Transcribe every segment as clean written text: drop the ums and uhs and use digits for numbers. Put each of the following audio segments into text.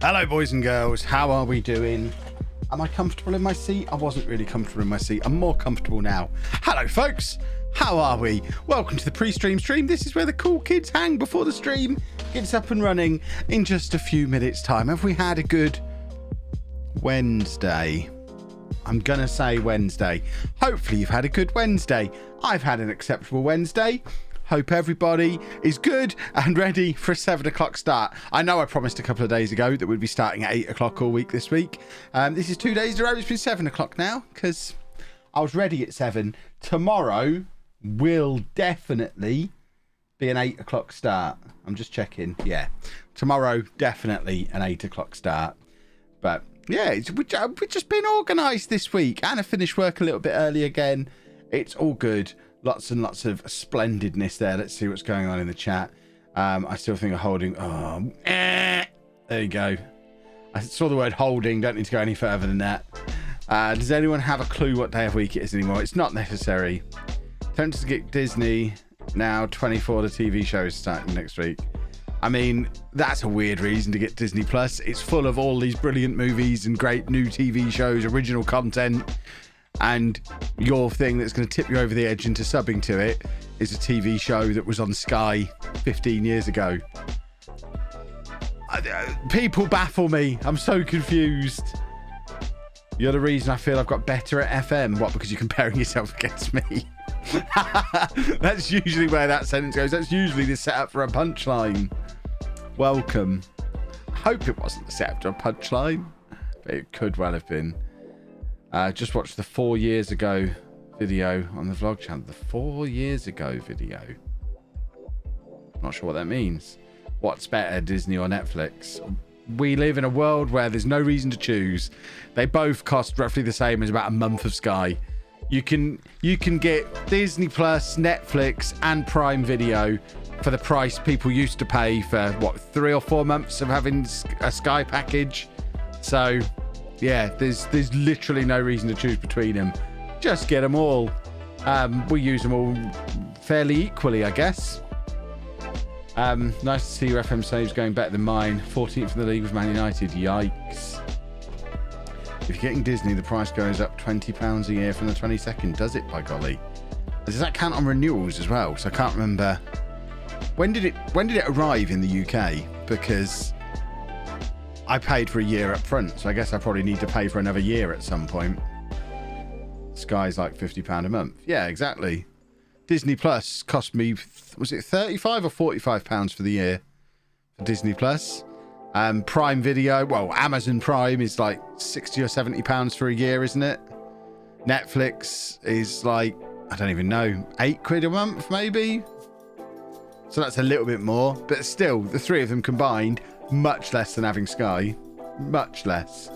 Hello, boys and girls. How are we doing? Am I comfortable in my seat? I wasn't really comfortable in my seat. I'm more comfortable now. Hello, folks. How are we? Welcome to the pre-stream stream. This is where the cool kids hang before the stream gets up and running in just a few minutes' time. Have we had a good Wednesday? I'm going to say Wednesday. Hopefully you've had a good Wednesday. I've had an acceptable Wednesday. Hope everybody is good and ready for a 7 o'clock start. I know I promised a couple of days ago that we'd be starting at 8 o'clock all week this week. This is 2 days in a row. It's been 7 o'clock now because I was ready at 7. Tomorrow will definitely be an 8 o'clock start. I'm just checking. Yeah. Tomorrow, definitely an 8 o'clock start. But yeah, we've just been organised this week. Anna finished work a little bit early again. It's all good. Lots and lots of splendidness there. Let's see what's going on in the chat. I still think of holding. There you go. I saw the word holding. Don't need to go any further than that. Does anyone have a clue what day of week it is anymore? It's not necessary. Tempted to get Disney now. 24 the TV show is starting next week. I mean, that's a weird reason to get Disney Plus. It's full of all these brilliant movies and great new TV shows, original content. And your thing that's going to tip you over the edge into subbing to it is a TV show that was on Sky 15 years ago. People baffle me. I'm so confused. You're the reason I feel I've got better at FM. What, because you're comparing yourself against me? That's usually where that sentence goes. That's usually the setup for a punchline. Welcome. I hope it wasn't the setup for a punchline, but it could well have been. Just watched the 4 years ago video on the vlog channel. The 4 years ago video. Not sure what that means. What's better, Disney or Netflix? We live in a world where there's no reason to choose. They both cost roughly the same as about a month of Sky. You can get Disney Plus, Netflix, and Prime Video for the price people used to pay for, what, 3 or 4 months of having a Sky package. So yeah, there's literally no reason to choose between them. Just get them all. We use them all fairly equally, I guess. Nice to see your FM saves going better than mine. 14th in the league with Man United. Yikes. If you're getting Disney, the price goes up £20 a year from the 22nd. Does it, by golly? Does that count on renewals as well? So I can't remember. When did it arrive in the UK? Because I paid for a year up front, so I guess I probably need to pay for another year at some point. Sky's like £50 a month. Yeah, exactly. Disney Plus cost me, was it £35 or £45 for the year for Disney Plus? Prime Video, well, Amazon Prime is like £60 or £70 for a year, isn't it? Netflix is like, I don't even know, £8 a month maybe? So that's a little bit more, but still, the three of them combined, much less than having Sky. Much less.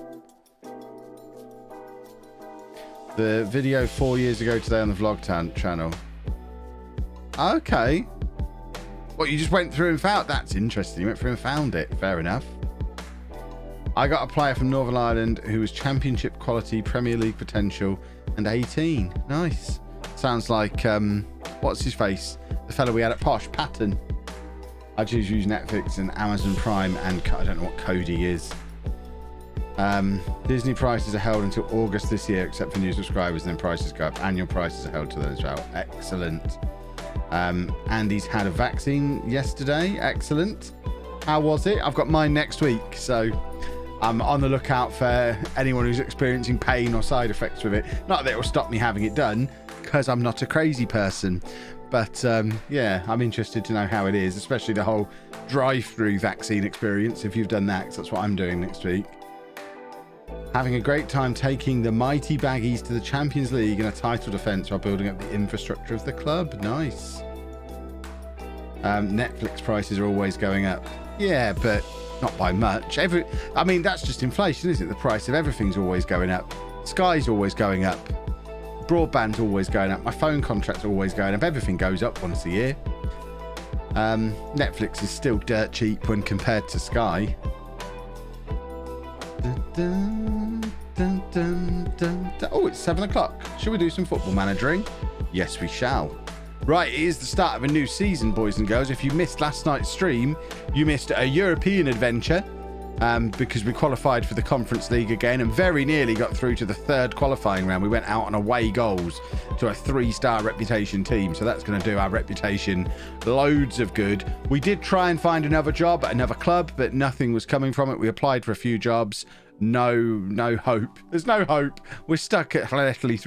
The video 4 years ago today on the vlog channel. Okay. Well, you just went through and found... That's interesting. You went through and found it. Fair enough. I got a player from Northern Ireland who was championship quality, Premier League potential, and 18. Nice. Sounds like, what's his face? The fellow we had at Posh, Patton. I choose use Netflix and Amazon Prime, and I don't know what Cody is. Disney prices are held until August this year, except for new subscribers, and then prices go up. Annual prices are held to those as well. Excellent. Andy's had a vaccine yesterday. Excellent. How was it? I've got mine next week, so I'm on the lookout for anyone who's experiencing pain or side effects with it. Not that it will stop me having it done, because I'm not a crazy person. But yeah, I'm interested to know how it is, especially the whole drive-through vaccine experience, if you've done that, because that's what I'm doing next week. Having a great time taking the mighty Baggies to the Champions League in a title defence while building up the infrastructure of the club. Nice. Netflix prices are always going up. Yeah, but not by much. I mean, that's just inflation, isn't it? The price of everything's always going up. Sky's always going up. Broadband's always going up. My phone contract's always going up. Everything goes up once a year. Netflix is still dirt cheap when compared to Sky. Oh, it's 7 o'clock. Shall we do some football managering? Yes, we shall. Right, it is the start of a new season, boys and girls. If you missed last night's stream, you missed a European adventure because we qualified for the Conference League again and very nearly got through to the third qualifying round. We went out on away goals to a 3-star reputation team, so that's going to do our reputation loads of good. We did try and find another job at another club, but nothing was coming from it. We applied for a few jobs. No hope. There's no hope. We're stuck at Hanethley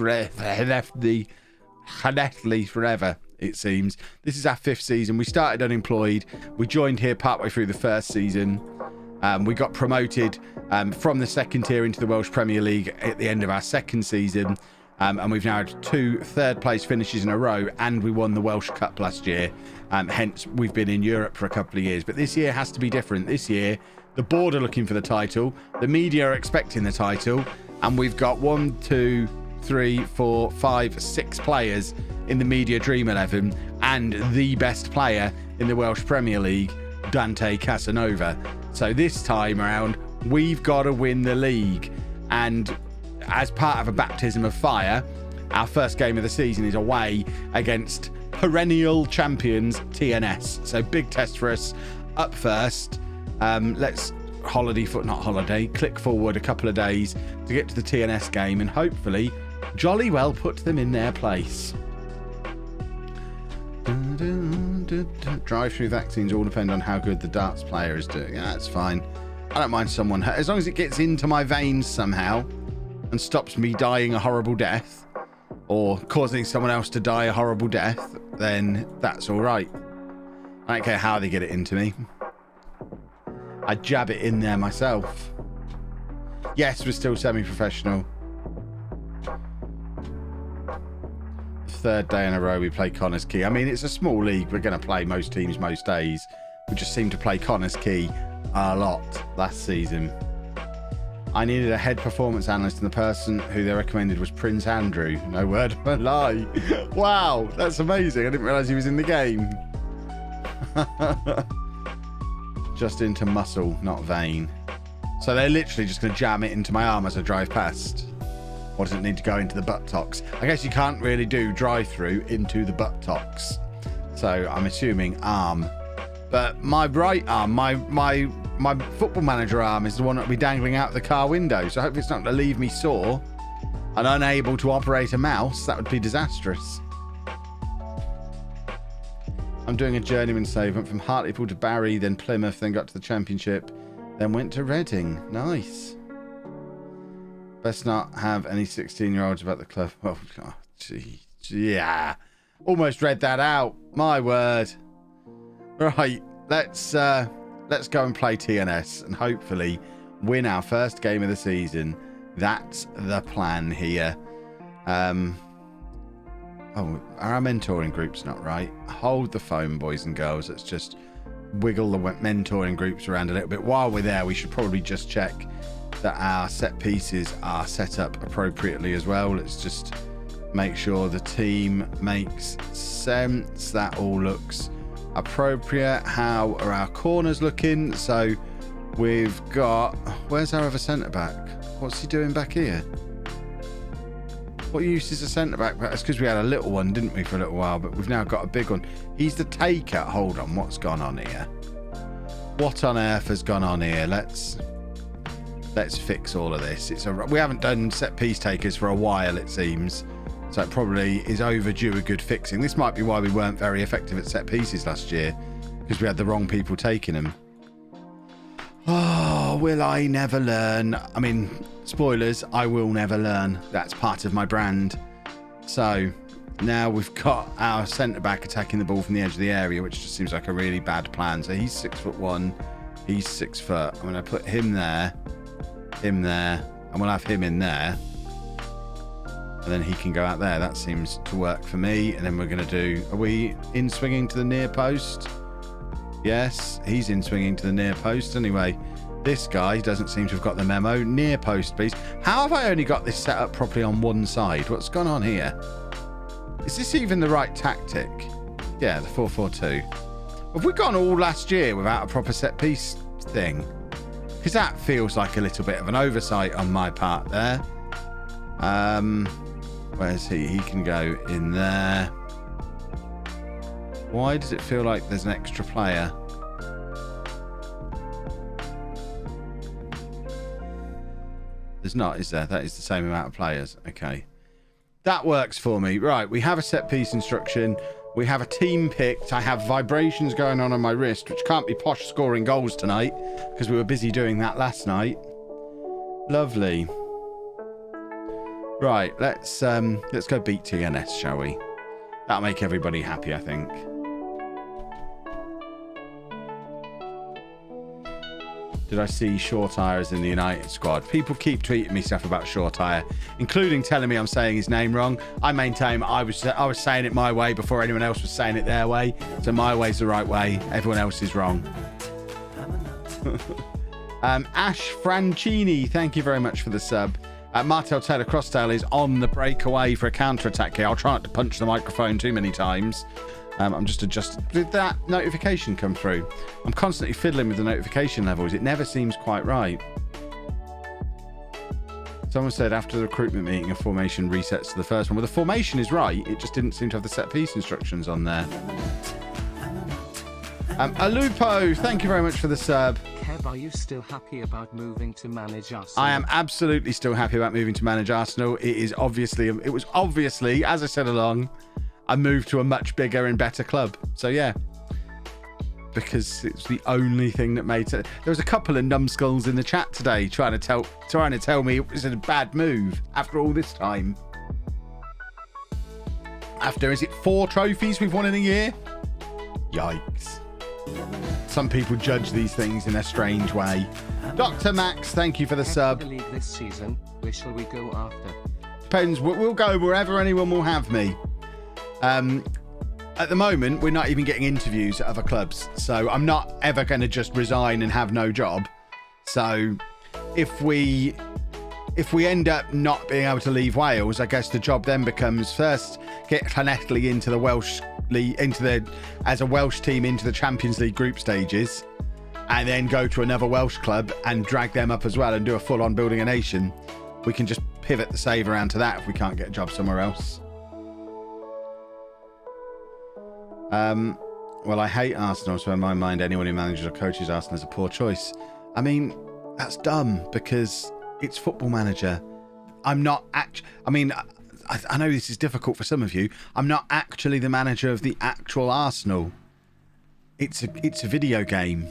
forever, it seems. This is our 5th season. We started unemployed. We joined here partway through the 1st season. We got promoted from the 2nd tier into the Welsh Premier League at the end of our 2nd season. And we've now had 2 third-place finishes in a row, and we won the Welsh Cup last year. Hence, we've been in Europe for a couple of years. But this year has to be different. This year, the board are looking for the title. The media are expecting the title. And we've got 1, 2, 3, 4, 5, 6 players in the media Dream 11 and the best player in the Welsh Premier League, Dante Casanova. So this time around, we've got to win the league. And as part of a baptism of fire, our first game of the season is away against perennial champions TNS. So big test for us. Up first, let's click forward a couple of days to get to the TNS game and hopefully jolly well put them in their place. Drive-through vaccines all depend on how good the darts player is doing. Yeah, that's fine. I don't mind someone hurt. As long as it gets into my veins somehow and stops me dying a horrible death or causing someone else to die a horrible death, then that's all right. I don't care how they get it into me. I jab it in there myself. Yes, we're still semi-professional. 3rd day in a row we play Connors Key. I mean, it's a small league. We're going to play most teams most days. We just seem to play Connors Key a lot last season. I needed a head performance analyst, and the person who they recommended was Prince Andrew. No word of a lie. Wow, that's amazing. I didn't realise he was in the game. Just into muscle, not vein. So they're literally just going to jam it into my arm as I drive past. Or does it need to go into the buttocks? I guess you can't really do drive-through into the buttocks. So I'm assuming arm. But my right arm, my football manager arm is the one that will be dangling out the car window. So I hope it's not going to leave me sore and unable to operate a mouse. That would be disastrous. I'm doing a journeyman save. Went from Hartlepool to Barry, then Plymouth, then got to the Championship, then went to Reading. Nice. Best not have any 16-year-olds about the club. Oh, gee, yeah. Almost read that out. My word. Right, let's go and play TNS and hopefully win our first game of the season. That's the plan here. Oh, our mentoring group's not right. Hold the phone, boys and girls. Let's just wiggle the mentoring groups around a little bit. While we're there, we should probably just check that our set pieces are set up appropriately as well. Let's just make sure the team makes sense. That all looks appropriate. How are our corners looking? So we've got... Where's our other centre-back? What's he doing back here? What use is a centre-back? That's because we had a little one, didn't we, for a little while, but we've now got a big one. He's the taker. Hold on, what's gone on here? What on earth has gone on here? Let's fix all of this. We haven't done set piece takers for a while, it seems. So it probably is overdue a good fixing. This might be why we weren't very effective at set pieces last year, because we had the wrong people taking them. Oh, will I never learn? I mean, spoilers, I will never learn. That's part of my brand. So now we've got our centre-back attacking the ball from the edge of the area, which just seems like a really bad plan. So he's 6'1", he's 6 foot. I'm going to put him there, and we'll have him in there. And then he can go out there. That seems to work for me. And then we're going to do... Are we in swinging to the near post? Yes, he's in swinging to the near post. Anyway, this guy doesn't seem to have got the memo. Near post, please. How have I only got this set up properly on one side? What's gone on here? Is this even the right tactic? Yeah, the 4-4-2. Have we gone all last year without a proper set piece thing? Because that feels like a little bit of an oversight on my part there. Where's he? He can go in there. Why does it feel like there's an extra player? There's not, is there? That is the same amount of players. Okay. That works for me. Right, we have a set piece instruction. We have a team picked. I have vibrations going on my wrist, which can't be Posh scoring goals tonight because we were busy doing that last night. Lovely. Right, let's go beat TNS, shall we? That'll make everybody happy, I think. Did I see Shortire is in the United squad? People keep tweeting me stuff about Shortire, including telling me I'm saying his name wrong. I maintain I was saying it my way before anyone else was saying it their way. So my way's the right way. Everyone else is wrong. Ash Francini, thank you very much for the sub. Martel Taylor Crossdale is on the breakaway for a counter-attack here. I'll try not to punch the microphone too many times. I'm just adjusting. Did that notification come through? I'm constantly fiddling with the notification levels. It never seems quite right. Someone said after the recruitment meeting, a formation resets to the first one. Well, the formation is right. It just didn't seem to have the set piece instructions on there. Alupo, thank you very much for the sub. Kev, are you still happy about moving to manage Arsenal? I am absolutely still happy about moving to manage Arsenal. It was obviously, as I said along, I moved to a much bigger and better club. So yeah, because it's the only thing that made it. There was a couple of numbskulls in the chat today trying to tell me it was a bad move after all this time. After, is it 4 trophies we've won in a year? Yikes. Some people judge these things in a strange way. Dr. Max, thank you for the sub. The league this season, where shall we go after? Depends. We'll go wherever anyone will have me. At the moment, we're not even getting interviews at other clubs. So I'm not ever going to just resign and have no job. So if we end up not being able to leave Wales, I guess the job then becomes first get Llanelli into the Welsh League, as a Welsh team into the Champions League group stages, and then go to another Welsh club and drag them up as well and do a full-on building a nation. We can just pivot the save around to that if we can't get a job somewhere else. Well, I hate Arsenal, so in my mind, anyone who manages or coaches Arsenal is a poor choice. I mean, that's dumb because it's Football Manager. I'm not I know this is difficult for some of you. I'm not actually the manager of the actual Arsenal. It's a video game.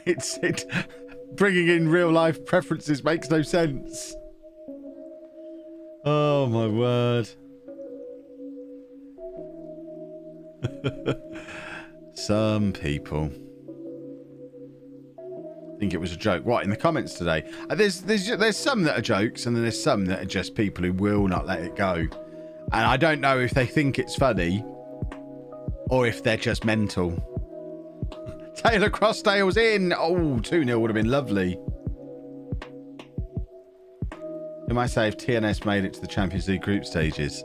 It bringing in real life preferences makes no sense. Oh my word. Some people think it was a joke. What, in the comments today? There's some that are jokes, and then there's some that are just people who will not let it go. And I don't know if they think it's funny or if they're just mental. Taylor Crossdale's in. Oh, 2-0 would have been lovely. You might say if TNS made it to the Champions League group stages.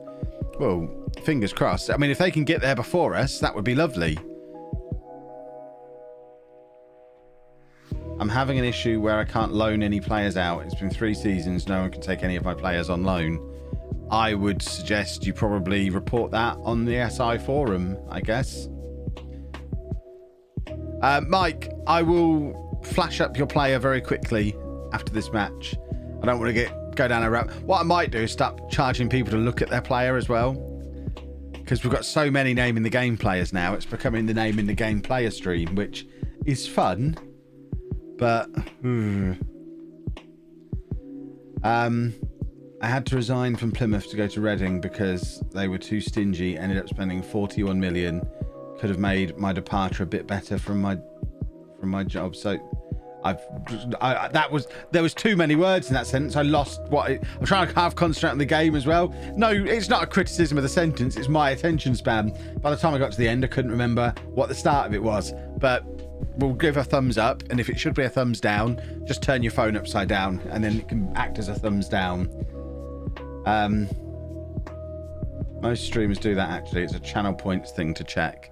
Well, fingers crossed. I mean, if they can get there before us, that would be lovely. I'm having an issue where I can't loan any players out. It's been 3 seasons. No one can take any of my players on loan. I would suggest you probably report that on the SI forum, I guess. Mike, I will flash up your player very quickly after this match. I don't want to go down a route. What I might do is start charging people to look at their player as well. Because we've got so many name in the game players now. It's becoming the name in the game player stream, which is fun. But I had to resign from Plymouth to go to Reading because they were too stingy. Ended up spending 41 million. Could have made my departure a bit better from my job. So there was too many words in that sentence. I lost I'm trying to half concentrate on the game as well. No, it's not a criticism of the sentence. It's my attention span. By the time I got to the end, I couldn't remember what the start of it was. But we'll give a thumbs up, and if it should be a thumbs down, just turn your phone upside down and then it can act as a thumbs down. Most streamers do that, actually. It's a channel points thing to check.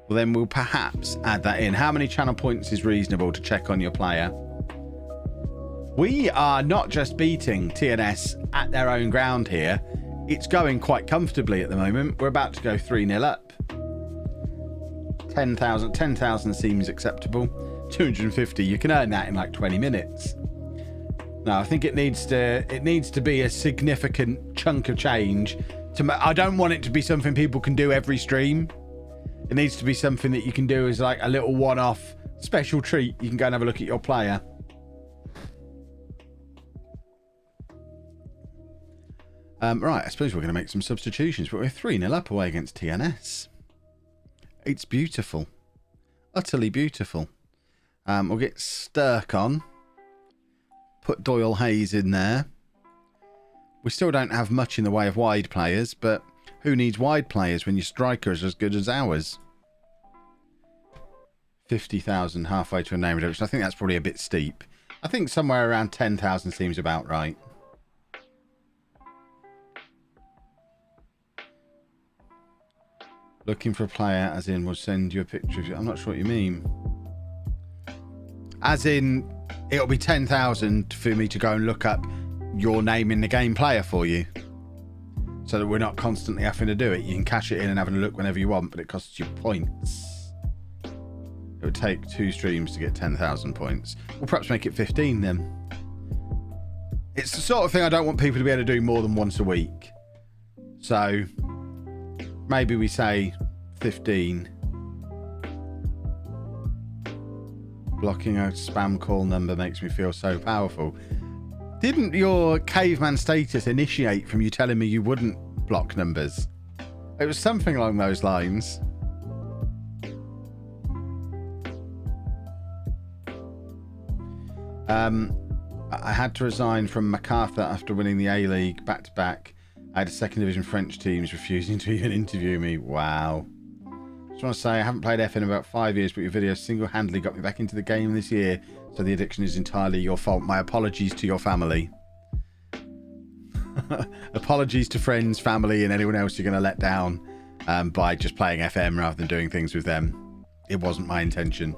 Well, then we'll perhaps add that in. How many channel points is reasonable to check on your player? We are not just beating TNS at their own ground here. It's going quite comfortably at the moment. We're about to go 3-0 up. 10,000 seems acceptable. 250, you can earn that in like 20 minutes. No, I think it needs to be a significant chunk of change. I don't want it to be something people can do every stream. It needs to be something that you can do as like a little one-off special treat. You can go and have a look at your player. Right, I suppose we're going to make some substitutions, but we're 3-0 up away against TNS. It's beautiful. Utterly beautiful. We'll get Stirk on. Put Doyle Hayes in there. We still don't have much in the way of wide players, but who needs wide players when your striker is as good as ours? 50,000 halfway to a name reduction. I think that's probably a bit steep. I think somewhere around 10,000 seems about right. Looking for a player, as in we'll send you a picture of you. I'm not sure what you mean. As in, it'll be 10,000 for me to go and look up your name in the game player for you. So that we're not constantly having to do it. You can cash it in and have a look whenever you want, but it costs you points. It would take 2 streams to get 10,000 points. We'll perhaps make it 15 then. It's the sort of thing I don't want people to be able to do more than once a week. So maybe we say 15. Blocking a spam call number makes me feel so powerful. Didn't your caveman status initiate from you telling me you wouldn't block numbers? It was something along those lines. I had to resign from MacArthur after winning the A-League back-to-back. I had a second division French teams refusing to even interview me. Wow. Just want to say I haven't played F in about 5 years, but your video single-handedly got me back into the game this year, so the addiction is entirely your fault. My apologies to your family. Apologies to friends, family, and anyone else you're going to let down by just playing FM rather than doing things with them. It wasn't my intention.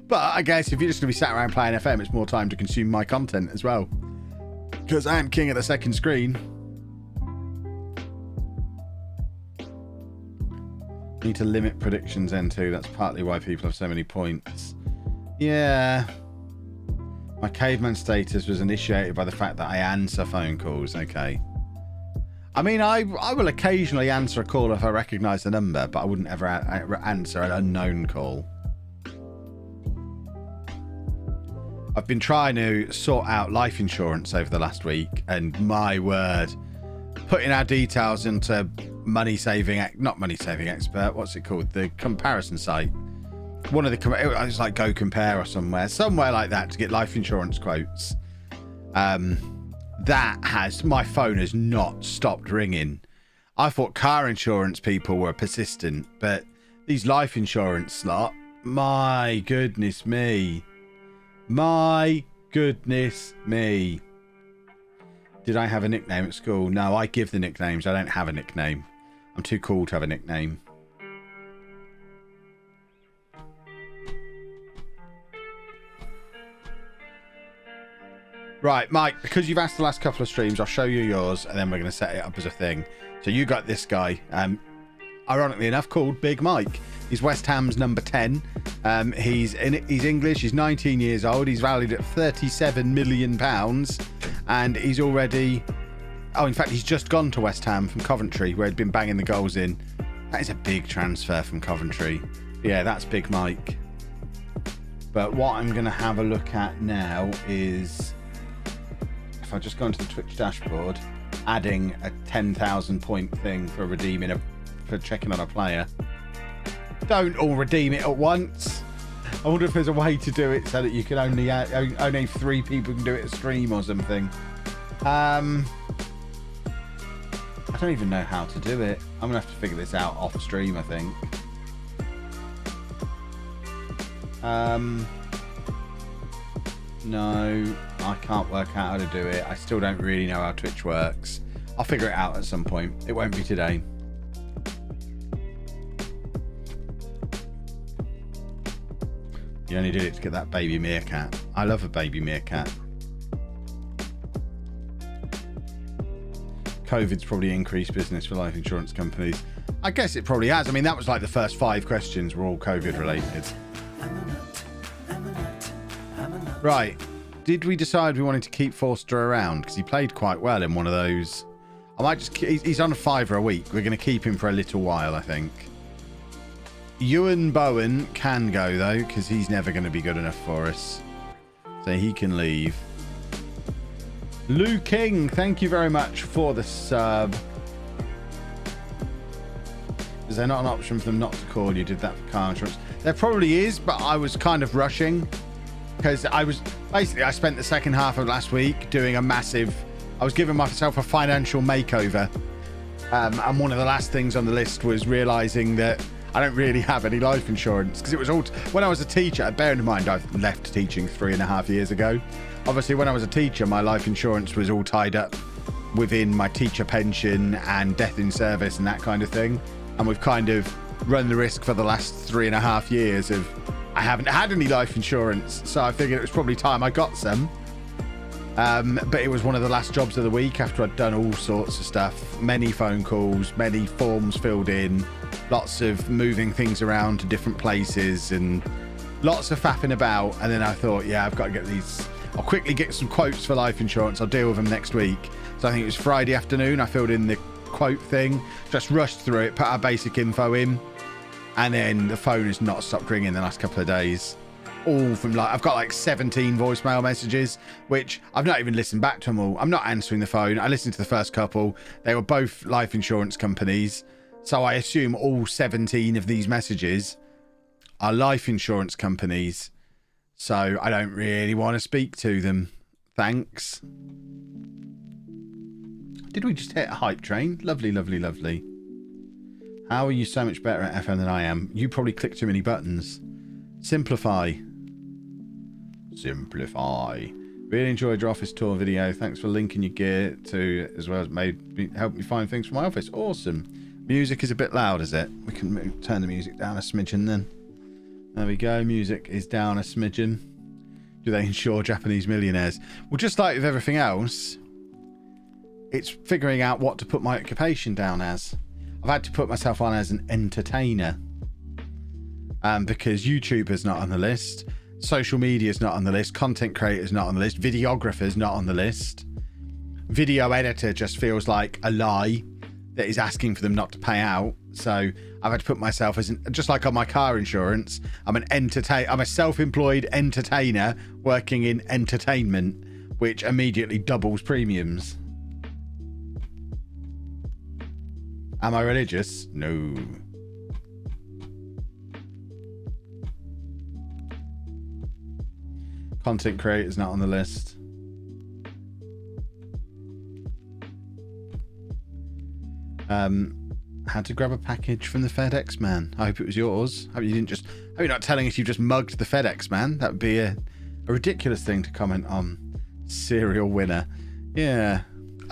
But I guess if you're just going to be sat around playing FM, it's more time to consume my content as well. Because I am king of the second screen. Need to limit predictions N2. That's partly why people have so many points. Yeah. My caveman status was initiated by the fact that I answer phone calls. Okay. I mean, I will occasionally answer a call if I recognise the number, but I wouldn't ever answer an unknown call. I've been trying to sort out life insurance over the last week, and my word, putting our details into not money saving expert, what's it called? The comparison site. One of the, it's like Go Compare or somewhere like that to get life insurance quotes. My phone has not stopped ringing. I thought car insurance people were persistent, but these life insurance lot, my goodness me. My goodness me. Did I have a nickname at school? No, I give the nicknames. I don't have a nickname. I'm too cool to have a nickname. Right, Mike, because you've asked the last couple of streams, I'll show you yours, and then we're going to set it up as a thing. So you got this guy, ironically enough, called Big Mike. He's West Ham's number 10. He's English. He's 19 years old. He's valued at £37 million. And he's already... Oh, in fact, he's just gone to West Ham from Coventry, where he'd been banging the goals in. That is a big transfer from Coventry. Yeah, that's Big Mike. But what I'm going to have a look at now is... If I just go into the Twitch dashboard, adding a 10,000 point thing for for checking on a player. Don't all redeem it at once. I wonder if there's a way to do it so that you can only 3 people can do it a stream or something. I don't even know how to do it. I'm gonna have to figure this out off stream, I think. No, I can't work out how to do it. I still don't really know how Twitch works. I'll figure it out at some point. It won't be today. You only did it to get that baby meerkat. I love a baby meerkat. COVID's probably increased business for life insurance companies. I guess it probably has. I mean, that was like the first 5 questions were all COVID related. Right. Did we decide we wanted to keep Forster around? Because he played quite well in one of those. I might just... He's on a $5 a week. We're going to keep him for a little while, I think. Ewan Bowen can go, though, because he's never going to be good enough for us. So he can leave. Lou King, thank you very much for the sub. Is there not an option for them not to call you? Did that for car insurance? There probably is, but I was kind of rushing. Because I was... Basically, I spent the second half of last week doing a massive... I was giving myself a financial makeover. And one of the last things on the list was realising that I don't really have any life insurance. Because it was all... When I was a teacher, bear in mind, I've left teaching 3.5 years ago. Obviously, when I was a teacher, my life insurance was all tied up within my teacher pension and death in service and that kind of thing. And we've kind of run the risk for the last 3.5 years of I haven't had any life insurance. So I figured it was probably time I got some. But it was one of the last jobs of the week after I'd done all sorts of stuff. Many phone calls, many forms filled in, lots of moving things around to different places and lots of faffing about. And then I thought, yeah, I've got to get these. I'll quickly get some quotes for life insurance. I'll deal with them next week. So I think it was Friday afternoon. I filled in the quote thing, just rushed through it, put our basic info in, and then the phone has not stopped ringing the last couple of days. All from like, I've got like 17 voicemail messages, which I've not even listened back to them all. I'm not answering the phone. I listened to the first couple. They were both life insurance companies. So I assume all 17 of these messages are life insurance companies. So I don't really want to speak to them. Thanks. Did we just hit a hype train? Lovely, lovely, lovely. How are you so much better at FM than I am? You probably clicked too many buttons. Simplify. Simplify. Really enjoyed your office tour video. Thanks for linking your gear to as well as help me find things for my office. Awesome. Music is a bit loud, is it? We can turn the music down a smidgen then. There we go. Music is down a smidgen. Do they insure Japanese millionaires? Well, just like with everything else, it's figuring out what to put my occupation down as. I've had to put myself on as an entertainer. Because YouTuber's not on the list. Social media's not on the list. Content creator's not on the list. Videographer's not on the list. Video editor just feels like a lie that is asking for them not to pay out. So I've had to put myself as just like on my car insurance, I'm a self-employed entertainer working in entertainment, which immediately doubles premiums. Am I religious? No. Content creator's not on the list. Had to grab a package from the FedEx man. I hope it was yours. Hope you didn't just. Hope you're not telling us you just mugged the FedEx man. That would be a ridiculous thing to comment on. Serial winner. Yeah.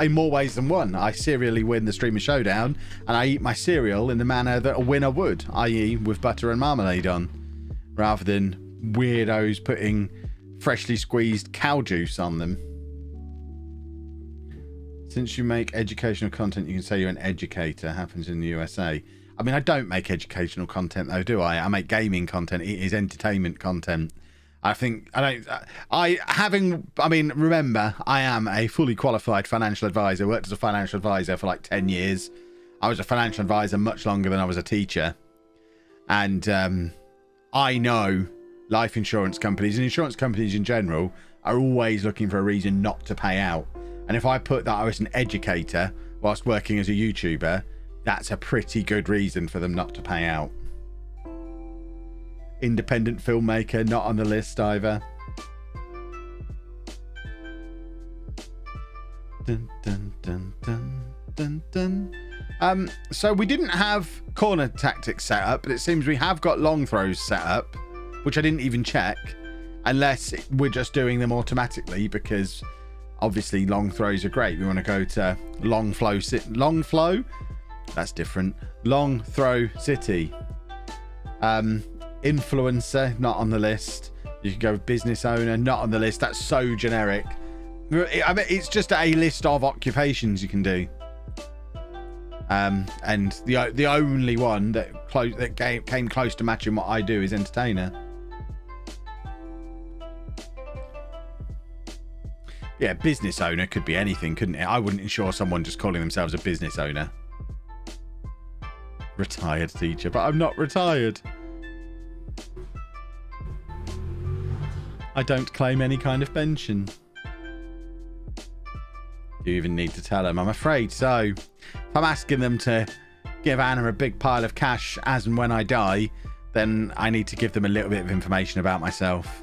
In more ways than one. I serially win the Streamer Showdown, and I eat my cereal in the manner that a winner would, i.e. with butter and marmalade on, rather than weirdos putting freshly squeezed cow juice on them. Since you make educational content, you can say you're an educator. Happens in the USA. I mean, I don't make educational content though, do I? I make gaming content. It is entertainment content. Remember, I am a fully qualified financial advisor. I worked as a financial advisor for like 10 years. I was a financial advisor much longer than I was a teacher. And I know life insurance companies and insurance companies in general are always looking for a reason not to pay out. And if I put that I was an educator whilst working as a YouTuber, that's a pretty good reason for them not to pay out. Independent filmmaker, not on the list either. Dun, dun, dun, dun, dun, dun. So we didn't have corner tactics set up, but it seems we have got long throws set up, which I didn't even check, unless we're just doing them automatically, because obviously long throws are great. We want to go to long flow, that's different. Long throw city. Influencer, not on the list. You can go with business owner, not on the list. That's so generic. I mean, it's just a list of occupations you can do. And the only one that came close to matching what I do is entertainer. Yeah, business owner could be anything, couldn't it? I wouldn't insure someone just calling themselves a business owner. Retired teacher, but I'm not retired. I don't claim any kind of pension. Do you even need to tell them? I'm afraid so. If I'm asking them to give Anna a big pile of cash as and when I die, then I need to give them a little bit of information about myself.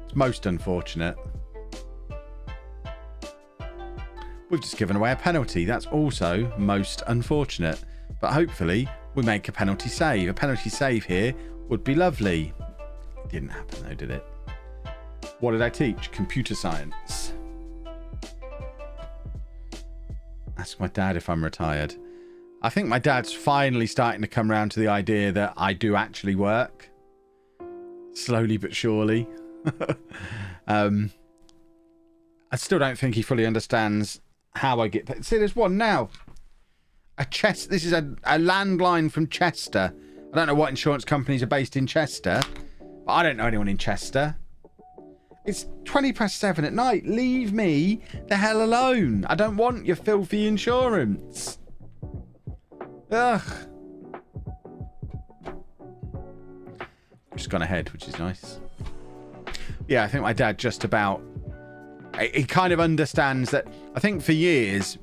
It's most unfortunate. We've just given away a penalty. That's also most unfortunate. But hopefully we make a penalty save. A penalty save here would be lovely. It didn't happen though, did it? What did I teach? Computer science. Ask my dad if I'm retired. I think my dad's finally starting to come around to the idea that I do actually work. Slowly but surely. I still don't think he fully understands how I get paid. See, there's one now. This is a landline from Chester. I don't know what insurance companies are based in Chester, but I don't know anyone in Chester. It's 7:20 at night. Leave me the hell alone. I don't want your filthy insurance. Ugh. Just gone ahead, which is nice. Yeah, I think my dad just about... He kind of understands that. I think for years...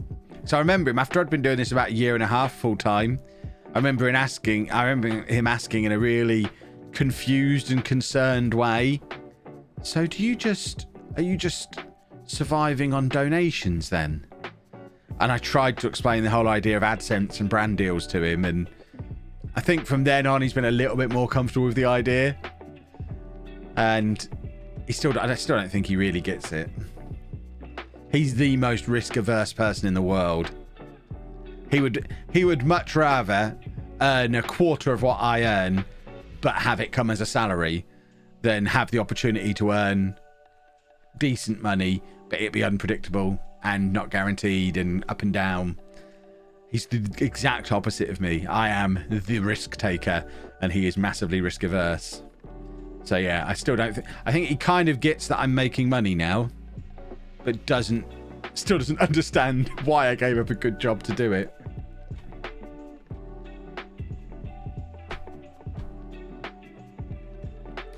So I remember him, after I'd been doing this about a year and a half full time, I remember him asking in a really confused and concerned way, so are you just surviving on donations then? And I tried to explain the whole idea of AdSense and brand deals to him, and I think from then on he's been a little bit more comfortable with the idea. And I still don't think he really gets it. He's the most risk-averse person in the world. He would much rather earn a quarter of what I earn, but have it come as a salary, than have the opportunity to earn decent money, but it be unpredictable and not guaranteed and up and down. He's the exact opposite of me. I am the risk taker, and he is massively risk-averse. So yeah, I think he kind of gets that I'm making money now, but still doesn't understand why I gave up a good job to do it.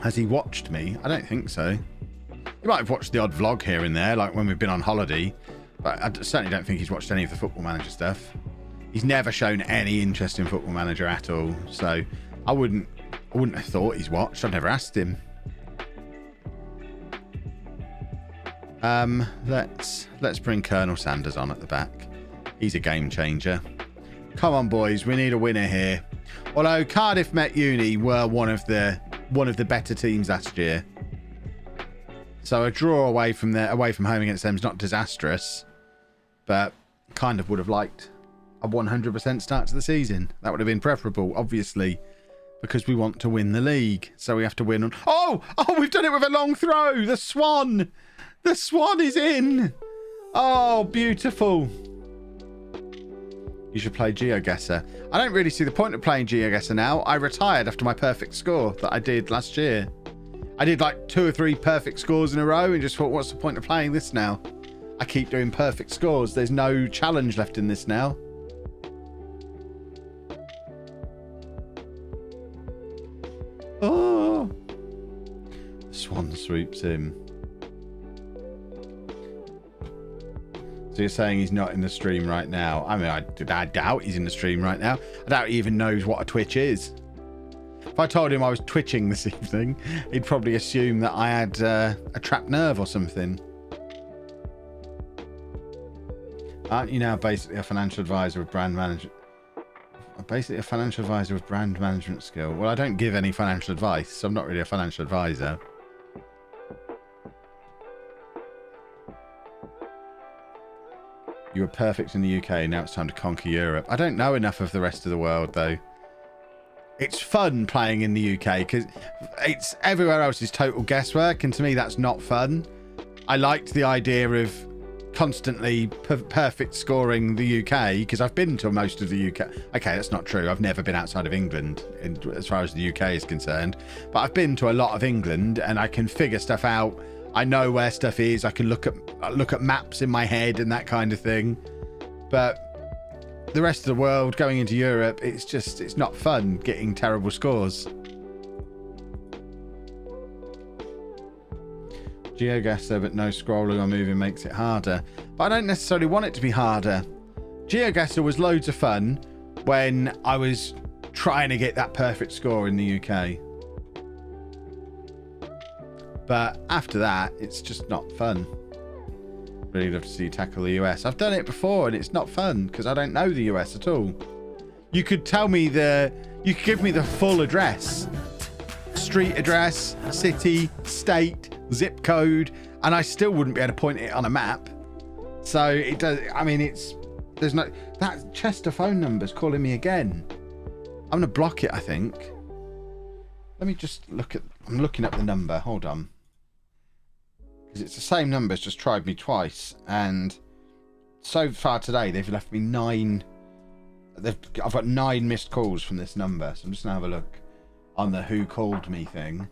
Has he watched me? I don't think so. He might have watched the odd vlog here and there, like when we've been on holiday, but I certainly don't think he's watched any of the Football Manager stuff. He's never shown any interest in Football Manager at all, so I wouldn't have thought he's watched. I've never asked him. Let's bring Colonel Sanders on at the back. He's a game changer. Come on, boys, we need a winner here. Although Cardiff Met Uni were one of the better teams last year, so a draw away from home against them is not disastrous, but kind of would have liked a 100% start to the season. That would have been preferable, obviously, because we want to win the league, so we have to win on... Oh, we've done it with a long throw. The Swan is in. Oh, beautiful. You should play GeoGuessr. I don't really see the point of playing GeoGuessr now. I retired after my perfect score that I did last year. I did like 2 or 3 perfect scores in a row and just thought, what's the point of playing this now? I keep doing perfect scores. There's no challenge left in this now. Oh! The Swan swoops in. So you're saying he's not in the stream right now? I mean, I doubt he's in the stream right now. I doubt he even knows what a Twitch is. If I told him I was twitching this evening, he'd probably assume that I had a trapped nerve or something. Aren't you now basically a financial advisor with brand management? Basically a financial advisor with brand management skill. Well, I don't give any financial advice, so I'm not really a financial advisor. You were perfect in the UK, now it's time to conquer Europe. I don't know enough of the rest of the world, though. It's fun playing in the UK, because it's everywhere else is total guesswork, and to me that's not fun. I liked the idea of constantly perfect scoring the UK, because I've been to most of the UK. Okay, that's not true. I've never been outside of England as far as the UK is concerned, but I've been to a lot of England, and I can figure stuff out. I know where stuff is. I can look at maps in my head and that kind of thing. But the rest of the world, going into Europe, it's not fun getting terrible scores. GeoGuessr, but no scrolling or moving makes it harder. But I don't necessarily want it to be harder. GeoGuessr was loads of fun when I was trying to get that perfect score in the UK. But after that, it's just not fun. Really love to see you tackle the US. I've done it before and it's not fun because I don't know the US at all. You could tell me you could give me the full address. Street address, city, state, zip code, and I still wouldn't be able to point it on a map. So it does, I mean, there's no, that Chester phone number's calling me again. I'm gonna block it, I think. Let me just I'm looking up the number, hold on. Because it's the same number, it's just tried me twice, and so far today they've left me 9. I've got 9 missed calls from this number, so I'm just gonna have a look on the who called me thing.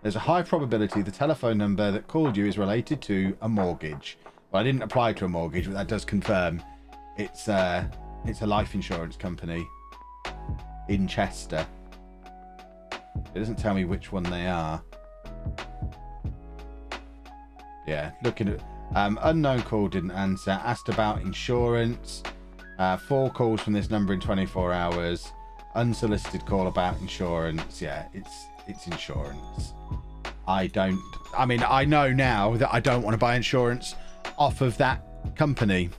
There's a high probability the telephone number that called you is related to a mortgage. Well, I didn't apply to a mortgage, but that does confirm it's a life insurance company in Chester. It doesn't tell me which one they are. Yeah, looking at unknown call, didn't answer. Asked about insurance. 4 calls from this number in 24 hours. Unsolicited call about insurance. Yeah, it's insurance. I know now that I don't want to buy insurance off of that company.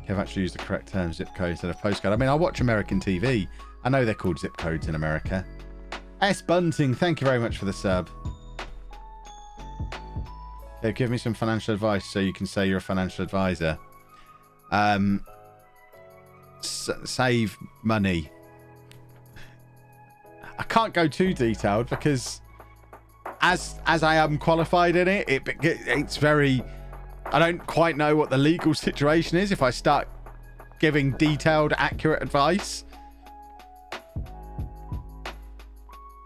I've actually used the correct term, zip code instead of postcode. I mean, I watch American TV. I know they're called zip codes in America. S. Bunting, thank you very much for the sub. Yeah, give me some financial advice so you can say you're a financial advisor. Save money. I can't go too detailed because as I am qualified in it, it's very... I don't quite know what the legal situation is if I start giving detailed, accurate advice.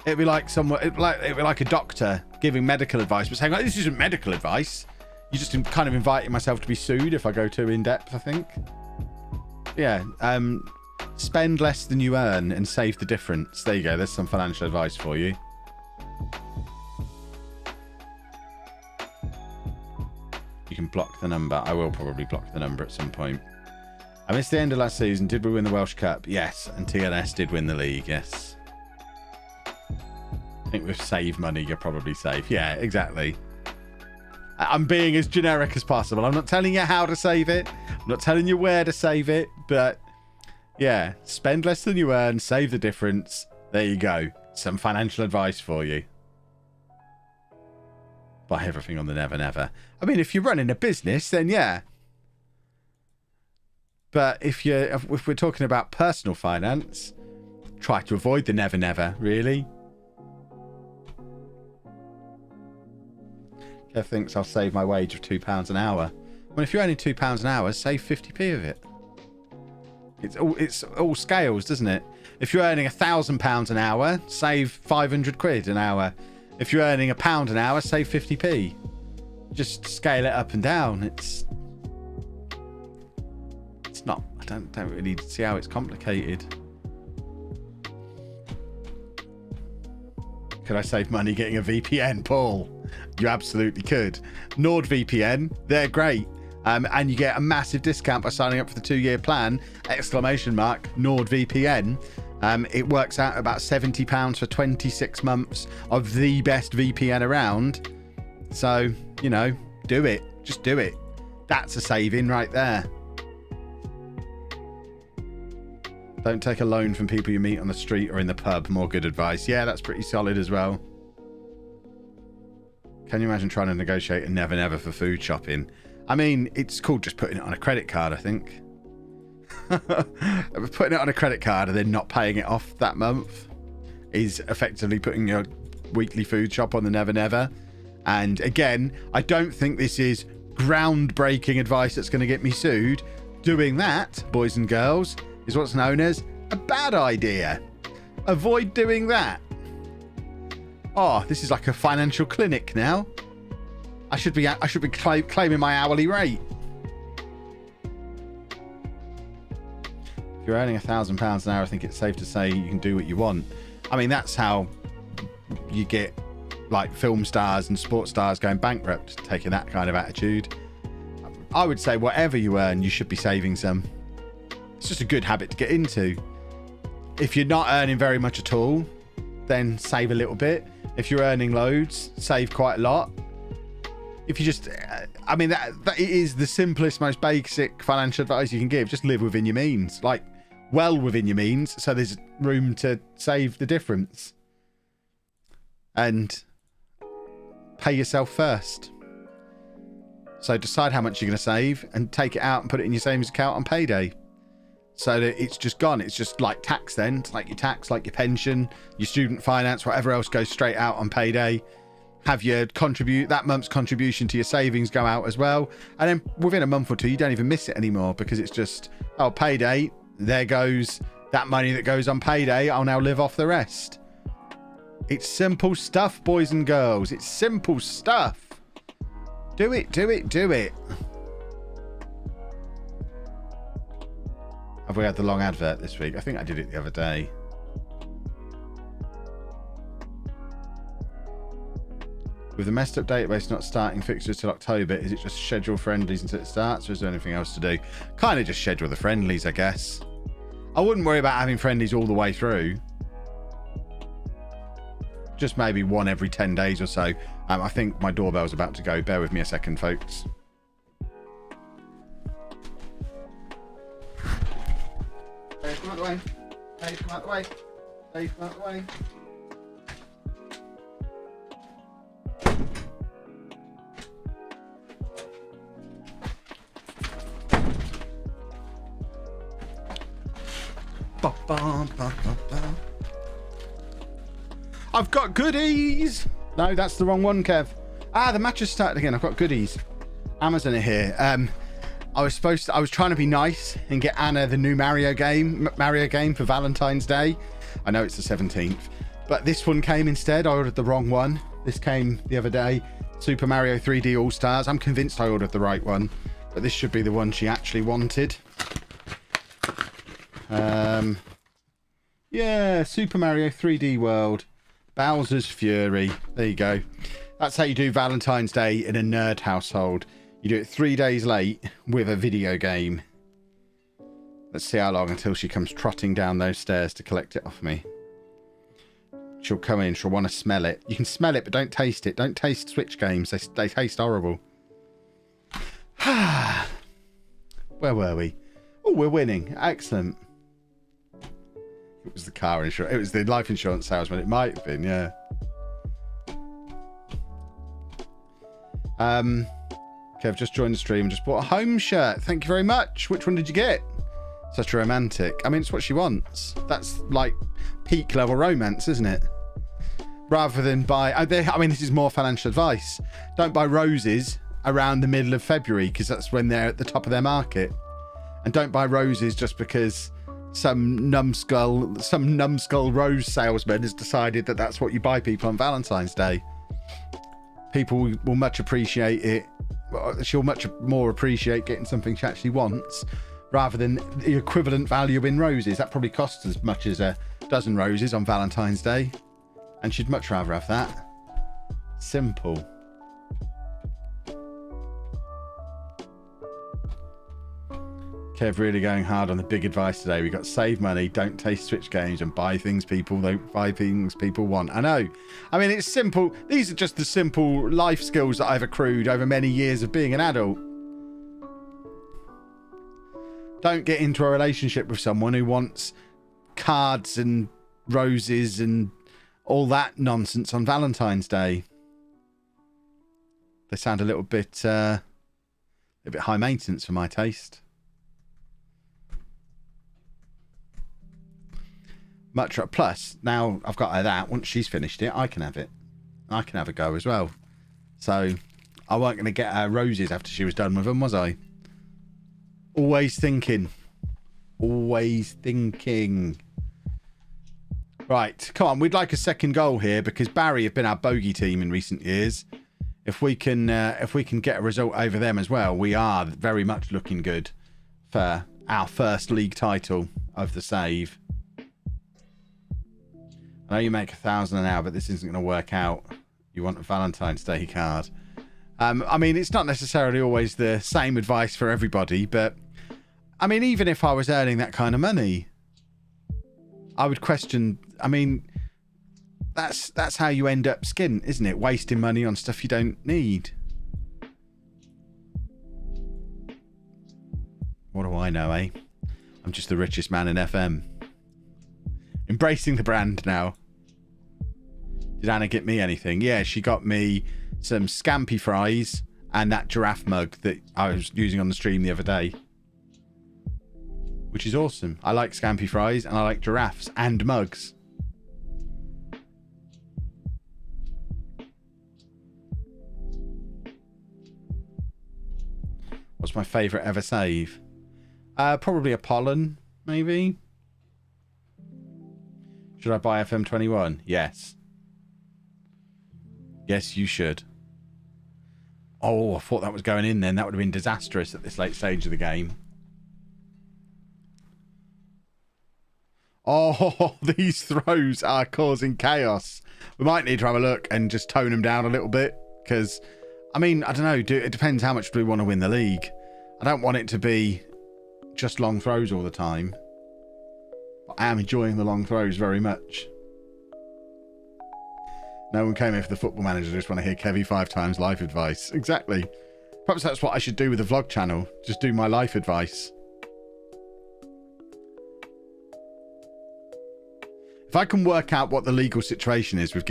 It'd be like a doctor giving medical advice, but saying, like, this isn't medical advice. You just kind of inviting myself to be sued if I go too in depth, I think. Yeah. Spend less than you earn and save the difference. There you go. There's some financial advice for you. You can block the number. I will probably block the number at some point. I missed the end of last season. Did we win the Welsh Cup? Yes. And TNS did win the league. Yes. I think with save money, you're probably safe. Yeah, exactly. I'm being as generic as possible. I'm not telling you how to save it. I'm not telling you where to save it. But yeah, spend less than you earn, save the difference. There you go. Some financial advice for you. Buy everything on the Never Never. I mean, if you're running a business, then yeah. But if we're talking about personal finance, try to avoid the Never Never, really. Kev thinks I'll save my wage of £2 an hour. Well, if you're earning £2 an hour, save 50p of it. It's all scales, doesn't it? If you're earning £1,000 an hour, save 500 quid an hour. If you're earning £1 an hour, save 50p. Just scale it up and down. It's not. I don't really see how it's complicated. Could I save money getting a VPN, Paul? You absolutely could. NordVPN, they're great. And you get a massive discount by signing up for the 2-year plan, ! NordVPN. It works out about £70 for 26 months of the best VPN around. So, you know, do it. Just do it. That's a saving right there. Don't take a loan from people you meet on the street or in the pub. More good advice. Yeah, that's pretty solid as well. Can you imagine trying to negotiate a Never Never for food shopping? I mean, it's called just putting it on a credit card, I think. Putting it on a credit card and then not paying it off that month is effectively putting your weekly food shop on the Never Never. And again, I don't think this is groundbreaking advice that's going to get me sued. Doing that, boys and girls, is what's known as a bad idea. Avoid doing that. Oh, this is like a financial clinic now. I should be claiming my hourly rate. If you're earning £1,000 an hour, I think it's safe to say you can do what you want. I mean, that's how you get like film stars and sports stars going bankrupt, taking that kind of attitude. I would say whatever you earn, you should be saving some. It's just a good habit to get into. If you're not earning very much at all, then save a little bit. If you're earning loads, save quite a lot. If you just, I mean, that is the simplest, most basic financial advice you can give. Just live within your means, like well within your means, so there's room to save the difference. And pay yourself first. So decide how much you're going to save and take it out and put it in your savings account on payday. So that it's just gone. It's just like tax then. It's like your tax, like your pension, your student finance, whatever else goes straight out on payday. Have your that month's contribution to your savings go out as well. And then within a month or two, you don't even miss it anymore because it's just, oh, payday. There goes that money that goes on payday. I'll now live off the rest. It's simple stuff, boys and girls. It's simple stuff. Do it, do it, do it. Have we had the long advert this week? I think I did it the other day. With the messed up database not starting fixtures till October, is it just schedule friendlies until it starts, or is there anything else to do? Kind of just schedule the friendlies, I guess. I wouldn't worry about having friendlies all the way through. Just maybe one every 10 days or so. I think my doorbell's about to go. Bear with me a second, folks. Dave, come out the way. Dave, come out the way. Dave, come out the way. Ba, ba, ba, ba, ba. I've got goodies. No, that's the wrong one, Kev. The match has started again. I've got goodies. Amazon are here. I was trying to be nice and get Anna the new Mario game for Valentine's Day. I know it's the 17th, but this one came instead. I ordered the wrong one. This came the other day. Super Mario 3D All Stars. I'm convinced I ordered the right one, but this should be the one she actually wanted. Yeah, Super Mario 3D World. Bowser's Fury. There you go. That's how you do Valentine's Day in a nerd household. You do it 3 days late with a video game. Let's see how long until she comes trotting down those stairs to collect it off me. She'll come in. She'll want to smell it. You can smell it, but don't taste it. Don't taste Switch games. They taste horrible. Where were we? Oh, we're winning. Excellent. It was the car insurance. It was the life insurance salesman. It might have been, yeah. Kev just joined the stream and just bought a home shirt. Thank you very much. Which one did you get? Such a romantic. I mean, it's what she wants. That's like peak level romance, isn't it? Rather than buy... I mean, this is more financial advice. Don't buy roses around the middle of February because that's when they're at the top of their market. And don't buy roses just because some numbskull rose salesman has decided that that's what you buy people on Valentine's Day. People will much appreciate it. She'll much more appreciate getting something she actually wants rather than the equivalent value in roses. That probably costs as much as a dozen roses on Valentine's Day. And she'd much rather have that. Simple. Kev really going hard on the big advice today. We got save money, don't taste Switch games, and buy things people want. I know. I mean, it's simple. These are just the simple life skills that I've accrued over many years of being an adult. Don't get into a relationship with someone who wants cards and roses and all that nonsense on Valentine's Day. They sound a little bit high maintenance for my taste. Plus, now I've got her that. Once she's finished it, I can have it. I can have a go as well. So I weren't going to get her roses after she was done with them, was I? Always thinking. Always thinking. Right, come on. We'd like a second goal here because Barry have been our bogey team in recent years. If we can get a result over them as well, we are very much looking good for our first league title of the save. I know you make 1,000 an hour, but this isn't going to work out. You want a Valentine's Day card. I mean, it's not necessarily always the same advice for everybody, but I mean, even if I was earning that kind of money, I would question. I mean, that's how you end up skint, isn't it? Wasting money on stuff you don't need. What do I know, eh? I'm just the richest man in FM. Embracing the brand now. Did Anna get me anything? Yeah, she got me some scampi fries and that giraffe mug that I was using on the stream the other day. Which is awesome. I like scampi fries and I like giraffes and mugs. What's my favourite ever save? Probably a pollen, maybe. Should I buy FM21? Yes. Yes, you should. Oh, I thought that was going in then. That would have been disastrous at this late stage of the game. Oh, these throws are causing chaos. We might need to have a look and just tone them down a little bit. Because, I mean, I don't know. It depends how much do we want to win the league. I don't want it to be just long throws all the time. I am enjoying the long throws very much. No one came here for the football manager. Just want to hear Kevy 5 times life advice. Exactly. Perhaps that's what I should do with the vlog channel. Just do my life advice. If I can work out what the legal situation is with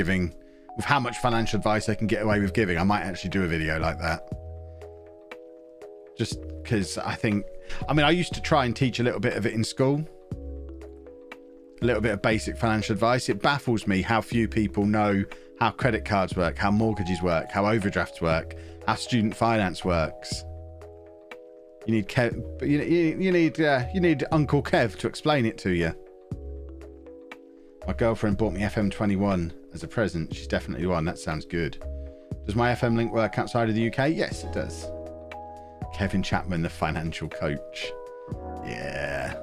how much financial advice I can get away with giving, I might actually do a video like that. Just because I used to try and teach a little bit of it in school. A little bit of basic financial advice. It baffles me how few people know how credit cards work, how mortgages work, how overdrafts work, how student finance works. You need you need Uncle Kev to explain it to you. My girlfriend bought me FM21 as a present. She's definitely the one. That sounds good. Does my FM link work outside of the UK? Yes, it does. Kevin Chapman, the financial coach. Yeah.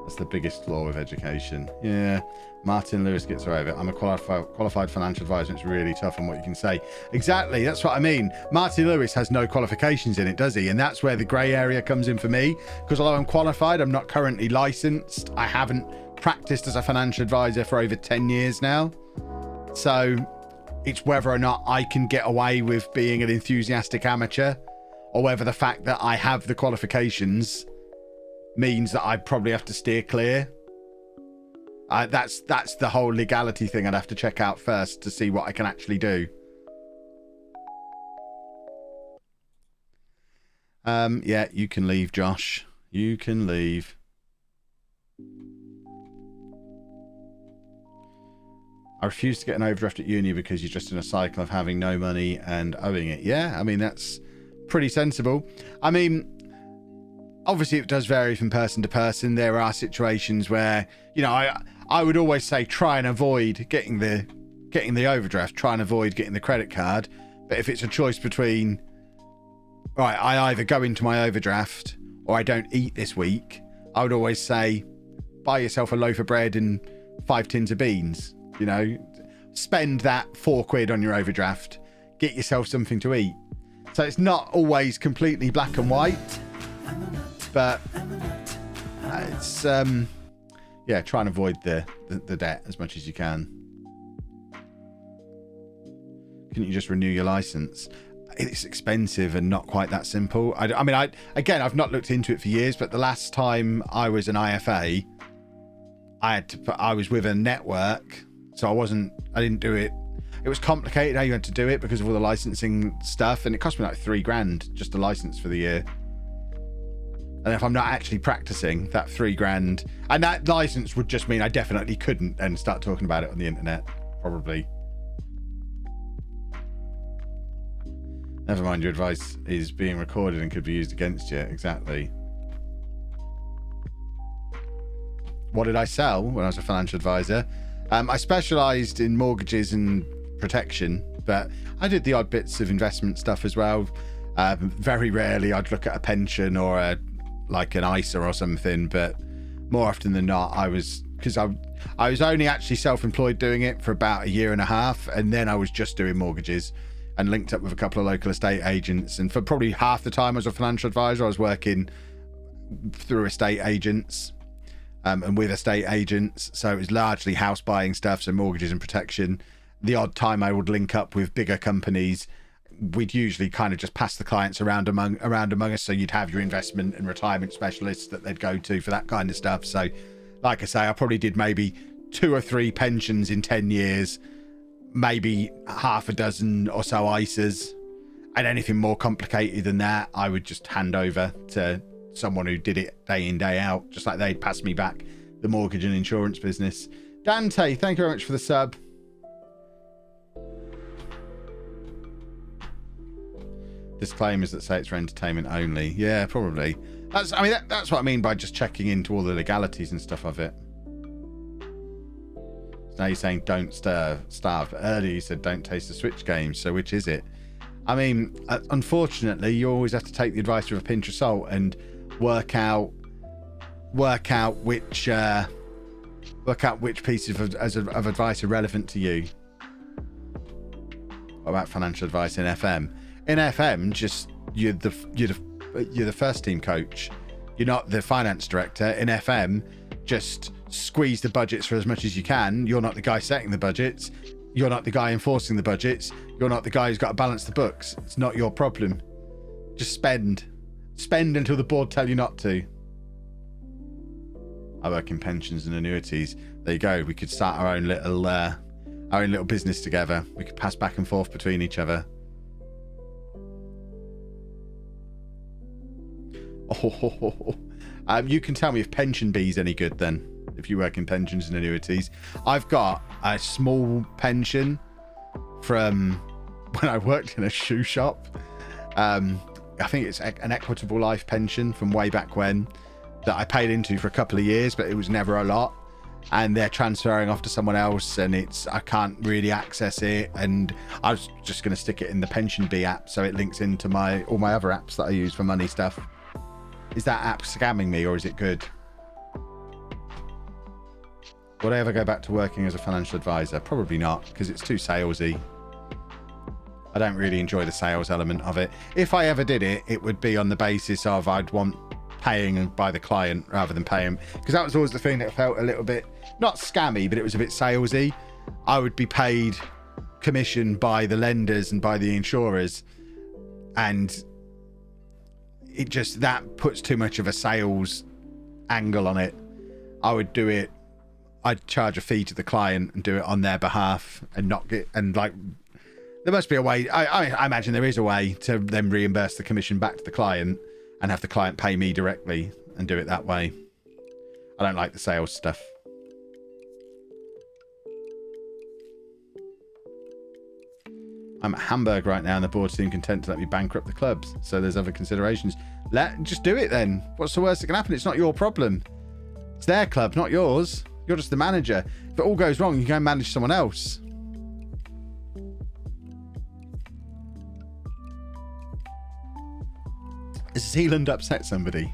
That's the biggest flaw with education. Yeah. Martin Lewis gets away with it. I'm a qualified financial advisor. It's really tough on what you can say. Exactly. That's what I mean. Martin Lewis has no qualifications in it, does he? And that's where the grey area comes in for me. Because although I'm qualified, I'm not currently licensed. I haven't practiced as a financial advisor for over 10 years now. So it's whether or not I can get away with being an enthusiastic amateur, or whether the fact that I have the qualifications means that I probably have to steer clear. That's the whole legality thing I'd have to check out first to see what I can actually do. Yeah, you can leave, Josh. You can leave. I refuse to get an overdraft at uni because you're just in a cycle of having no money and owing it. Yeah, I mean, that's pretty sensible. I mean, obviously it does vary from person to person. There are situations where, you know, I would always say try and avoid getting the overdraft, try and avoid getting the credit card. But if it's a choice between, right, I either go into my overdraft or I don't eat this week, I would always say buy yourself a loaf of bread and 5 tins of beans. You know, spend that £4 on your overdraft, get yourself something to eat. So it's not always completely black and white, but it's yeah, try and avoid the debt as much as you can. Couldn't you just renew your license? It's expensive and not quite that simple. I mean, I've not looked into it for years, but the last time I was an IFA, I was with a network, so I didn't do it. It was complicated how you had to do it because of all the licensing stuff, and it cost me like $3,000 just a license for the year. And if I'm not actually practicing, that $3,000, and that license would just mean I definitely couldn't then start talking about it on the internet, probably. Never mind, your advice is being recorded and could be used against you. Exactly. What did I sell when I was a financial advisor? I specialised in mortgages and protection, but I did the odd bits of investment stuff as well. Very rarely I'd look at a pension or like an ISA or something, but more often than not, I was only actually self-employed doing it for about a year and a half, and then I was just doing mortgages and linked up with a couple of local estate agents. And for probably half the time as a financial advisor, I was working through estate agents and with estate agents. So it was largely house buying stuff, so mortgages and protection. The odd time I would link up with bigger companies, we'd usually kind of just pass the clients around among us. So you'd have your investment and retirement specialists that they'd go to for that kind of stuff. So like I say, I probably did maybe 2 or 3 pensions in 10 years, maybe half a dozen or so ISAs, and anything more complicated than that, I would just hand over to someone who did it day in, day out, just like they'd pass me back the mortgage and insurance business. Dante, thank you very much for the sub. Disclaimers that say it's for entertainment only. Yeah, probably. That's what I mean by just checking into all the legalities and stuff of it. So now you're saying don't starve. Earlier you said don't taste the Switch games. So which is it? I mean, unfortunately, you always have to take the advice with a pinch of salt and work out which pieces of advice are relevant to you. What about financial advice in FM? In FM, just you're the first team coach. You're not the finance director. In FM, just squeeze the budgets for as much as you can. You're not the guy setting the budgets. You're not the guy enforcing the budgets. You're not the guy who's got to balance the books. It's not your problem. Just spend until the board tell you not to. I work in pensions and annuities. There you go. We could start our own little business together. We could pass back and forth between each other. You can tell me if Pension Bee's any good then, if you work in pensions and annuities. I've got a small pension from when I worked in a shoe shop. I think it's an Equitable Life pension from way back when that I paid into for a couple of years, but it was never a lot. And they're transferring off to someone else, and I can't really access it. And I was just going to stick it in the Pension Bee app so it links into all my other apps that I use for money stuff. Is that app scamming me, or is it good? Would I ever go back to working as a financial advisor? Probably not, because it's too salesy. I don't really enjoy the sales element of it. If I ever did it, it would be on the basis of I'd want paying by the client rather than paying, because that was always the thing that felt a little bit, not scammy, but it was a bit salesy. I would be paid commission by the lenders and by the insurers, and it just, that puts too much of a sales angle on it. I would do it, I'd charge a fee to the client and do it on their behalf and not get, and like, there must be a way, I imagine there is a way to then reimburse the commission back to the client and have the client pay me directly and do it that way. I don't like the sales stuff. I'm at Hamburg right now and the board seem content to let me bankrupt the clubs. So there's other considerations. Just do it then. What's the worst that can happen? It's not your problem. It's their club, not yours. You're just the manager. If it all goes wrong, you go and manage someone else. Has Zealand upset somebody?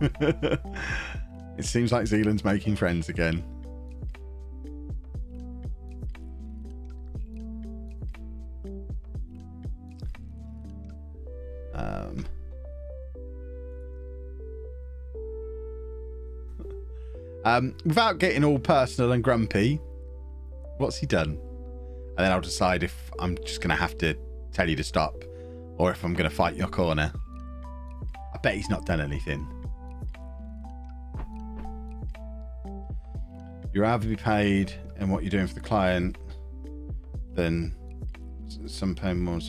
It seems like Zealand's making friends again. Without getting all personal and grumpy, what's he done? And then I'll decide if I'm just going to have to tell you to stop or if I'm going to fight your corner. I bet he's not done anything. You'd rather be paid in what you're doing for the client than some paying more.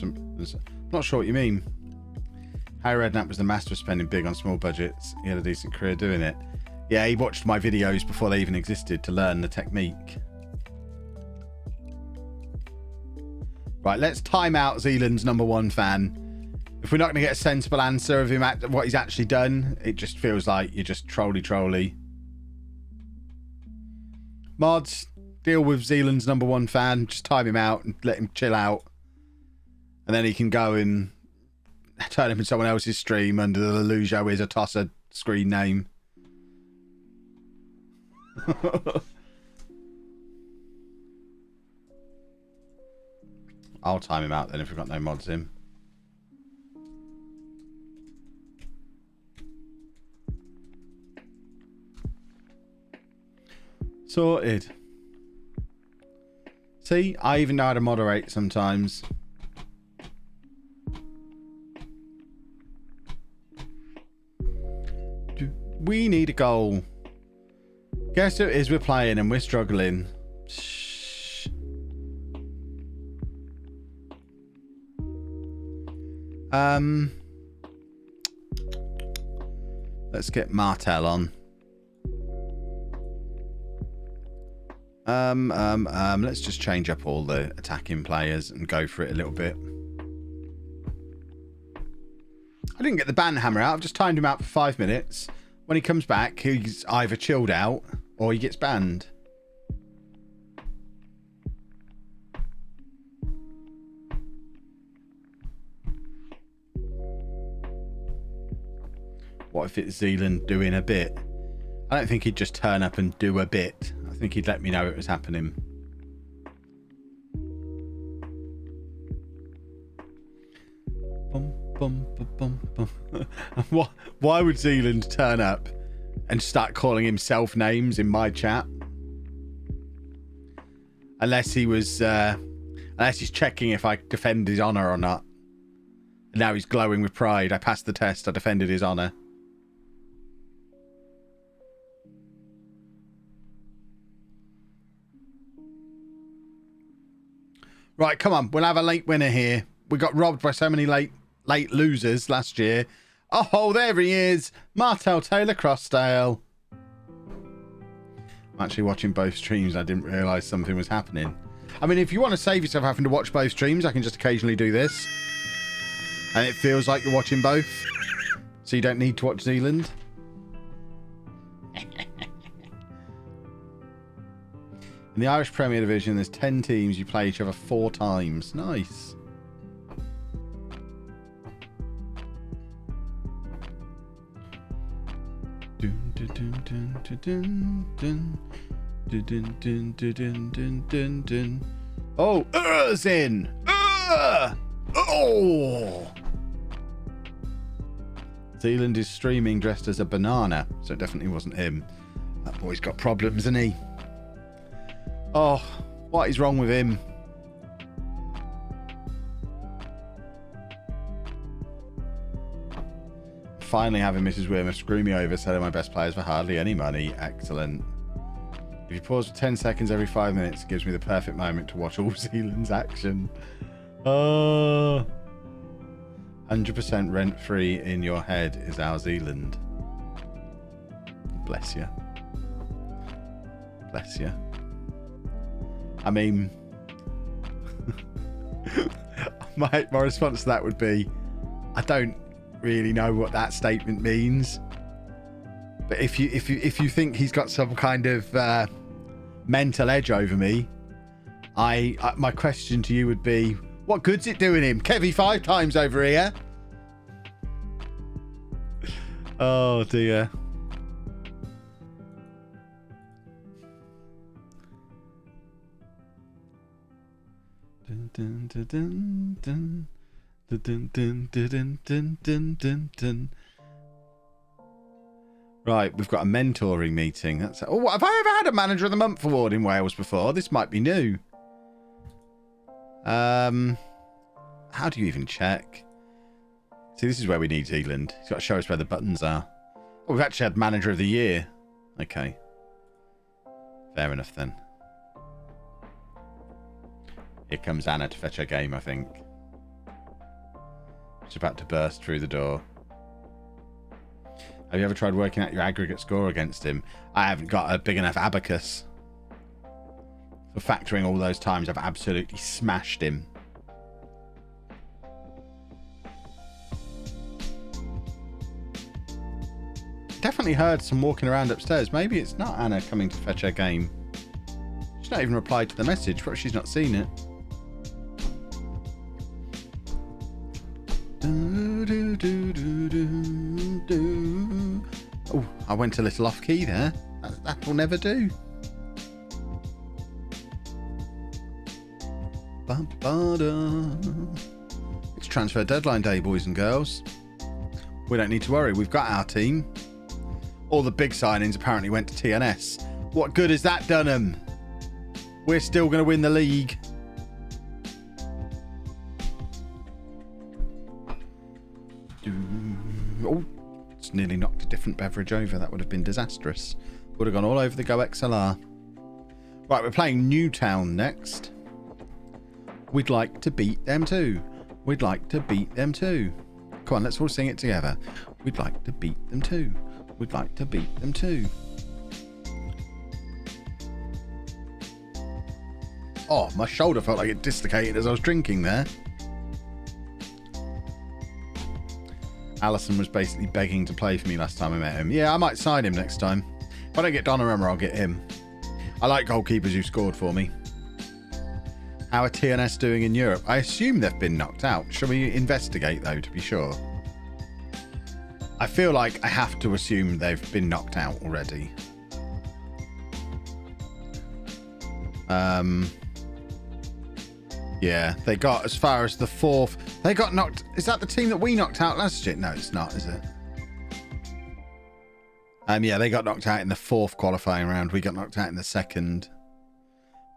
Not sure what you mean. Harry Redknapp was the master of spending big on small budgets. He had a decent career doing it. Yeah, he watched my videos before they even existed to learn the technique. Right, let's time out Zealand's #1 fan If we're not going to get a sensible answer of him at what he's actually done, it just feels like you're just trolly. Mods, deal with Zealand's #1 fan. Just time him out and let him chill out. And then he can go and turn up in someone else's stream under the LOLLUJO is a tosser screen name. I'll time him out then if we've got no mods in. Sorted. See, I even know how to moderate sometimes. We need a goal. Guess who it is we're playing and we're struggling. Shh. Let's get Martel on. Let's just change up all the attacking players and go for it a little bit. I didn't get the ban hammer out. I've just timed him out for 5 minutes. When he comes back, he's either chilled out or he gets banned. What if it's Zealand doing a bit? I don't think he'd just turn up and do a bit. I think he'd let me know it was happening. Why would Zealand turn up and start calling himself names in my chat? Unless he was, unless he's checking if I defend his honour or not. And now he's glowing with pride. I passed the test. I defended his honour. Right, come on. We'll have a late winner here. We got robbed by so many late losers last year. Oh, there he is. Martel Taylor Crossdale. I'm actually watching both streams. I didn't realise something was happening. I mean, if you want to save yourself having to watch both streams, I can just occasionally do this. And it feels like you're watching both. So you don't need to watch Zealand. In the Irish Premier Division, there's 10 teams. You play each other 4 times. Nice. Oh, in. Oh. Zealand is streaming dressed as a banana, so it definitely wasn't him. That boy's got problems, isn't he? Oh, what is wrong with him? Finally having Mrs. Wimmer screw me over selling my best players for hardly any money. Excellent. If you pause for 10 seconds every 5 minutes, it gives me the perfect moment to watch all Zealand's action. Oh. 100% rent-free in your head is our Zealand. Bless you. Bless you. I mean, my response to that would be, I don't really know what that statement means. But if you think he's got some kind of mental edge over me, my question to you would be, what good's it doing him? Kevy 5 times over here. Oh dear. Dun, dun, dun, dun, dun, dun, dun, dun, dun, dun, dun. Right, we've got a mentoring meeting. That's oh, have I ever had a Manager of the Month award in Wales before? This might be new. How do you even check? See, this is where we need Zealand. He's got to show us where the buttons are. Oh, we've actually had Manager of the Year. Okay. Fair enough then. Here comes Anna to fetch her game, I think. She's about to burst through the door. Have you ever tried working out your aggregate score against him? I haven't got a big enough abacus. For factoring all those times, I've absolutely smashed him. definitely heard some walking around upstairs. Maybe it's not Anna coming to fetch her game. She's not even replied to the message. Perhaps she's not seen it. Oh, I went a little off key there. That will never do. It's transfer deadline day, boys and girls. We don't need to worry. We've got our team. All the big signings apparently went to TNS. What good has that done them? We're still going to win the league. Oh, it's nearly knocked a different beverage over. That would have been disastrous. Would have gone all over the Go XLR. Right, we're playing Newtown next. We'd like to beat them too. We'd like to beat them too. Come on, let's all sing it together. We'd like to beat them too. We'd like to beat them too. Oh, my shoulder felt like it dislocated as I was drinking there. Allison was basically begging to play for me last time I met him. Yeah, I might sign him next time. If I don't get Donnarumma, I'll get him. I like goalkeepers who scored for me. How are TNS doing in Europe? I assume they've been knocked out. Shall we investigate, though, to be sure? I feel like I have to assume they've been knocked out already. Yeah, they got as far as the fourth. They got knocked. Is that the team that we knocked out last year? No, it's not, is it? Yeah, they got knocked out in the fourth qualifying round. We got knocked out in the second.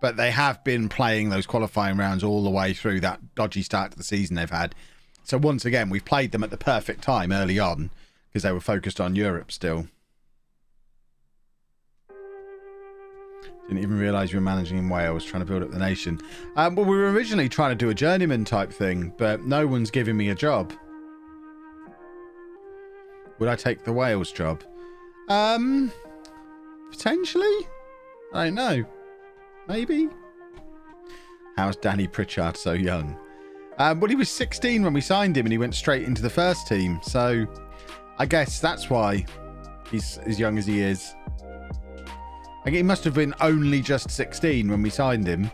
But they have been playing those qualifying rounds all the way through that dodgy start to the season they've had. So once again, we've played them at the perfect time early on because they were focused on Europe still. Didn't even realise you were managing in Wales, trying to build up the nation. Well, we were originally trying to do a journeyman type thing, but no one's giving me a job. Would I take the Wales job? Potentially? I don't know. Maybe? How's Danny Pritchard so young? Well, he was 16 when we signed him and he went straight into the first team. So I guess that's why he's as young as he is. I think he must have been only just 16 when we signed him.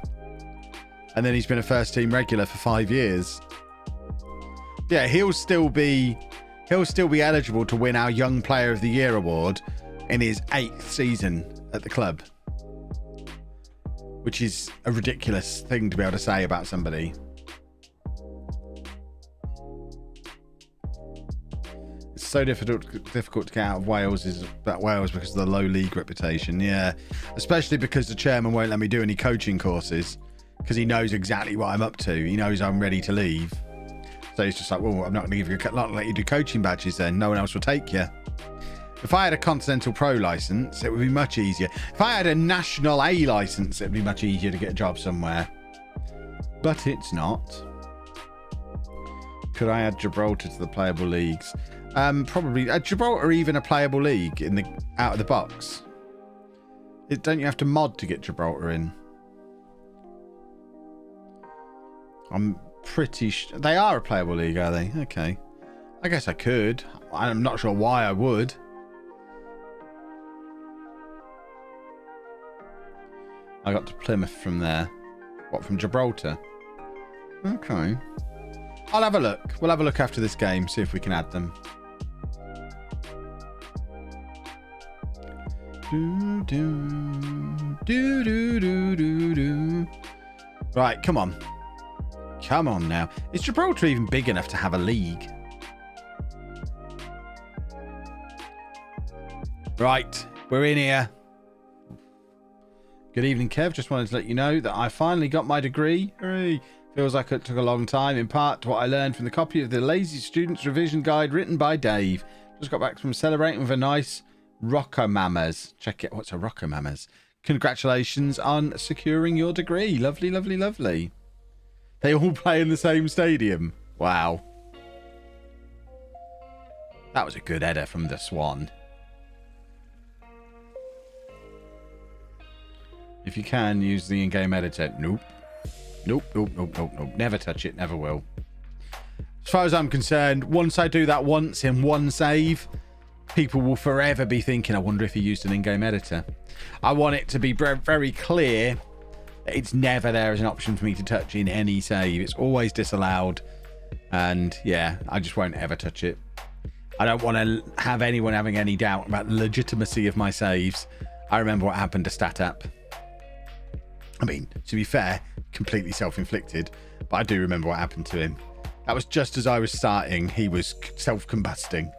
And then he's been a first team regular for 5 years. Yeah, he'll still be eligible to win our Young Player of the Year award in his 8th season at the club. Which is a ridiculous thing to be able to say about somebody. It's so difficult to get out of Wales because of the low league reputation. Yeah, especially because the chairman won't let me do any coaching courses because he knows exactly what I'm up to. He knows I'm ready to leave. So he's just like, well, I'm not going to let you do coaching badges then. No one else will take you. If I had a Continental Pro license, it would be much easier. If I had a National A license, it would be much easier to get a job somewhere. But it's not. Could I add Gibraltar to the playable leagues? Probably. Gibraltar even a playable league in the out of the box? Don't you have to mod to get Gibraltar in? I'm pretty sure. They are a playable league, are they? Okay. I guess I could. I'm not sure why I would. I got to Plymouth from there. What, from Gibraltar? Okay. I'll have a look. We'll have a look after this game, see if we can add them. Right, come on. Come on now. Is Gibraltar even big enough to have a league? Right, we're in here. Good evening, Kev. Just wanted to let you know that I finally got my degree. Hooray. Feels like it took a long time, in part to what I learned from the copy of the Lazy Student's Revision Guide written by Dave. Just got back from celebrating with a nice Rockomamas. Check it. What's a Rockomamas? Congratulations on securing your degree. Lovely, lovely, lovely. They all play in the same stadium. Wow. That was a good header from the Swan. If you can, use the in-game editor. Nope. Nope, nope, nope, nope, nope. Never touch it. Never will. As far as I'm concerned, once I do that once in one save, people will forever be thinking, I wonder if he used an in-game editor. I want it to be very clear that it's never there as an option for me to touch in any save. It's always disallowed. And yeah, I just won't ever touch it. I don't want to have anyone having any doubt about the legitimacy of my saves. I remember what happened to StatApp. I mean, to be fair, completely self-inflicted, but I do remember what happened to him. That was just as I was starting. He was self-combusting.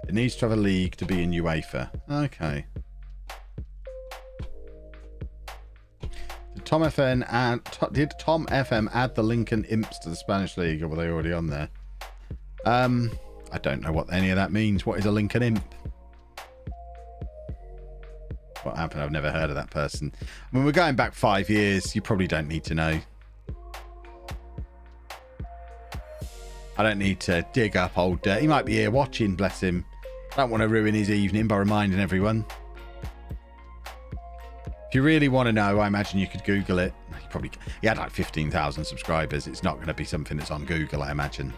It needs to have a league to be in UEFA. Okay. Did Tom FM add the Lincoln Imps to the Spanish League, or were they already on there? I don't know what any of that means. What is a Lincoln Imp? What happened? I've never heard of that person. I mean, we're going back 5 years. You probably don't need to know. I don't need to dig up old dirt. He might be here watching, bless him. I don't want to ruin his evening by reminding everyone. If you really want to know, I imagine you could Google it. He had like 15,000 subscribers. It's not going to be something that's on Google, I imagine.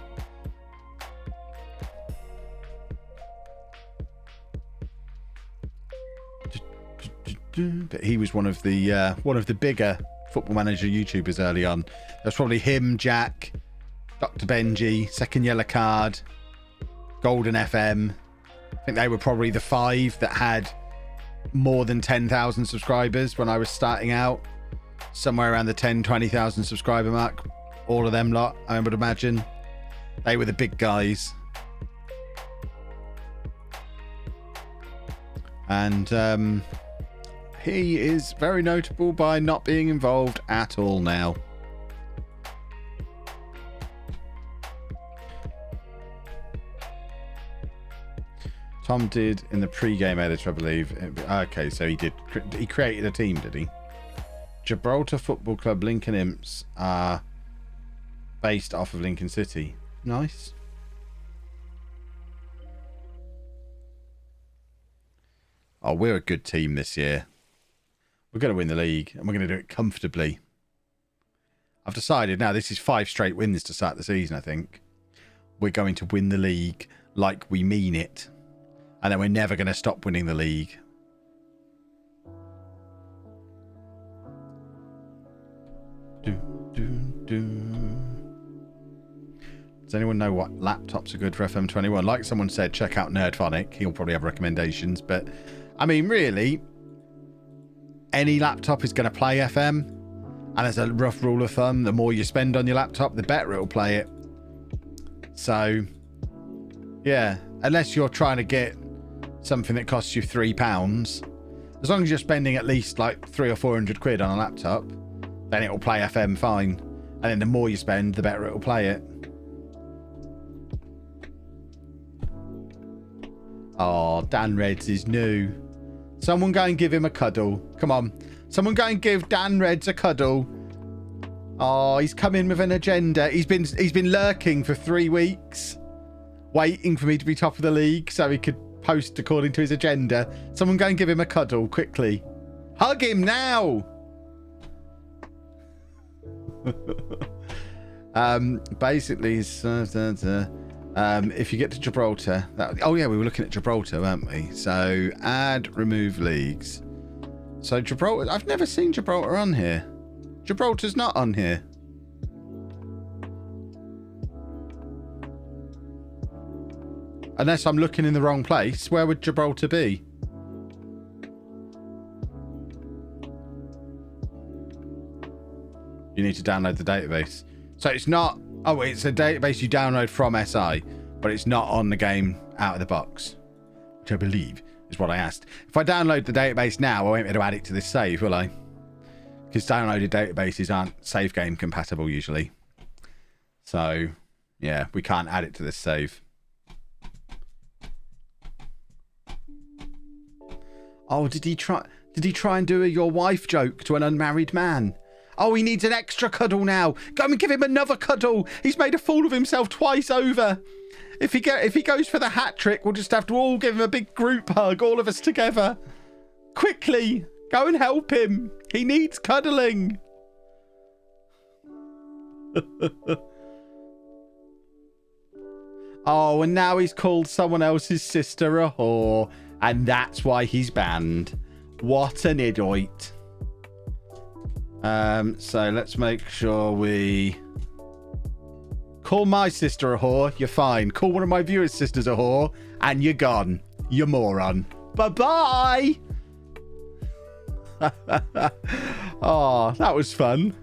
But he was one of the bigger Football Manager YouTubers early on. There's probably him, Jack, Dr. Benji, Second Yellow Card, Golden FM. I think they were probably the 5 that had more than 10,000 subscribers when I was starting out. Somewhere around the 10, 20,000 subscriber mark. All of them lot, I would imagine. They were the big guys. And he is very notable by not being involved at all now. Tom did in the pre-game editor, I believe. Okay, so he created a team, did he? Gibraltar Football Club Lincoln Imps are based off of Lincoln City. Nice. Oh, we're a good team this year. We're going to win the league, and we're going to do it comfortably. I've decided now this is 5 straight wins to start the season, I think. We're going to win the league like we mean it. And then we're never going to stop winning the league. Does anyone know what laptops are good for FM21? Like someone said, check out Nerdphonic. He'll probably have recommendations. But, I mean, really, any laptop is going to play FM. And as a rough rule of thumb, the more you spend on your laptop, the better it'll play it. So, yeah, unless you're trying to get something that costs you £3, as long as you're spending at least like 300 or 400 quid on a laptop, then it'll play FM fine. And then the more you spend, the better it'll play it. Oh, Dan Reds is new. Someone go and give him a cuddle. Come on. Someone go and give Dan Reds a cuddle. Oh, he's come in with an agenda. He's been lurking for 3 weeks, waiting for me to be top of the league so he could post according to his agenda. Someone go and give him a cuddle quickly. Hug him now. Basically, if you get to Gibraltar, oh yeah, we were looking at Gibraltar, weren't we? So add, remove leagues. So Gibraltar, I've never seen Gibraltar on here. Gibraltar's not on here. Unless I'm looking in the wrong place. Where would Gibraltar be? You need to download the database. So it's not... Oh, it's a database you download from SI, but it's not on the game out of the box, which I believe is what I asked. If I download the database now, I won't be able to add it to this save, will I? Because downloaded databases aren't save game compatible usually. So, yeah, we can't add it to this save. Oh, did he try and do a your wife joke to an unmarried man? Oh, he needs an extra cuddle now. Go and give him another cuddle. He's made a fool of himself twice over. If he goes for the hat trick, we'll just have to all give him a big group hug, all of us together. Quickly, go and help him. He needs cuddling. Oh, and now he's called someone else's sister a whore, and that's why he's banned. What an idiot. So let's make sure we call my sister a whore. You're fine. Call one of my viewers' sisters a whore, and you're gone. You moron. Bye-bye. Oh, that was fun.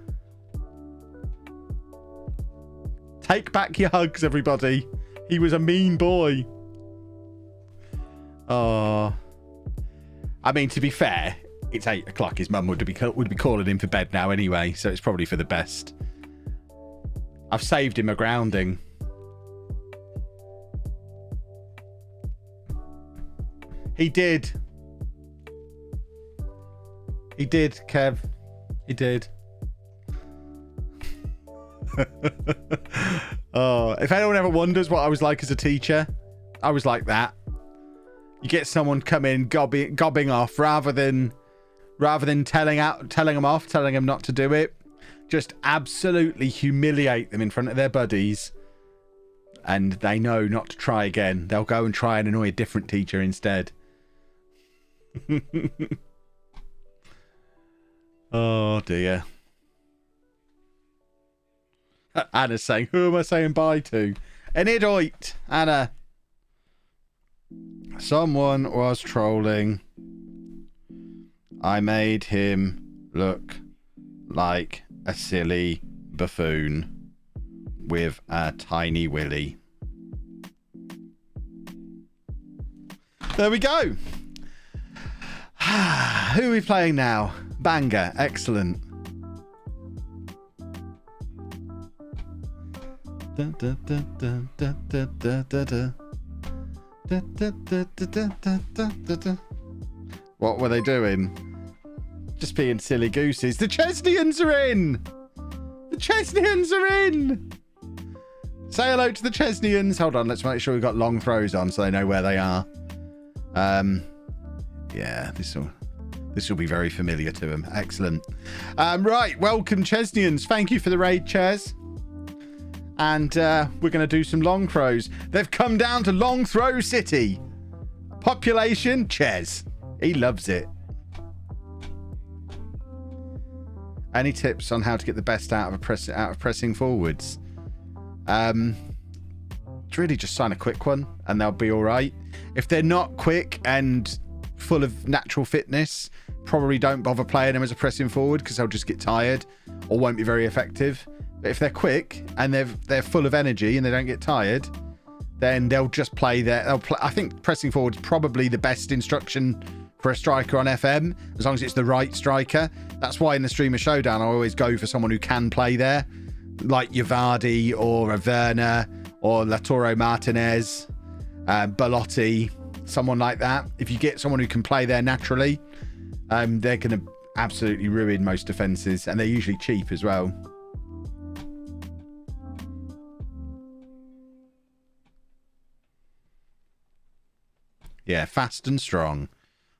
Take back your hugs, everybody. He was a mean boy. Oh. I mean, to be fair, it's 8 o'clock. His mum would be calling him for bed now anyway, so it's probably for the best. I've saved him a grounding. He did. He did, Kev. He did. Oh, if anyone ever wonders what I was like as a teacher, I was like that. You get someone come in gobbing off rather than telling them off, telling them not to do it. Just absolutely humiliate them in front of their buddies, and they know not to try again. They'll go and try and annoy a different teacher instead. Oh dear. Anna's saying, who am I saying bye to? An idiot, Anna. Someone was trolling. I made him look like a silly buffoon with a tiny willy. There we go. Who are we playing now? Banger. Excellent. What were they doing? Just being silly gooses. The Chesnians are in! The Chesnians are in! Say hello to the Chesnians. Hold on, let's make sure we've got long throws on so they know where they are. Yeah, this will be very familiar to them. Excellent. Right, welcome Chesnians. Thank you for the raid, Ches. And we're going to do some long throws. They've come down to Long Throw City. Population, Ches. He loves it. Any tips on how to get the best out of pressing forwards? It's really just sign a quick one and they'll be all right. If they're not quick and full of natural fitness, probably don't bother playing them as a pressing forward because they'll just get tired or won't be very effective. But if they're quick and they're full of energy and they don't get tired, then they'll just play I think pressing forward is probably the best instruction for a striker on FM, as long as it's the right striker. That's why in the Streamer Showdown, I always go for someone who can play there, like Vardy or a Werner or Lautaro Martinez, Belotti, someone like that. If you get someone who can play there naturally, they're going to absolutely ruin most defenses, and they're usually cheap as well. Yeah, fast and strong.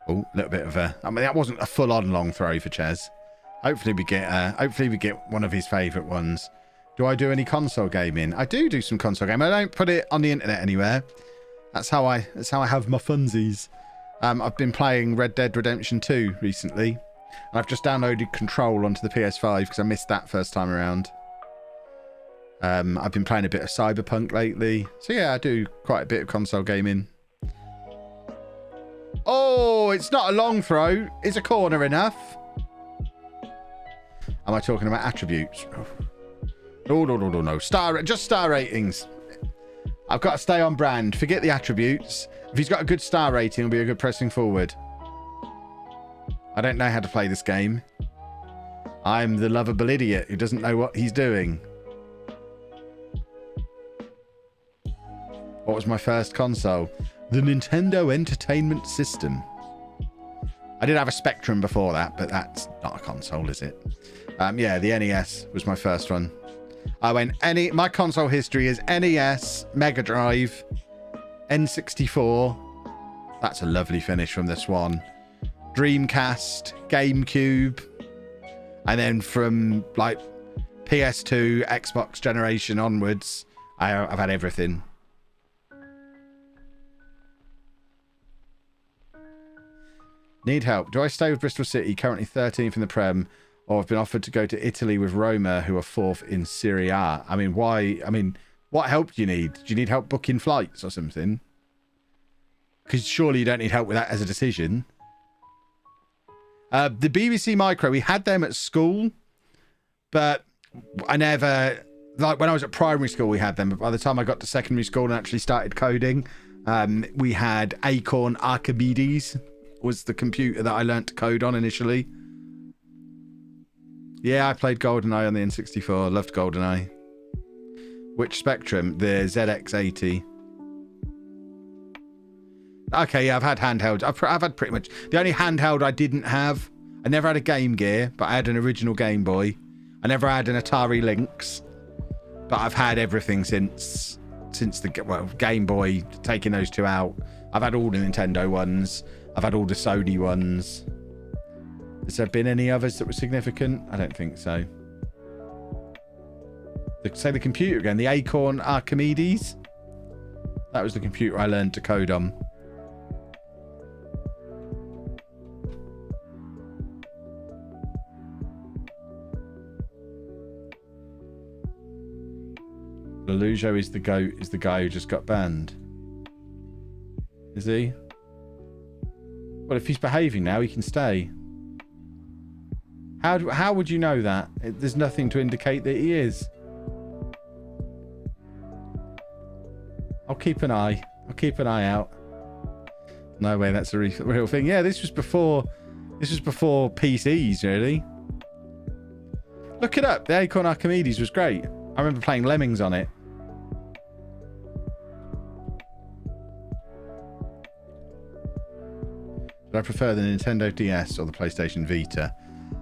Oh, a little bit of a... I mean, that wasn't a full-on long throw for Ches. Hopefully we get one of his favourite ones. Do I do any console gaming? I do some console gaming. I don't put it on the internet anywhere. That's how I have my funsies. I've been playing Red Dead Redemption 2 recently. And I've just downloaded Control onto the PS5 because I missed that first time around. I've been playing a bit of Cyberpunk lately. So yeah, I do quite a bit of console gaming. Oh, it's not a long throw. It's a corner enough. Am I talking about attributes? No. Just star ratings. I've got to stay on brand. Forget the attributes. If he's got a good star rating, he'll be a good pressing forward. I don't know how to play this game. I'm the lovable idiot who doesn't know what he's doing. What was my first console? The Nintendo Entertainment System. I did have a Spectrum before that, but that's not a console, is it? Yeah, the NES was my first one. My console history is NES, Mega Drive, N64. That's a lovely finish from this one. Dreamcast, GameCube, and then from like PS2, Xbox generation onwards, I've had everything. Need help. Do I stay with Bristol City, currently 13th in the Prem, or I've been offered to go to Italy with Roma, who are 4th in Serie A? I mean, why? I mean, what help do you need? Do you need help booking flights or something? Because surely you don't need help with that as a decision. The BBC Micro, we had them at school, but I never... Like, when I was at primary school, we had them, but by the time I got to secondary school and actually started coding, we had Acorn Archimedes, was the computer that I learnt to code on initially. Yeah, I played GoldenEye on the N64. Loved GoldenEye. Which Spectrum? The ZX80. Okay, yeah, I've had handhelds. I've had pretty much... The only handheld I didn't have... I never had a Game Gear, but I had an original Game Boy. I never had an Atari Lynx. But I've had everything since the... Well, Game Boy, taking those two out. I've had all the Nintendo ones. I've had all the Sony ones. Has there been any others that were significant? I don't think so. Say the computer again. The Acorn Archimedes. That was the computer I learned to code on. LOLLUJO is the guy who just got banned. Is he? Well, if he's behaving now, he can stay. How would you know that? There's nothing to indicate that he is. I'll keep an eye. I'll keep an eye out. No way, that's a real thing. Yeah, this was before PCs, really. Look it up. The Acorn Archimedes was great. I remember playing Lemmings on it. But I prefer the Nintendo DS or the PlayStation Vita.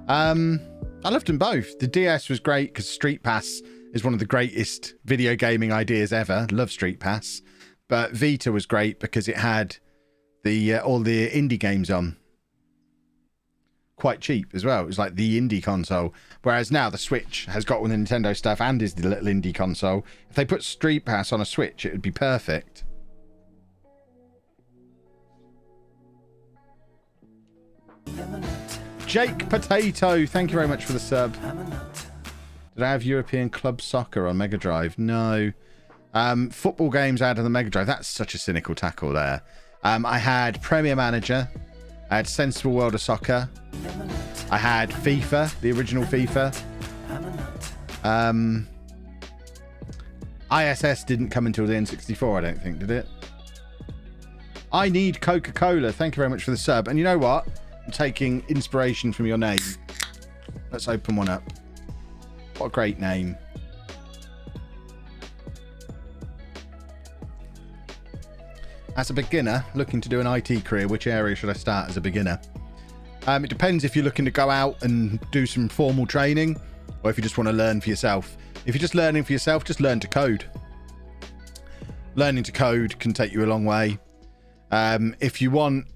I loved them both. The DS was great because Street Pass is one of the greatest video gaming ideas ever. Love Street Pass. But Vita was great because it had the all the indie games on. Quite cheap as well. It was like the indie console. Whereas now the Switch has got all the Nintendo stuff and is the little indie console. If they put Street Pass on a Switch, it would be perfect. Jake Potato, thank you very much for the sub. Did I have European Club Soccer on Mega Drive? No. Football games out of the Mega Drive. That's such a cynical tackle there. I had Premier Manager. I had Sensible World of Soccer. I had FIFA, the original FIFA. ISS didn't come until the N64, I don't think, did it? I need Coca-Cola. Thank you very much for the sub. And you know what? I'm taking inspiration from your name. Let's open one up. What a great name. As a beginner, looking to do an IT career, which area should I start as a beginner? It depends if you're looking to go out and do some formal training, or if you just want to learn for yourself. If you're just learning for yourself, just learn to code. Learning to code can take you a long way. If you want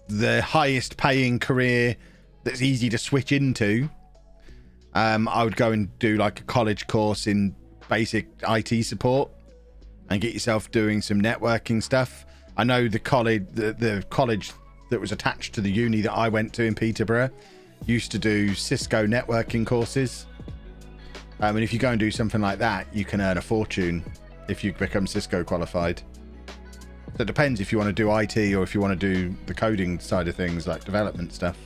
the highest paying career that's easy to switch into, I would go and do like a college course in basic IT support and get yourself doing some networking stuff. I know the college that was attached to the uni that I went to in Peterborough used to do Cisco networking courses. And if you go and do something like that, you can earn a fortune if you become Cisco qualified. So it depends if you want to do IT or if you want to do the coding side of things, like development stuff.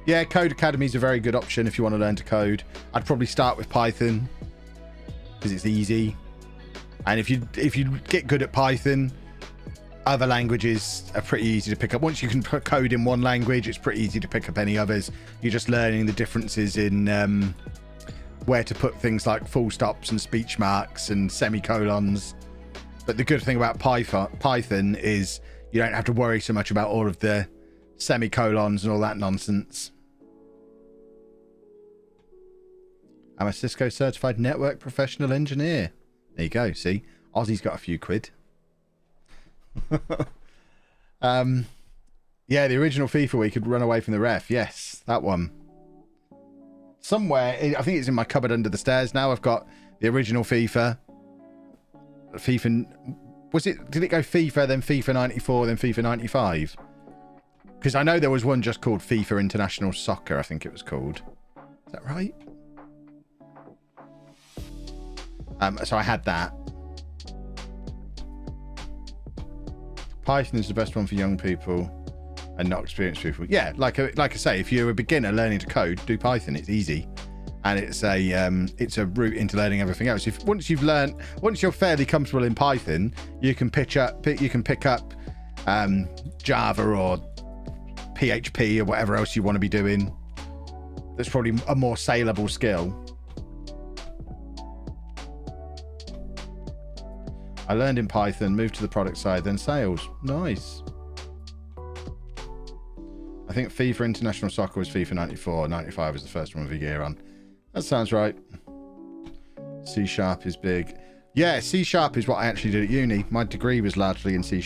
Yeah, Code Academy is a very good option if you want to learn to code. I'd probably start with Python because it's easy. And if you get good at Python, other languages are pretty easy to pick up. Once you can put code in one language, it's pretty easy to pick up any others. You're just learning the differences in where to put things like full stops and speech marks and semicolons. But the good thing about Python is you don't have to worry so much about all of the semicolons and all that nonsense. I'm a Cisco certified network professional engineer. There you go. See, Ozzy's got a few quid. Yeah, the original FIFA where you could run away from the ref. Yes, that one. Somewhere, I think it's in my cupboard under the stairs now. I've got the original FIFA. Did it go FIFA, then FIFA 94, then FIFA 95? Because I know there was one just called FIFA International Soccer, I think it was called. Is that right? So I had that. Python is the best one for young people and not experienced people. Yeah, like I say, if you're a beginner learning to code, do Python. It's easy, and it's a route into learning everything else. Once you're fairly comfortable in Python, you can pick up Java or PHP or whatever else you want to be doing. That's probably a more saleable skill. I learned in Python, moved to the product side, then sales. Nice. I think FIFA International Soccer was FIFA 94. 95 was the first one with a year on. That sounds right. C# is big. Yeah, C# is what I actually did at uni. My degree was largely in C#.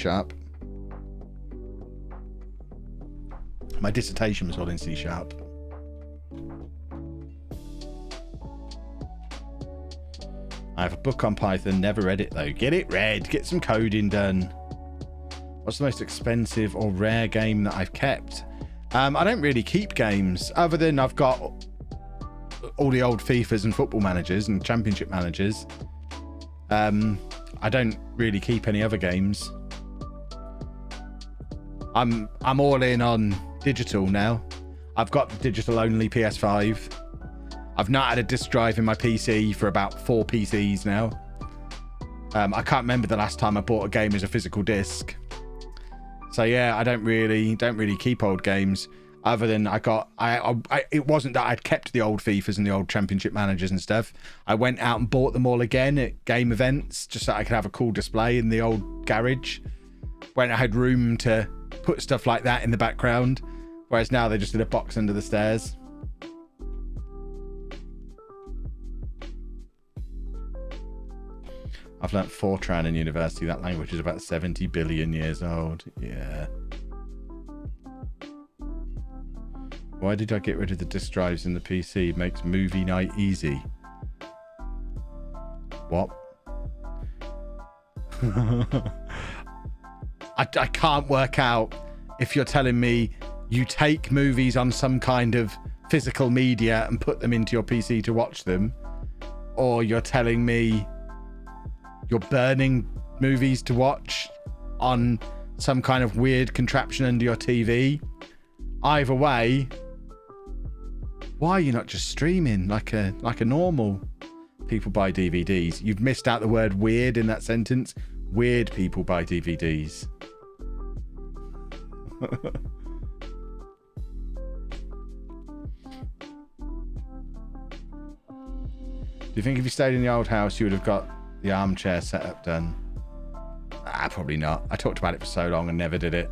My dissertation was all in C#. I have a book on Python, never read it though. Get it read, get some coding done. What's the most expensive or rare game that I've kept? I don't really keep games, other than I've got all the old FIFAs and football managers and championship managers. I don't really keep any other games. I'm all in on digital now. I've got the digital only PS5. I've not had a disc drive in my PC for about 4 PCs now. I can't remember the last time I bought a game as a physical disc. So yeah, I don't really keep old games. Other than it wasn't that I'd kept the old FIFAs and the old championship managers and stuff. I went out and bought them all again at game events, just so I could have a cool display in the old garage when I had room to put stuff like that in the background. Whereas now they're just in a box under the stairs. I've learnt Fortran in university. That language is about 70 billion years old. Yeah. Why did I get rid of the disk drives in the PC? Makes movie night easy. What? I can't work out if you're telling me you take movies on some kind of physical media and put them into your PC to watch them, or you're telling me you're burning movies to watch on some kind of weird contraption under your TV. Either way, why are you not just streaming like a normal? People buy DVDs. You've missed out the word weird in that sentence. Weird people buy DVDs. Do you think if you stayed in the old house, you would have got the armchair setup done? Probably not. I talked about it for so long and never did it.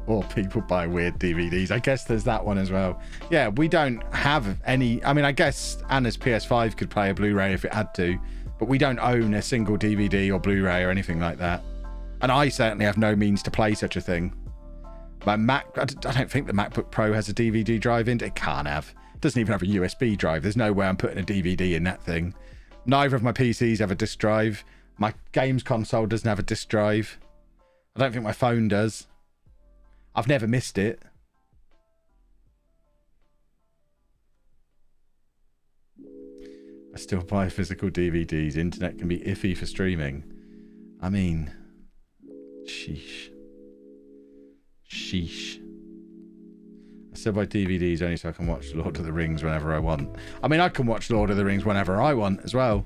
Or people buy weird DVDs. I guess there's that one as well. Yeah, we don't have any. I mean, I guess Anna's PS5 could play a Blu-ray if it had to, but we don't own a single DVD or Blu-ray or anything like that. And I certainly have no means to play such a thing. My Mac, I don't think the MacBook Pro has a DVD drive in it. It can't have. It doesn't even have a USB drive. There's no way I'm putting a DVD in that thing. Neither of my PCs have a disc drive. My games console doesn't have a disc drive. I don't think my phone does. I've never missed it. I still buy physical DVDs. Internet can be iffy for streaming. I mean, sheesh. I still buy DVDs only so I can watch Lord of the Rings whenever I want. I mean, I can watch Lord of the Rings whenever I want as well.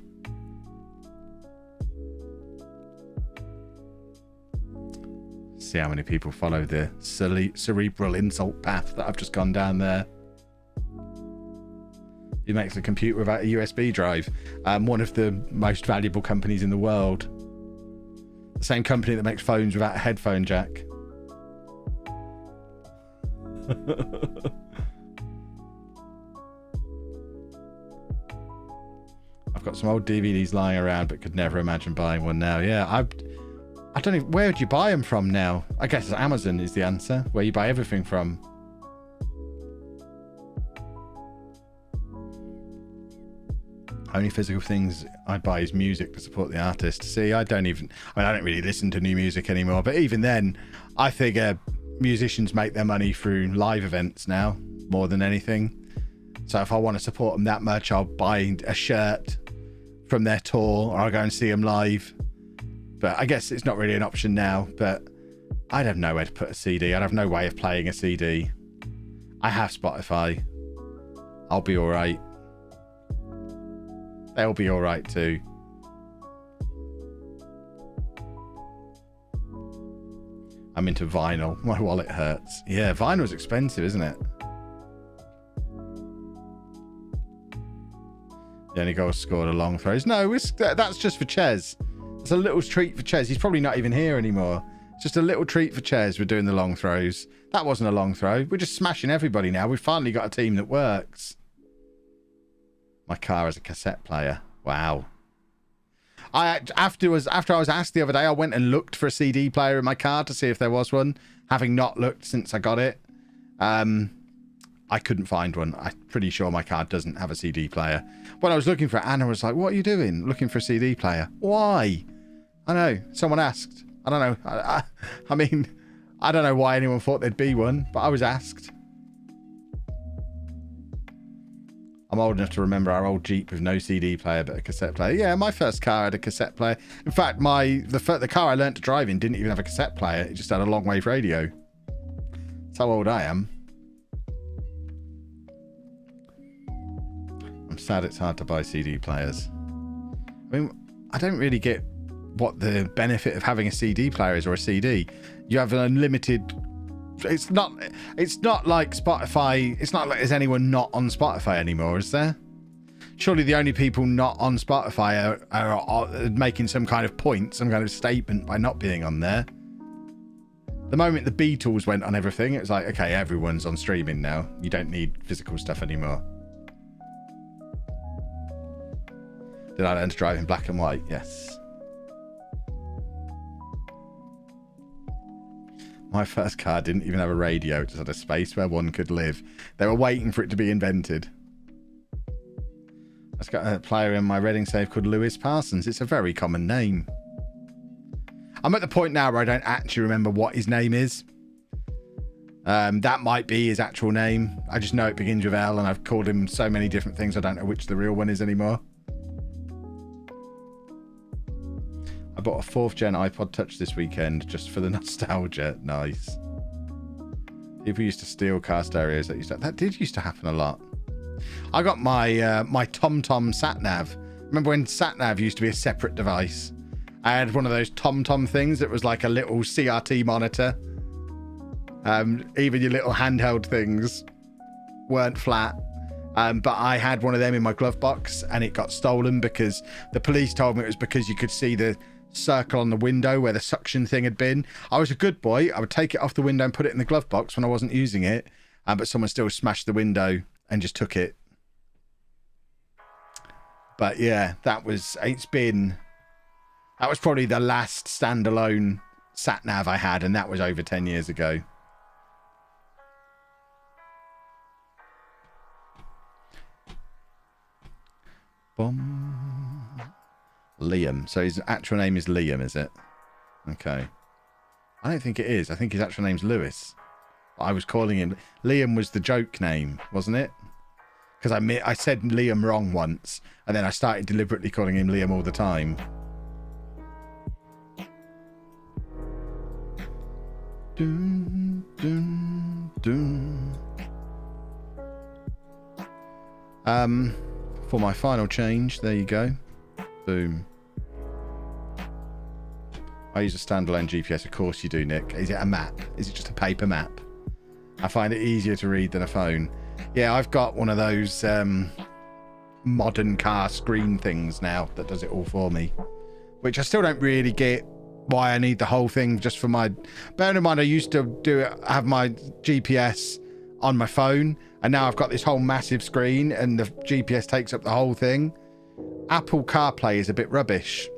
See how many people follow the cerebral insult path that I've just gone down there. He makes a computer without a USB drive. One of the most valuable companies in the world. The same company that makes phones without a headphone jack. I've got some old DVDs lying around but could never imagine buying one now. Yeah, I don't know, where would you buy them from now? I guess Amazon is the answer, where you buy everything from. Only physical things I buy is music to support the artist. See, I don't really listen to new music anymore, but even then, I figure musicians make their money through live events now, more than anything. So if I want to support them that much, I'll buy a shirt from their tour, or I'll go and see them live. But I guess it's not really an option now, but I'd have nowhere to put a CD. I'd have no way of playing a CD. I have Spotify. I'll be all right. They'll be all right too. I'm into vinyl. My wallet hurts. Yeah, vinyl's expensive, isn't it? The only goal scored are long throws. No, that's just for Ches. It's a little treat for Ches. He's probably not even here anymore. It's just a little treat for Ches. We're doing the long throws. That wasn't a long throw. We're just smashing everybody now. We've finally got a team that works. My car has a cassette player. Wow. After I was asked the other day, I went and looked for a CD player in my car to see if there was one, having not looked since I got it. I couldn't find one. I'm pretty sure my car doesn't have a CD player. When I was looking for it, Anna was like, what are you doing? Looking for a CD player? Why? I know. Someone asked. I don't know. I mean, I don't know why anyone thought there'd be one, but I was asked. I'm old enough to remember our old Jeep with no CD player but a cassette player. Yeah, my first car had a cassette player. In fact, the car I learnt to drive in didn't even have a cassette player. It just had a long wave radio. That's how old I am. I'm sad it's hard to buy CD players. I mean, I don't really get what the benefit of having a CD player is, or a CD. You have an unlimited... It's not like Spotify. It's not like there's anyone not on Spotify anymore, is there? Surely the only people not on Spotify are making some kind of point, some kind of statement by not being on there. The moment the Beatles went on everything, it was like, okay, everyone's on streaming now. You don't need physical stuff anymore. Did I learn to drive in black and white? Yes. My first car didn't even have a radio. It just had a space where one could live. They were waiting for it to be invented. I've got a player in my Reading save called Lewis Parsons. It's a very common name. I'm at the point now where I don't actually remember what his name is. That might be his actual name. I just know it begins with L, and I've called him so many different things I don't know which the real one is anymore. I bought a 4th gen iPod Touch this weekend just for the nostalgia. Nice. People used to steal car stereos. That did used to happen a lot. I got my my TomTom sat-nav. Remember when sat-nav used to be a separate device? I had one of those TomTom things that was like a little CRT monitor. Even your little handheld things weren't flat. But I had one of them in my glove box, and it got stolen because the police told me it was because you could see the circle on the window where the suction thing had been. I was a good boy. I would take it off the window and put it in the glove box when I wasn't using it. But someone still smashed the window and just took it. But yeah, that was probably the last standalone sat nav I had, and that was over 10 years ago. Liam. So his actual name is Liam, is it? Okay. I don't think it is. I think his actual name's Lewis. I was calling him... Liam was the joke name, wasn't it? Because I said Liam wrong once, and then I started deliberately calling him Liam all the time. Dun, dun, dun. For my final change, there you go. Boom. I use a standalone GPS. Of course you do, Nick. Is it a map? Is it just a paper map? I find it easier to read than a phone. Yeah, I've got one of those modern car screen things now that does it all for me, which I still don't really get why I need the whole thing just for my... Bearing in mind, I used to have my GPS on my phone, and now I've got this whole massive screen and the GPS takes up the whole thing. Apple CarPlay is a bit rubbish.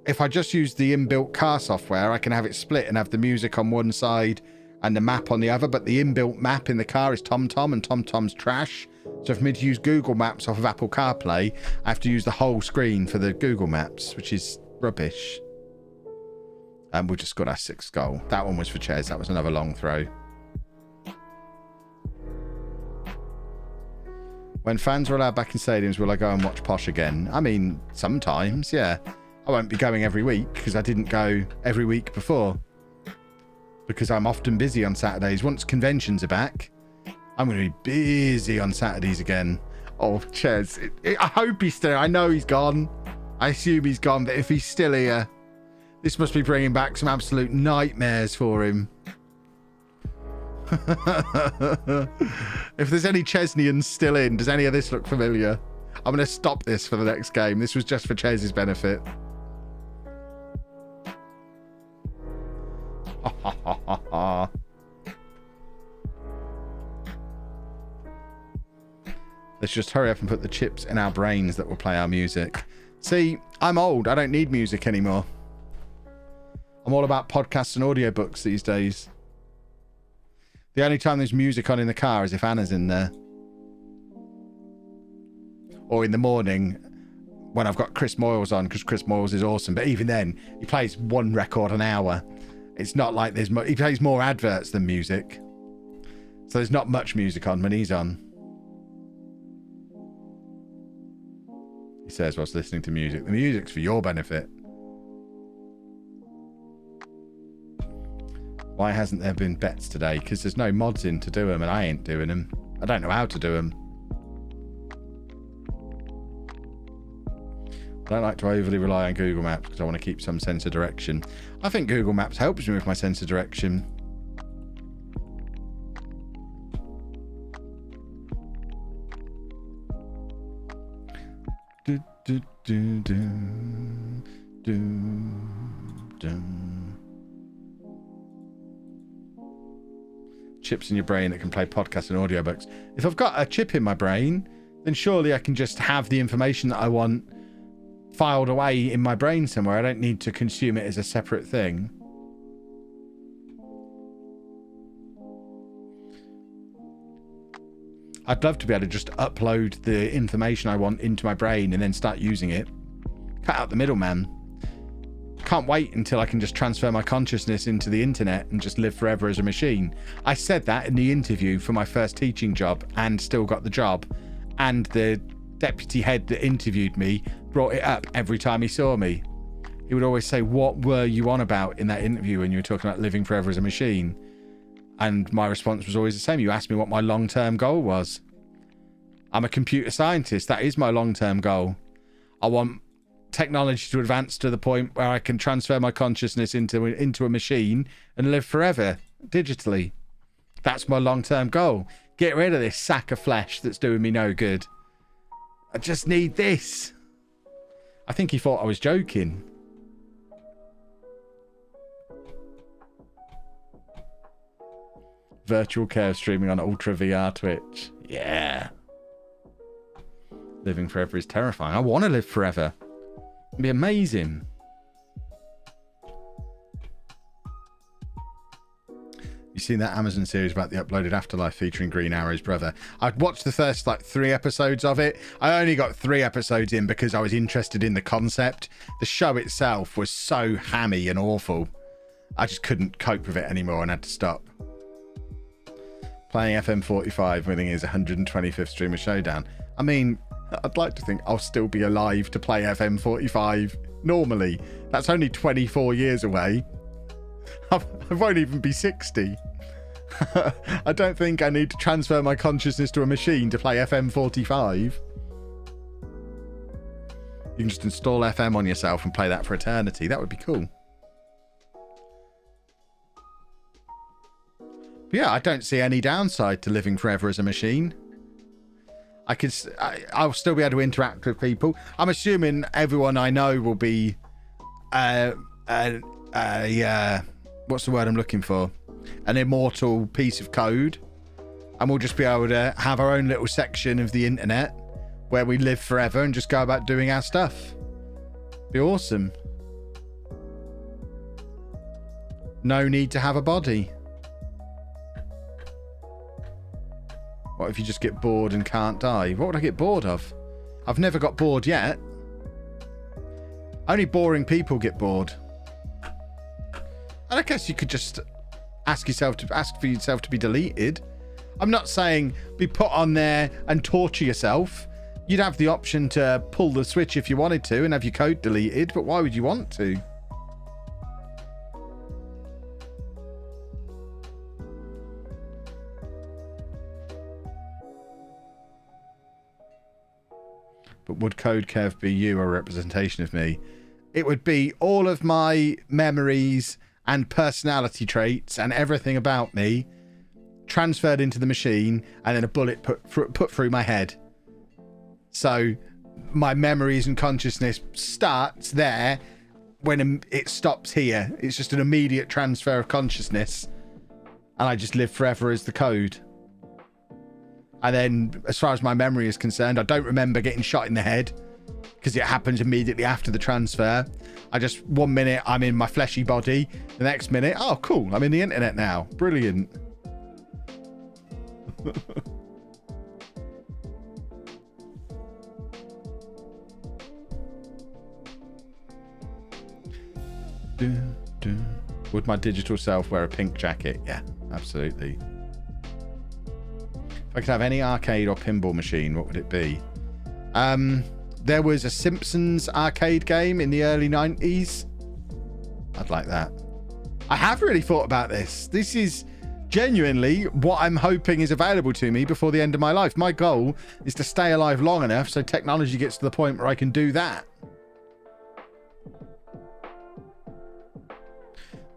if I just use the inbuilt car software, I can have it split and have the music on one side and the map on the other, but the inbuilt map in the car is TomTom, and TomTom's trash. So for me to use Google Maps off of Apple CarPlay, I have to use the whole screen for the Google Maps, which is rubbish. And we just got our 6th goal. That one was for Ches. That was another long throw. When fans are allowed back in stadiums, will I go and watch Posh again? I mean, sometimes, yeah. I won't be going every week because I didn't go every week before. Because I'm often busy on Saturdays. Once conventions are back, I'm going to be busy on Saturdays again. Oh, Ches. I hope he's still... I know he's gone. I assume he's gone, but if he's still here, this must be bringing back some absolute nightmares for him. If there's any Chesneans still in, does any of this look familiar? I'm going to stop this for the next game. This was just for Ches's benefit. Let's just hurry up and put the chips in our brains that will play our music. See, I'm old. I don't need music anymore. I'm all about podcasts and audiobooks these days. The only time there's music on in the car is if Anna's in there. Or in the morning when I've got Chris Moyles on, because Chris Moyles is awesome. But even then, he plays one record an hour. It's not like there's... He plays more adverts than music. So there's not much music on when he's on. He says whilst listening to music. The music's for your benefit. Why hasn't there been bets today? Because there's no mods in to do them, and I ain't doing them. I don't know how to do them. I don't like to overly rely on Google Maps because I want to keep some sense of direction. I think Google Maps helps me with my sense of direction. Do, do, do, do, do, do. Chips in your brain that can play podcasts and audiobooks. If I've got a chip in my brain, then surely I can just have the information that I want filed away in my brain somewhere. I don't need to consume it as a separate thing. I'd love to be able to just upload the information I want into my brain and then start using it. Cut out the middleman. Can't wait until I can just transfer my consciousness into the internet and just live forever as a machine. I said that in the interview for my first teaching job and still got the job. And the deputy head that interviewed me brought it up every time he saw me. He would always say, what were you on about in that interview when you were talking about living forever as a machine? And my response was always the same. You asked me what my long-term goal was. I'm a computer scientist. That is my long-term goal. I want technology to advance to the point where I can transfer my consciousness into a machine and live forever digitally. That's my long-term goal. Get rid of this sack of flesh that's doing me no good. I just need this. I think he thought I was joking. Virtual curve streaming on Ultra VR Twitch. Yeah. Living forever is terrifying. I want to live forever. It'd be amazing. You seen that Amazon series about the uploaded afterlife featuring Green Arrow's brother? I'd watched the first 3 episodes of it. I only got 3 episodes in because I was interested in the concept. The show itself was so hammy and awful. I just couldn't cope with it anymore and had to stop. Playing FM45 winning his 125th streamer showdown. I mean, I'd like to think I'll still be alive to play FM45 normally. That's only 24 years away. I won't even be 60. I don't think I need to transfer my consciousness to a machine to play FM45. You can just install FM on yourself and play that for eternity. That would be cool. But yeah, I don't see any downside to living forever as a machine. I'll still be able to interact with people. I'm assuming everyone I know will be what's the word I'm looking for? An immortal piece of code. And we'll just be able to have our own little section of the internet where we live forever and just go about doing our stuff. Be awesome. No need to have a body. What if you just get bored and can't die? What would I get bored of? I've never got bored yet. Only boring people get bored. And I guess you could just ask for yourself to be deleted. I'm not saying be put on there and torture yourself. You'd have the option to pull the switch if you wanted to and have your code deleted, but why would you want to? But would CodeKev be you or a representation of me? It would be all of my memories and personality traits and everything about me transferred into the machine and then a bullet put through my head. So my memories and consciousness starts there when it stops here. It's just an immediate transfer of consciousness. And I just live forever as the code. And then as far as my memory is concerned, I don't remember getting shot in the head because it happens immediately after the transfer. I just, 1 minute I'm in my fleshy body. The next minute, oh, cool, I'm in the internet now. Brilliant. Would my digital self wear a pink jacket? Yeah, absolutely. If I could have any arcade or pinball machine, what would it be? There was a Simpsons arcade game in the early 90s. I'd like that. I have really thought about this. This is genuinely what I'm hoping is available to me before the end of my life. My goal is to stay alive long enough so technology gets to the point where I can do that.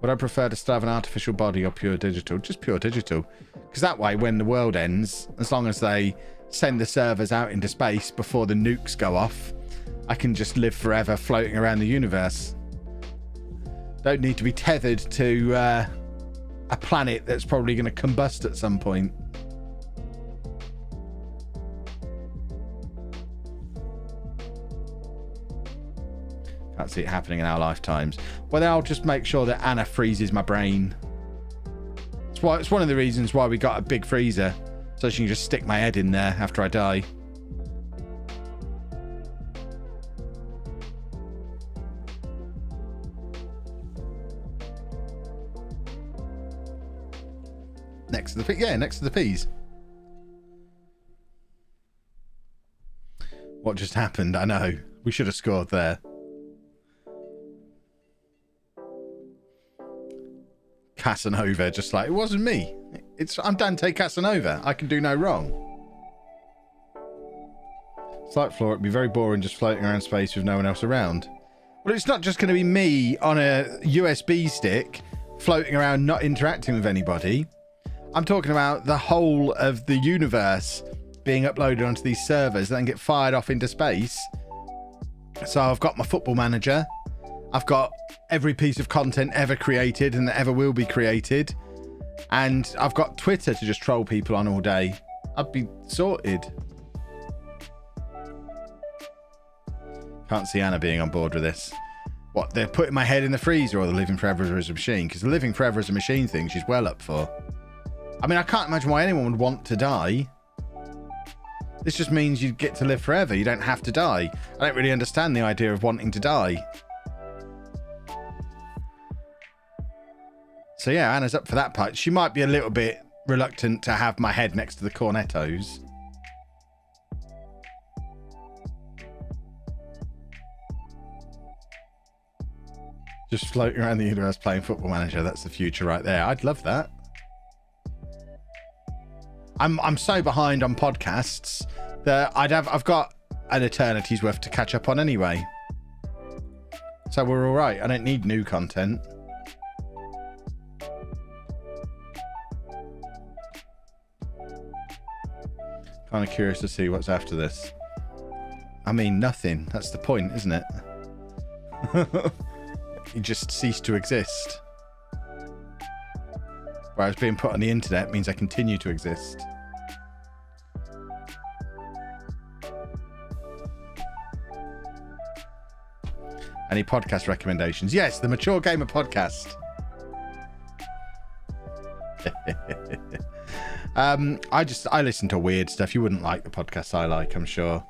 Would I prefer to still have an artificial body or pure digital? Just pure digital. Because that way, when the world ends, as long as they send the servers out into space before the nukes go off, I can just live forever floating around the universe. Don't need to be tethered to a planet that's probably going to combust at some point. Can't see it happening in our lifetimes. Well, then I'll just make sure that Anna freezes my brain. It's one of the reasons why we got a big freezer, so she can just stick my head in there after I die. Next to the peas. What just happened? I know. We should have scored there. Casanova, just like, it wasn't me. I'm Dante Casanova. I can do no wrong. Slight flaw, it'd be very boring just floating around space with no one else around. Well, it's not just going to be me on a USB stick floating around not interacting with anybody. I'm talking about the whole of the universe being uploaded onto these servers that then get fired off into space. So I've got my football manager. I've got every piece of content ever created and that ever will be created. And I've got Twitter to just troll people on all day. I'd be sorted. Can't see Anna being on board with this. What, they're putting my head in the freezer or they're living forever as a machine? Because the living forever as a machine thing she's well up for. I mean, I can't imagine why anyone would want to die. This just means you get to live forever. You don't have to die. I don't really understand the idea of wanting to die. So yeah, Anna's up for that part. She might be a little bit reluctant to have my head next to the cornettos. Just floating around the universe playing Football Manager. That's the future right there. I'd love that. I'm so behind on podcasts that I've got an eternity's worth to catch up on anyway. So we're all right. I don't need new content. Kind of curious to see what's after this. I mean, nothing. That's the point, isn't it? You just cease to exist. Whereas being put on the internet means I continue to exist. Any podcast recommendations? Yes, the Mature Gamer podcast. I listen to weird stuff. You wouldn't like the podcasts I like, I'm sure.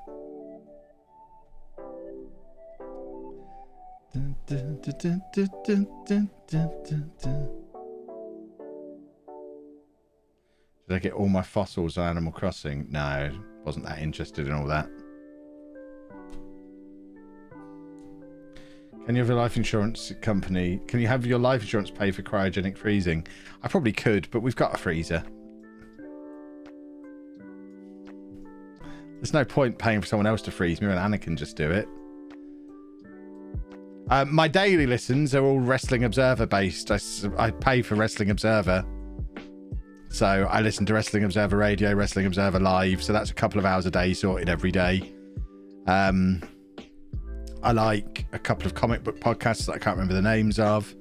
Did I get all my fossils on Animal Crossing? No, wasn't that interested in all that. Can you have a life insurance company? Can you have your life insurance pay for cryogenic freezing? I probably could, but we've got a freezer. There's no point paying for someone else to freeze me when Anna can just do it. My daily listens are all Wrestling Observer based. I pay for Wrestling Observer. So I listen to Wrestling Observer Radio, Wrestling Observer Live. So that's a couple of hours a day sorted every day. I like a couple of comic book podcasts that I can't remember the names of.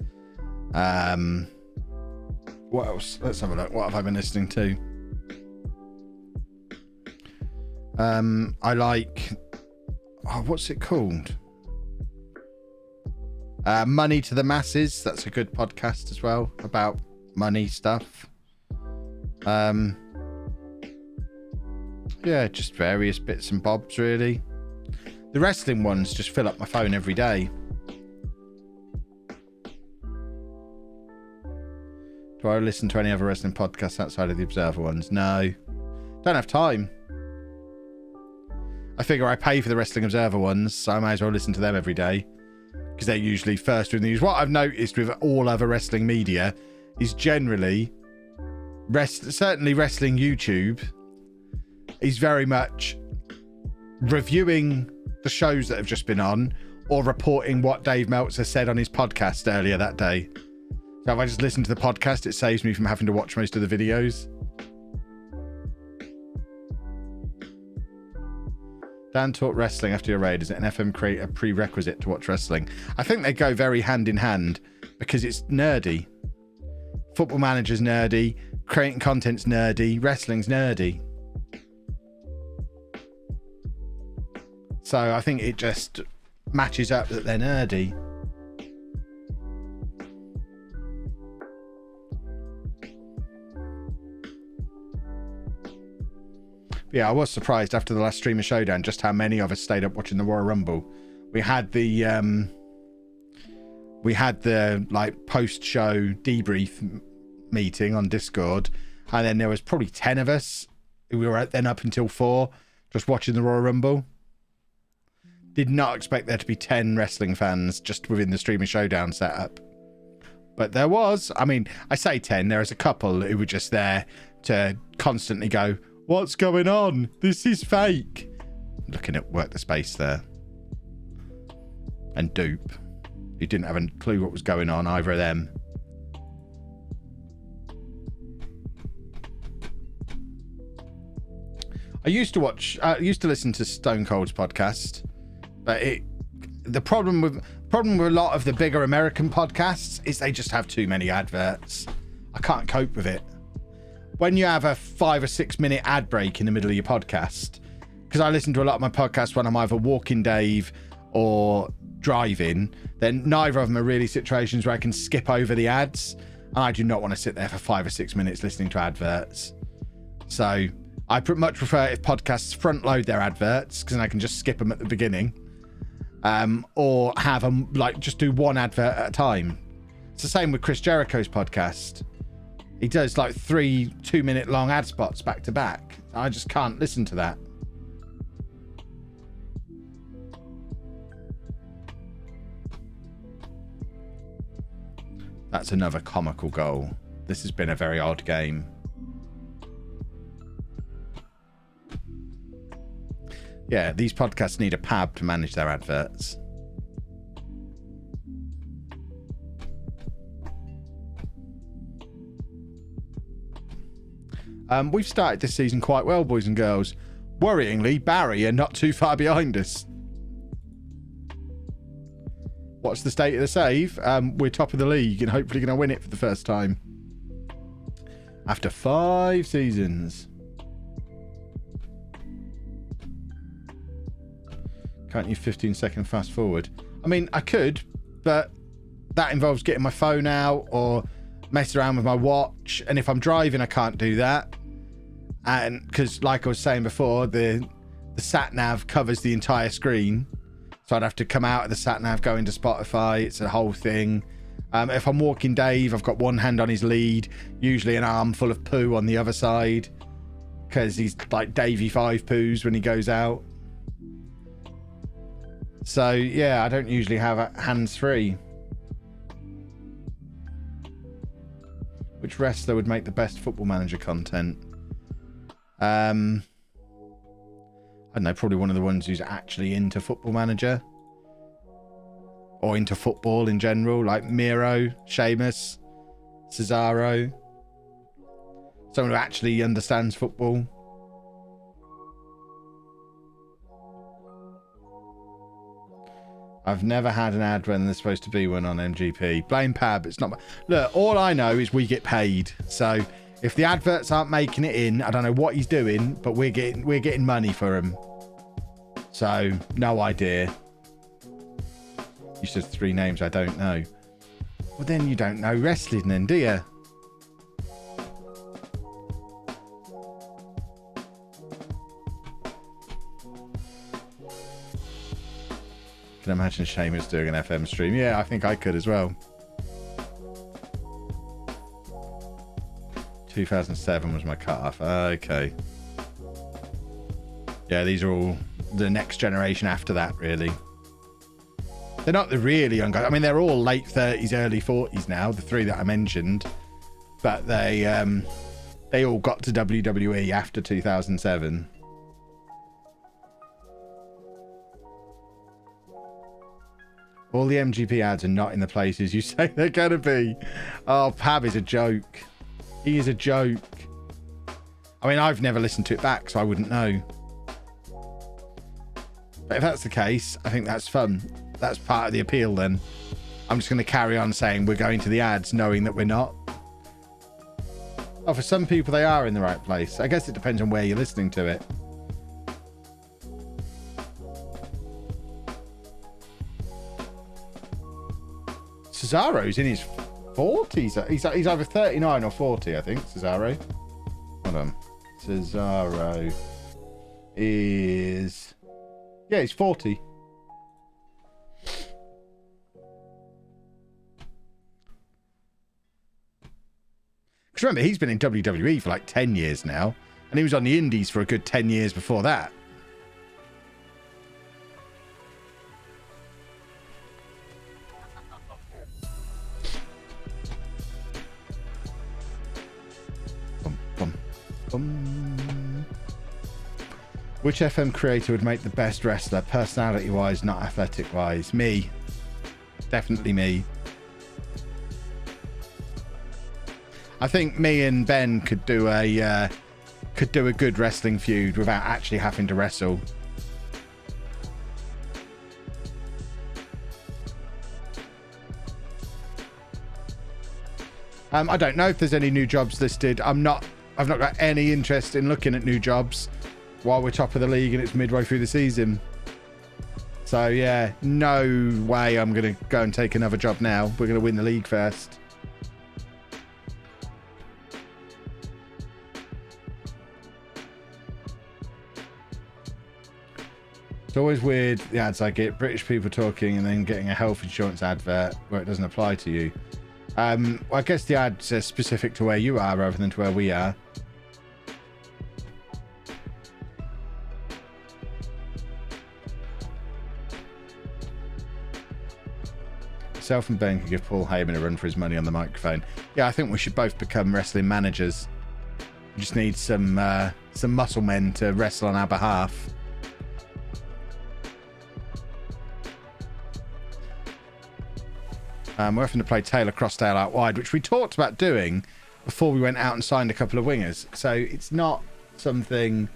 What else? Let's have a look. What have I been listening to? I like... Oh, what's it called? Money to the Masses. That's a good podcast as well about money stuff. Yeah, just various bits and bobs, really. The wrestling ones just fill up my phone every day. Do I listen to any other wrestling podcasts outside of the Observer ones? No. Don't have time. I figure I pay for the Wrestling Observer ones, so I might as well listen to them every day. Because they're usually first with news. What I've noticed with all other wrestling media is generally, certainly wrestling YouTube, is very much reviewing the shows that have just been on or reporting what Dave Meltzer said on his podcast earlier that day. So if I just listen to the podcast, it saves me from having to watch most of the videos. Dan taught wrestling after your raid. Is it an FM creator prerequisite to watch wrestling? I think they go very hand in hand because it's nerdy. Football Manager's nerdy. Creating content's nerdy. Wrestling's nerdy. So I think it just matches up that they're nerdy. Yeah, I was surprised after the last Streamer Showdown just how many of us stayed up watching the Royal Rumble. We had the like post-show debrief meeting on Discord, and then there was probably 10 of us who were then up until 4 just watching the Royal Rumble. Did not expect there to be 10 wrestling fans just within the Streamer Showdown setup. But there was. I mean, I say 10. There was a couple who were just there to constantly go, "What's going on? This is fake." Looking at Work the Space there. And Dupe, who didn't have a clue what was going on, either of them. I used to listen to Stone Cold's podcast, but the problem with a lot of the bigger American podcasts is they just have too many adverts. I can't cope with it. When you have a 5 or 6 minute ad break in the middle of your podcast, because I listen to a lot of my podcasts when I'm either walking Dave or driving, then neither of them are really situations where I can skip over the ads, and I do not want to sit there for 5 or 6 minutes listening to adverts. So I much prefer if podcasts front load their adverts, because then I can just skip them at the beginning, or have them like just do one advert at a time. It's the same with Chris Jericho's podcast. He does like 3 2-minute long ad spots back to back. I just can't listen to that. That's another comical goal. This has been a very odd game. Yeah, these podcasts need a PAB to manage their adverts. We've started this season quite well, boys and girls. Worryingly, Barry are not too far behind us. What's the state of the save? We're top of the league and hopefully going to win it for the first time. After 5 seasons. Can't you 15-second fast forward? I mean, I could, but that involves getting my phone out or mess around with my watch. And if I'm driving, I can't do that. And because, like I was saying before, the sat nav covers the entire screen, so I'd have to come out of the sat nav, go into Spotify. It's a whole thing. If I'm walking Dave, I've got one hand on his lead, usually an arm full of poo on the other side, because he's like Davey 5 poos when he goes out. So yeah, I don't usually have hands free. Which wrestler would make the best Football Manager content? I don't know, probably one of the ones who's actually into Football Manager. Or into football in general, like Miro, Sheamus, Cesaro. Someone who actually understands football. I've never had an ad when there's supposed to be one on MGP. Blame Pab, it's not... Look, all I know is we get paid. So if the adverts aren't making it in, I don't know what he's doing, but we're getting money for him. So, no idea. You said 3 names I don't know. Well, then you don't know wrestling then, do you? Can imagine Sheamus doing an FM stream. Yeah, I think I could as well. 2007 was my cut-off. Okay. Yeah, these are all the next generation after that, really. They're not the really young guys. I mean, they're all late 30s, early 40s now, the 3 that I mentioned. But they all got to WWE after 2007. All the MGP ads are not in the places you say they're going to be. Oh, Pab is a joke. He is a joke. I mean, I've never listened to it back, so I wouldn't know. But if that's the case, I think that's fun. That's part of the appeal then. I'm just going to carry on saying we're going to the ads knowing that we're not. Oh, for some people they are in the right place. I guess it depends on where you're listening to it. Cesaro's in his 40s. He's either 39 or 40, I think, Cesaro. Hold on. Cesaro is... Yeah, he's 40. Because remember, he's been in WWE for like 10 years now. And he was on the Indies for a good 10 years before that. Which FM creator would make the best wrestler, personality-wise, not athletic-wise? Me. Definitely me. I think me and Ben could do a good wrestling feud without actually having to wrestle. I don't know if there's any new jobs listed. I've not got any interest in looking at new jobs while we're top of the league and it's midway through the season. So yeah, no way I'm going to go and take another job now. We're going to win the league first. It's always weird, the ads I get. British people talking and then getting a health insurance advert where it doesn't apply to you. Well, I guess the ads are specific to where you are rather than to where we are. Myself and Ben could give Paul Heyman a run for his money on the microphone. Yeah, I think we should both become wrestling managers. We just need some muscle men to wrestle on our behalf. We're having to play Taylor Crossdale out wide, which we talked about doing before we went out and signed a couple of wingers. So it's not something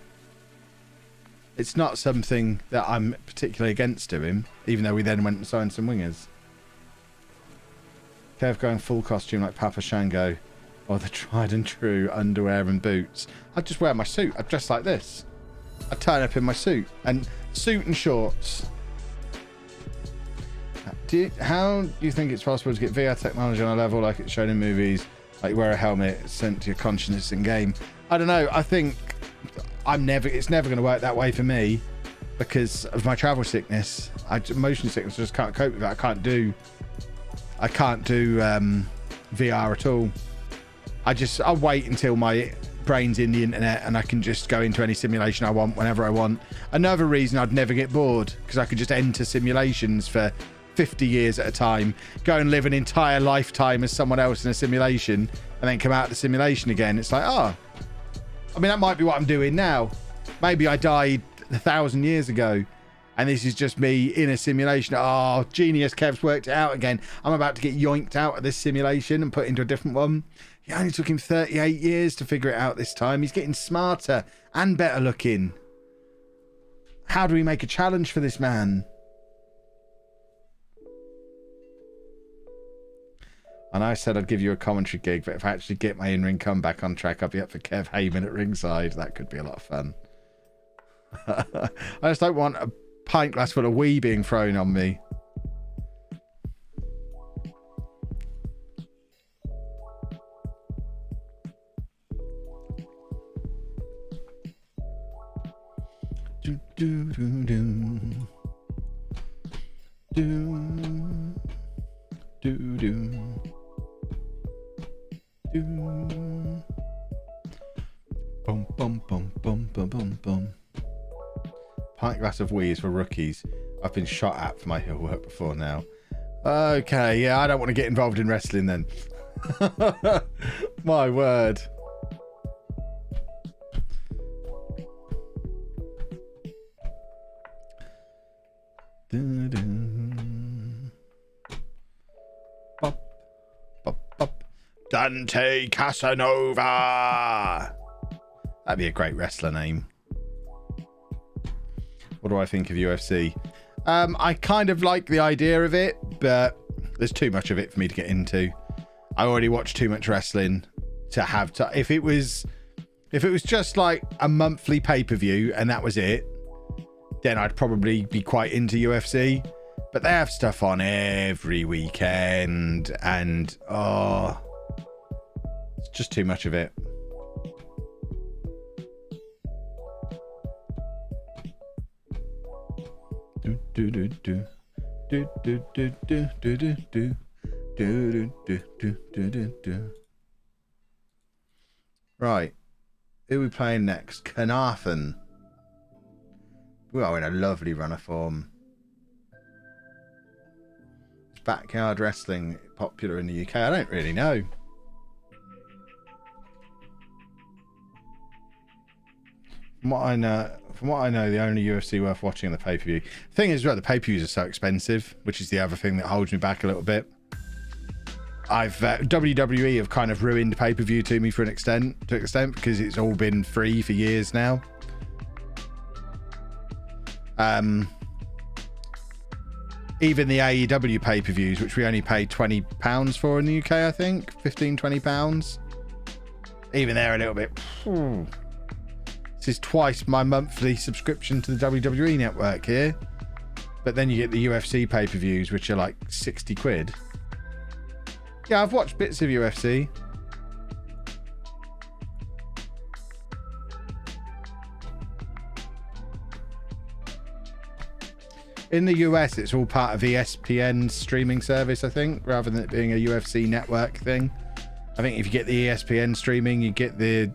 that I'm particularly against doing, even though we then went and signed some wingers. Kev going full costume like Papa Shango, or the tried and true underwear and boots. I'd just wear my suit. I'd dress like this. I'd turn up in my suit and shorts. How do you think it's possible to get VR technology on a level like it's shown in movies Like, wear a helmet, sent to your consciousness in game. I don't know. I think it's never going to work that way for me because of my travel sickness. Motion sickness, I just can't cope with it. I can't do VR at all. I'll wait until my brain's in the internet and I can just go into any simulation I want whenever I want. Another reason I'd never get bored, because I could just enter simulations for 50 years at a time, go and live an entire lifetime as someone else in a simulation, and then come out of the simulation again. It's like, I mean, that might be what I'm doing now. Maybe I died 1,000 years ago and this is just me in a simulation. Oh, genius, Kev's worked it out again. I'm about to get yoinked out of this simulation and put into a different one. It only took him 38 years to figure it out this time. He's getting smarter and better looking. How do we make a challenge for this man? And I said I'd give you a commentary gig, but if I actually get my in-ring comeback on track, I'll be up for Kev Heyman at ringside. That could be a lot of fun. I just don't want a pint glass full of wee being thrown on me. Do, do, do, do. Do, do, do. Do. Bum, bum, bum, bum, bum, bum, bum. Pint glass of wheeze for rookies. I've been shot at for my heel work before now. Okay, yeah, I don't want to get involved in wrestling then. My word. Bop, bop, bop. Dante Casanova. That'd be a great wrestler name. What do I think of UFC? I kind of like the idea of it, but there's too much of it for me to get into. I already watch too much wrestling to have to. If it was just like a monthly pay-per-view and that was it, then I'd probably be quite into UFC. But they have stuff on every weekend, and it's just too much of it. Do do do do do do do do do do do do do do do. Right, who are we playing next? Carnarvon. We are in a lovely run of form. Is backyard wrestling popular in the UK? I don't really know. From what I know, the only UFC worth watching on the pay-per-view. Thing is, the pay-per-views are so expensive, which is the other thing that holds me back a little bit. WWE have kind of ruined pay-per-view to me to an extent, because it's all been free for years now. Even the AEW pay-per-views, which we only paid £20 for in the UK, I think, £15-20. Even they're a little bit. This is twice my monthly subscription to the WWE network here. But then you get the UFC pay-per-views, which are like 60 quid. Yeah, I've watched bits of UFC. In the US, it's all part of ESPN's streaming service, I think, rather than it being a UFC network thing. I think if you get the ESPN streaming, you get the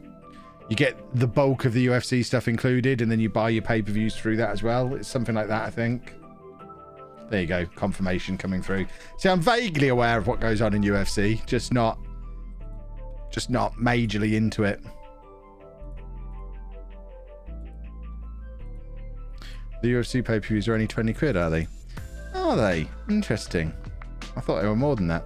bulk of the UFC stuff included, and then you buy your pay-per-views through that as well. It's something like that, I think. There you go, confirmation coming through. See, I'm vaguely aware of what goes on in UFC, just not majorly into it. The UFC pay-per-views are only 20 quid, are they? Are they? Interesting. I thought they were more than that.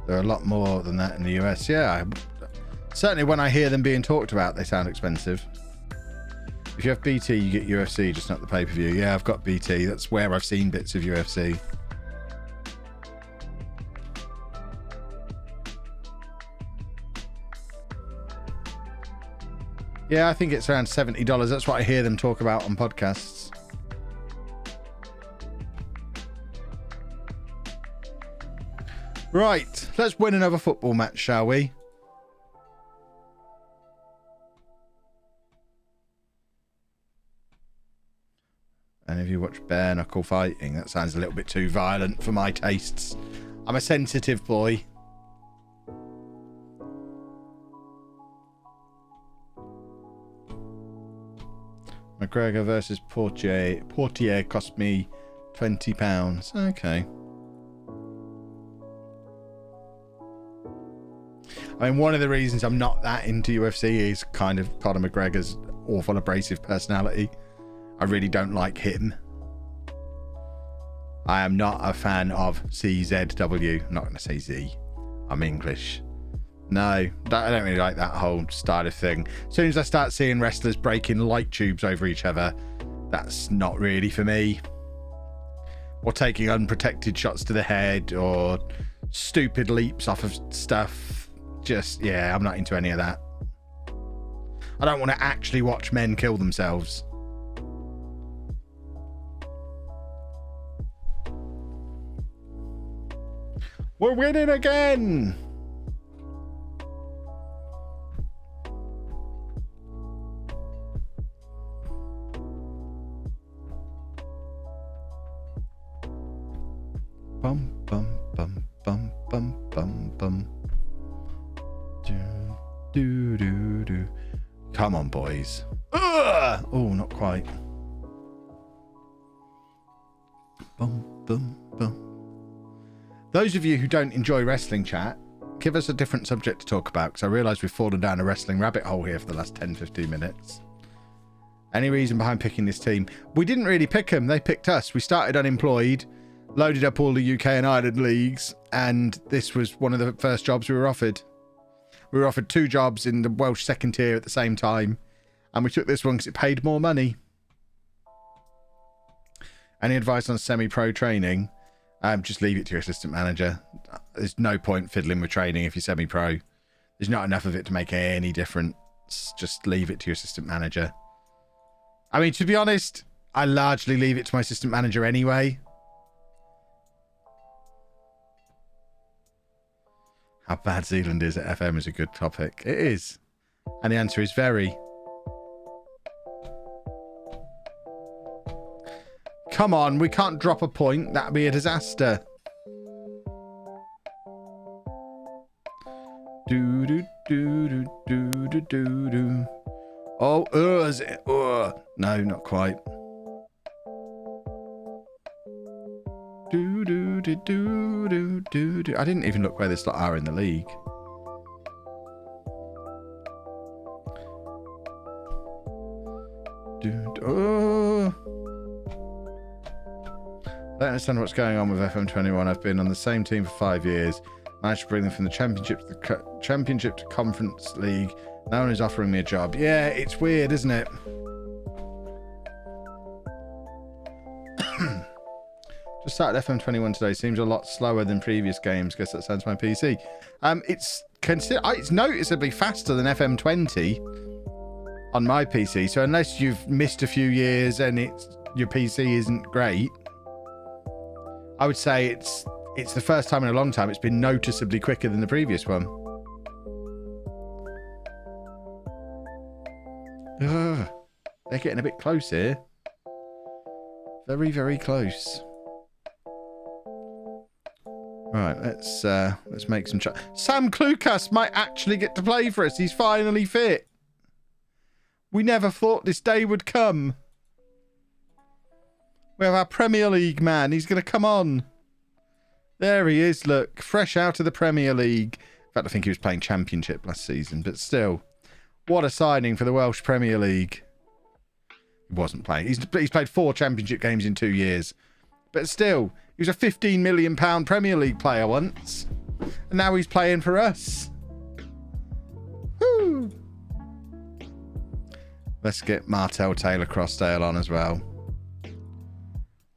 There are a lot more than that in the US. Yeah, certainly when I hear them being talked about, they sound expensive. If you have BT, you get UFC, just not the pay-per-view. Yeah, I've got BT. That's where I've seen bits of UFC. Yeah, I think it's around $70. That's what I hear them talk about on podcasts. Right, let's win another football match, shall we? And if you watch bare knuckle fighting, that sounds a little bit too violent for my tastes. I'm a sensitive boy. McGregor versus Portier. Portier cost me £20. Okay. I mean, one of the reasons I'm not that into UFC is kind of Conor McGregor's awful abrasive personality. I really don't like him. I am not a fan of CZW. I'm not going to say Z. I'm English. No, I don't really like that whole style of thing. As soon as I start seeing wrestlers breaking light tubes over each other, that's not really for me. Or taking unprotected shots to the head, or stupid leaps off of stuff. Just, yeah, I'm not into any of that. I don't want to actually watch men kill themselves. We're winning again! Bum, bum, bum, bum, bum, bum, bum. Do, do, do. Come on, boys. Ugh! Oh, not quite. Bum, bum, bum. Those of you who don't enjoy wrestling chat, give us a different subject to talk about, because I realise we've fallen down a wrestling rabbit hole here for the last 10-15 minutes. Any reason behind picking this team? We didn't really pick them. They picked us. We started unemployed, loaded up all the UK and Ireland leagues, and this was one of the first jobs we were offered. We were offered 2 jobs in the Welsh second tier at the same time, and we took this one because it paid more money. Any advice on semi-pro training? Just leave it to your assistant manager. There's no point fiddling with training if you're semi-pro. There's not enough of it to make any difference. Just leave it to your assistant manager. I mean, to be honest, I largely leave it to my assistant manager anyway. How bad Zealand is at FM is a good topic. It is. And the answer is very. Come on, we can't drop a point. That'd be a disaster. Do do do do do do do do. Oh, is it? No, not quite. Do do do do do do do. I didn't even look where this lot are in the league. I don't understand what's going on with FM21. I've been on the same team for 5 years. Managed to bring them from the championship to the championship to conference league. No one is offering me a job. Yeah, it's weird, isn't it? Just started FM21 today. Seems a lot slower than previous games. Guess that sounds my PC. It's noticeably faster than FM20 on my PC. So unless you've missed a few years and your PC isn't great, I would say it's the first time in a long time it's been noticeably quicker than the previous one. Ugh, they're getting a bit close here. Very, very close. Right, let's make some Sam Klukas might actually get to play for us. He's finally fit. We never thought this day would come. We have our Premier League man. He's going to come on. There he is, look. Fresh out of the Premier League. In fact, I think he was playing Championship last season. But still, what a signing for the Welsh Premier League. He wasn't playing. He's played 4 Championship games in 2 years. But still, he was a £15 million Premier League player once. And now he's playing for us. Woo! Let's get Martel Taylor-Crossdale on as well.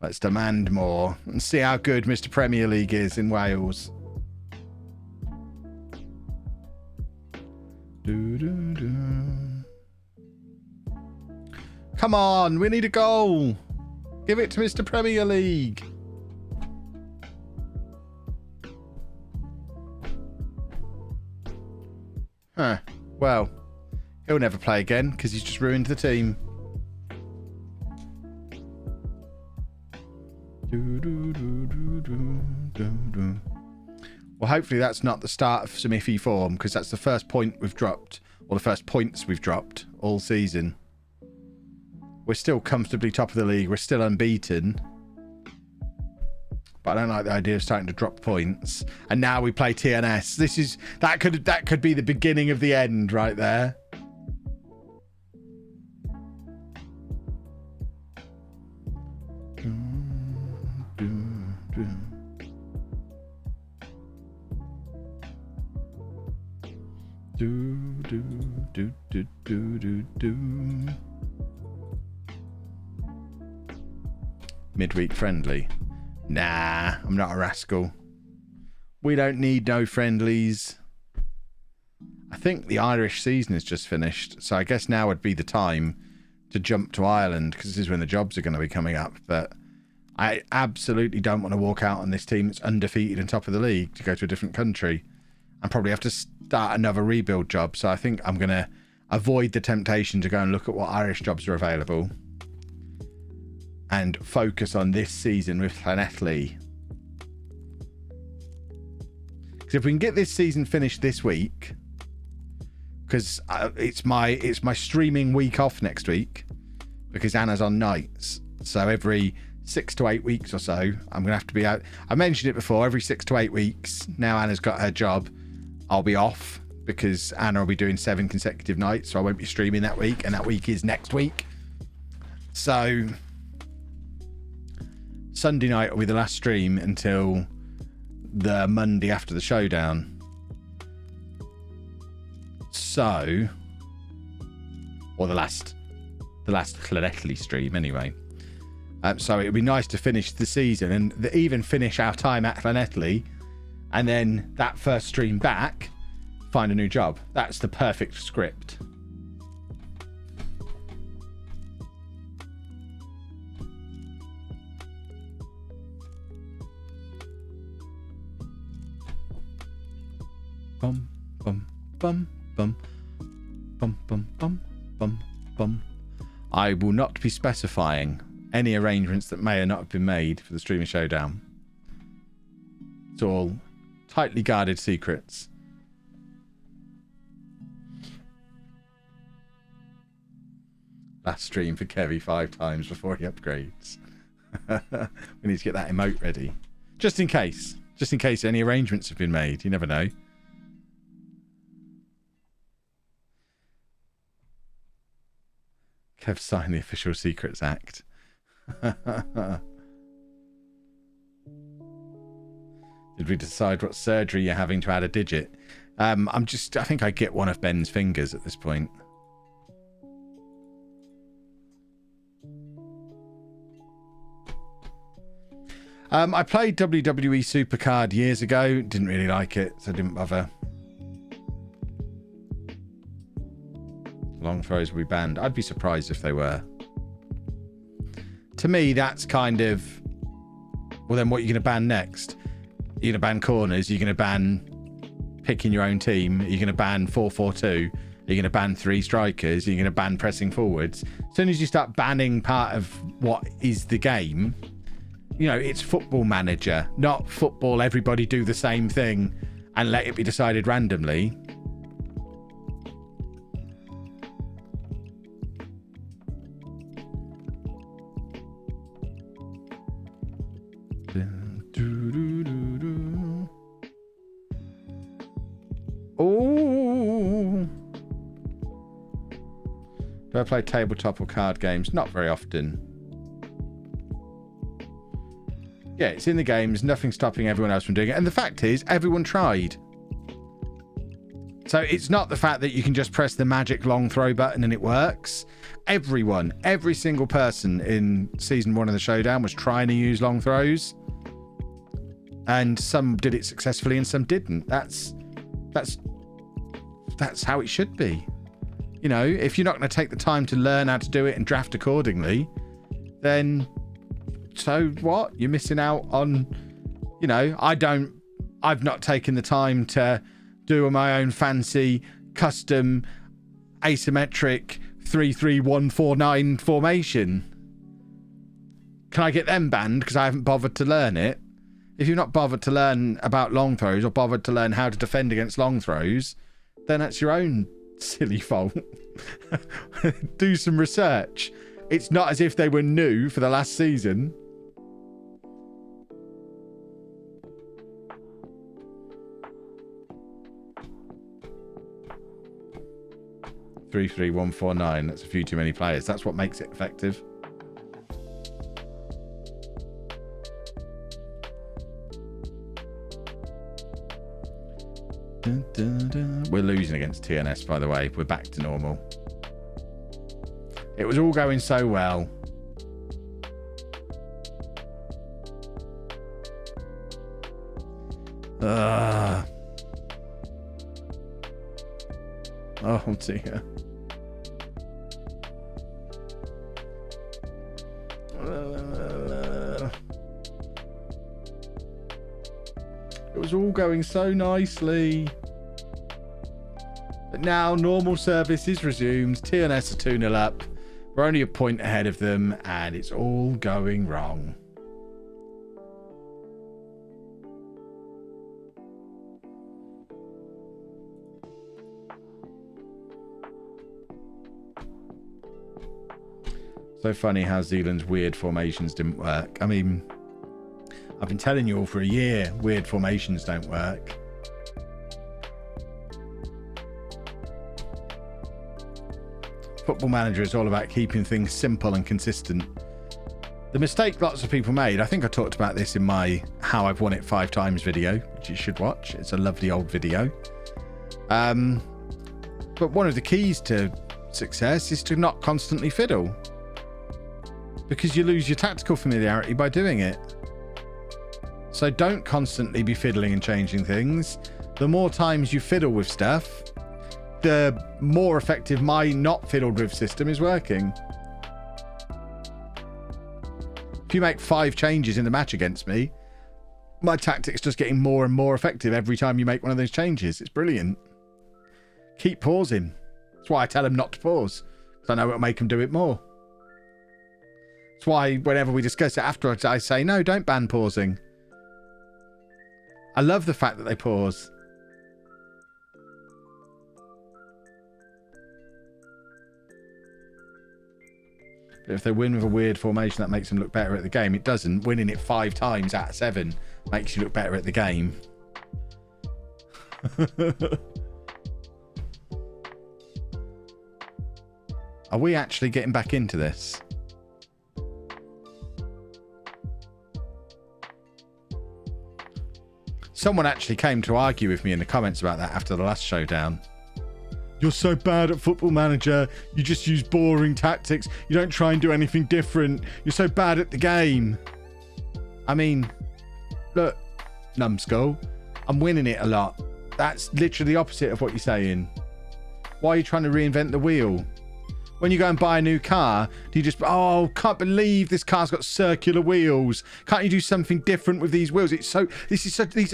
Let's demand more and see how good Mr. Premier League is in Wales. Do, do, do. Come on, we need a goal. Give it to Mr. Premier League. Huh. Well, he'll never play again because he's just ruined the team. Well, hopefully that's not the start of some iffy form, because that's the first point we've dropped, or the first points we've dropped all season. We're still comfortably top of the league. We're still unbeaten. But I don't like the idea of starting to drop points. And now we play TNS. That could be the beginning of the end right there. Midweek friendly. Nah, I'm not a rascal. We don't need no friendlies. I think the Irish season is just finished, so I guess now would be the time to jump to Ireland, because this is when the jobs are going to be coming up. But I absolutely don't want to walk out on this team that's undefeated and top of the league to go to a different country and probably have to start another rebuild job. So I think I'm going to avoid the temptation to go and look at what Irish jobs are available and focus on this season with LLANELLI. Because if we can get this season finished this week, because it's my streaming week off next week, because Anna's on nights. So every 6 to 8 weeks or so, I'm going to have to be out. I mentioned it before, every 6 to 8 weeks, now Anna's got her job, I'll be off, because Anna will be doing 7 consecutive nights, so I won't be streaming that week, and that week is next week. So Sunday night will be the last stream until the Monday after the showdown. So, or the last LLANELLI stream anyway. So it would be nice to finish the season and even finish our time at LLANELLI, and then that first stream back, find a new job. That's the perfect script. Bum bum bum bum bum bum bum bum bum. I will not be specifying any arrangements that may or not have been made for the streaming showdown. It's all tightly guarded secrets. Last stream for Kevy 5 times before he upgrades. We need to get that emote ready. Just in case any arrangements have been made. You never know. Kev signed the Official Secrets Act. Did we decide what surgery you're having to add a digit? I think I get one of Ben's fingers at this point. I played WWE Supercard years ago. Didn't really like it, so I didn't bother. Long throws will be banned. I'd be surprised if they were. To me, that's kind of... Well, then what are you going to ban next? You're going to ban corners? You're going to ban picking your own team? You're going to ban 4-4-2? You're going to ban 3 strikers? You're going to ban pressing forwards? As soon as you start banning part of what is the game, you know, it's Football Manager, not football. Everybody do the same thing and let it be decided randomly. Oh, do I play tabletop or card games? Not very often. Yeah, it's in the games. Nothing stopping everyone else from doing it. And the fact is, everyone tried. So it's not the fact that you can just press the magic long throw button and it works. Everyone, every single person in season 1 of the showdown was trying to use long throws. And some did it successfully and some didn't. That's how it should be. You know, if you're not going to take the time to learn how to do it and draft accordingly, then so what? You're missing out on, you know, I've not taken the time to do my own fancy custom asymmetric 3-3-1-4-9 formation. Can I get them banned because I haven't bothered to learn it? If you've not bothered to learn about long throws or bothered to learn how to defend against long throws, then that's your own silly fault. Do some research. It's not as if they were new for the last season. Three, 1, 4, 9. That's a few too many players. That's what makes it effective. Dun, dun, dun. We're losing against TNS, by the way. We're back to normal. It was all going so well. Oh dear. It was all going so nicely. But now normal service is resumed. TNS are 2-0 up. We're only a point ahead of them, and it's all going wrong. So funny how Zealand's weird formations didn't work. I mean, I've been telling you all for a year, weird formations don't work. Football Manager is all about keeping things simple and consistent. The mistake lots of people made, I think I talked about this in my How I've Won It 5 Times video, which you should watch. It's a lovely old video. But one of the keys to success is to not constantly fiddle, because you lose your tactical familiarity by doing it. So don't constantly be fiddling and changing things. The more times you fiddle with stuff, the more effective my not fiddled with system is working. If you make 5 changes in the match against me, my tactic's just getting more and more effective every time you make one of those changes. It's brilliant. Keep pausing. That's why I tell them not to pause, because I know it'll make them do it more. That's why whenever we discuss it afterwards, I say, no, don't ban pausing. I love the fact that they pause. But if they win with a weird formation, that makes them look better at the game. It doesn't. Winning it 5 times out of 7 makes you look better at the game. Are we actually getting back into this? Someone actually came to argue with me in the comments about that after the last showdown. You're so bad at Football Manager. You just use boring tactics. You don't try and do anything different. You're so bad at the game. I mean, look, numbskull, I'm winning it a lot. That's literally the opposite of what you're saying. Why are you trying to reinvent the wheel? When you go and buy a new car, do you just, oh, can't believe this car's got circular wheels. Can't you do something different with these wheels? These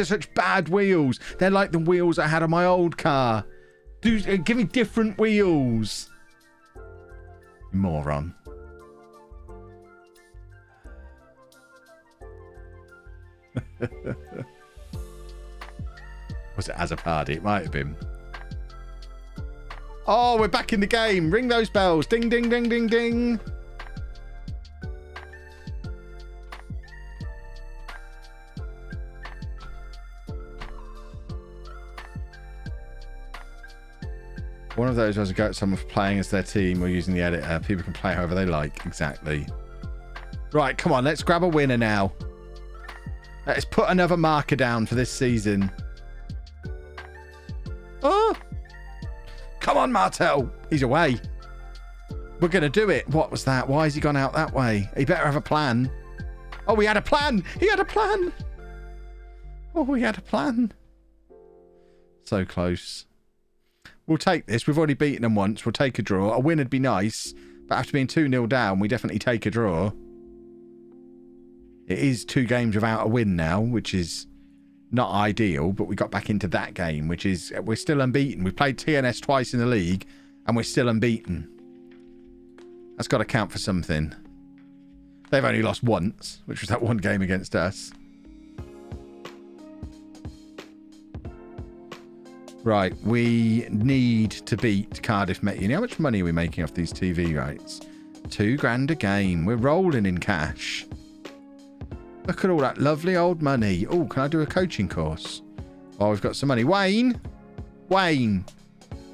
are such bad wheels. They're like the wheels I had on my old car. Give me different wheels. Moron. Was it Azapadi? It might have been. Oh, we're back in the game. Ring those bells. Ding, ding, ding, ding, ding. One of those was a go at someone for playing as their team or using the editor. People can play however they like. Exactly. Right, come on. Let's grab a winner now. Let's put another marker down for this season. Oh! Come on, Martel. He's away. We're going to do it. What was that? Why has he gone out that way? He better have a plan. Oh, he had a plan. He had a plan. Oh, he had a plan. So close. We'll take this. We've already beaten them once. We'll take a draw. A win would be nice. But after being 2-0 down, we definitely take a draw. It is 2 games without a win now, which is not ideal. But we got back into that game, which is... We're still unbeaten. We've played TNS twice in the league, and we're still unbeaten. That's got to count for something. They've only lost once, which was that one game against us. Right, we need to beat Cardiff Met Uni. How much money are we making off these TV rights? $2,000 a game. We're rolling in cash. Look at all that lovely old money. Oh, can I do a coaching course? Oh, we've got some money. Wayne? Wayne?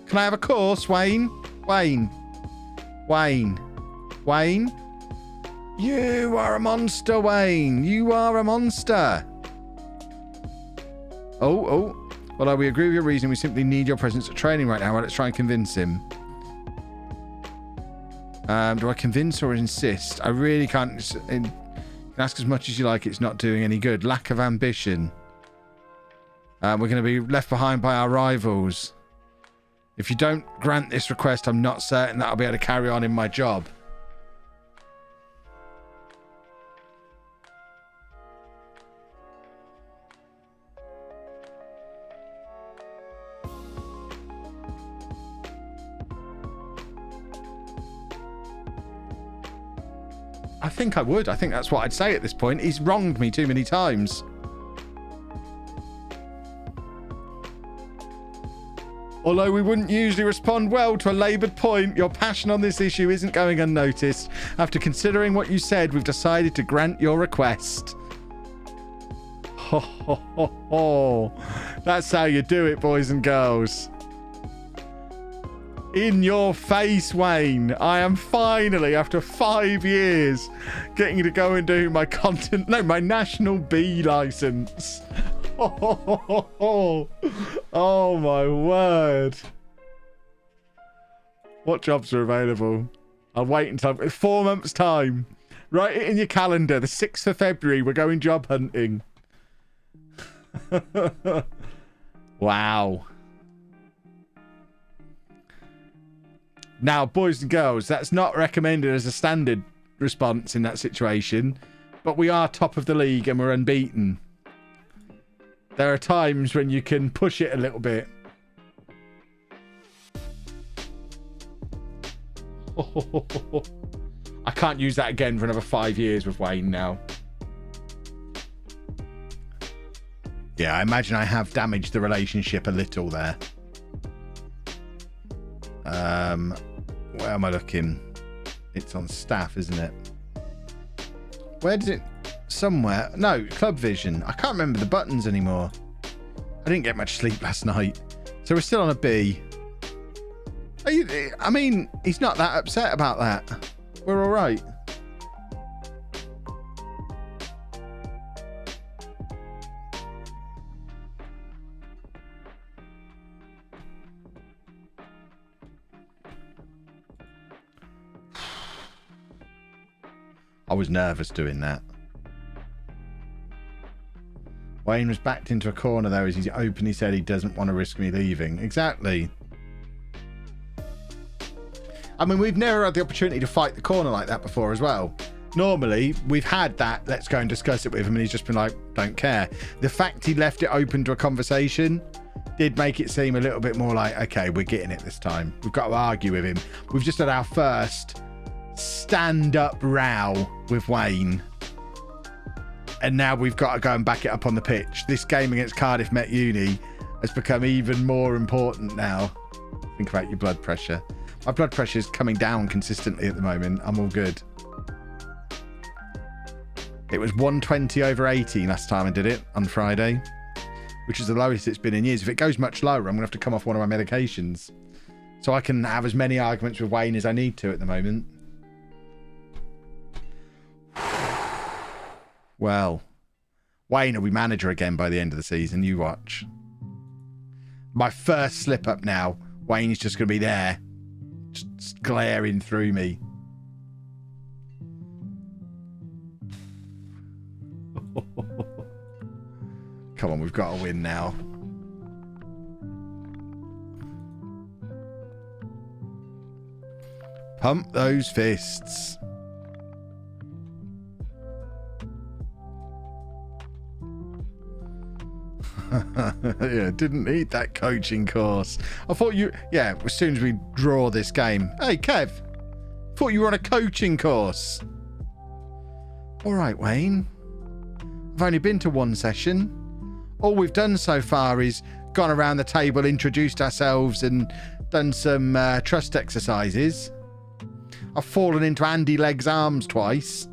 Can I have a course, Wayne? Wayne? Wayne? Wayne? You are a monster, Wayne. You are a monster. Oh. Well, we agree with your reason. We simply need your presence at training right now. Well, let's try and convince him. Do I convince or insist? I really can't. You can ask as much as you like. It's not doing any good. Lack of ambition. We're going to be left behind by our rivals. If you don't grant this request, I'm not certain that I'll be able to carry on in my job. I think I would. I think that's what I'd say at this point. He's wronged me too many times. Although we wouldn't usually respond well to a laboured point, your passion on this issue isn't going unnoticed. After considering what you said, we've decided to grant your request. Ho, ho, ho, ho. That's how you do it, boys and girls. In your face, Wayne. I am finally, after 5 years, getting to go and do my my National B license. Oh, my word. What jobs are available? I'll wait until 4 months' time. Write it in your calendar. The 6th of February, we're going job hunting. Wow. Now, boys and girls, that's not recommended as a standard response in that situation, but we are top of the league and we're unbeaten. There are times when you can push it a little bit. I can't use that again for another 5 years with Wayne now. Yeah, I imagine I have damaged the relationship a little there. Where am I looking? It's on staff, isn't it? Where did it... Somewhere. No, Club Vision. I can't remember the buttons anymore. I didn't get much sleep last night. So we're still on a B. I mean, he's not that upset about that. We're all right. I was nervous doing that. Wayne was backed into a corner though as he openly said he doesn't want to risk me leaving. Exactly. I mean, we've never had the opportunity to fight the corner like that before as well. Normally, we've had that, let's go and discuss it with him, and he's just been like, don't care. The fact he left it open to a conversation did make it seem a little bit more like, okay, we're getting it this time. We've got to argue with him. We've just had our first stand-up row with Wayne, and now we've got to go and back it up on the pitch. This game against Cardiff Met Uni has become even more important now. Think about your blood pressure. My blood pressure is coming down consistently at the moment. I'm all good. It was 120/80 last time I did it on Friday, which is the lowest it's been in years. If it goes much lower, I'm going to have to come off one of my medications so I can have as many arguments with Wayne as I need to at the moment. Well, Wayne will be manager again by the end of the season. You watch. My first slip up now. Wayne's just going to be there, just glaring through me. Come on, we've got to win now. Pump those fists. Yeah, didn't need that coaching course. I thought you... Yeah, as soon as we draw this game. Hey, Kev. Thought you were on a coaching course. All right, Wayne. I've only been to one session. All we've done so far is gone around the table, introduced ourselves and done some trust exercises. I've fallen into Andy Legg's arms twice.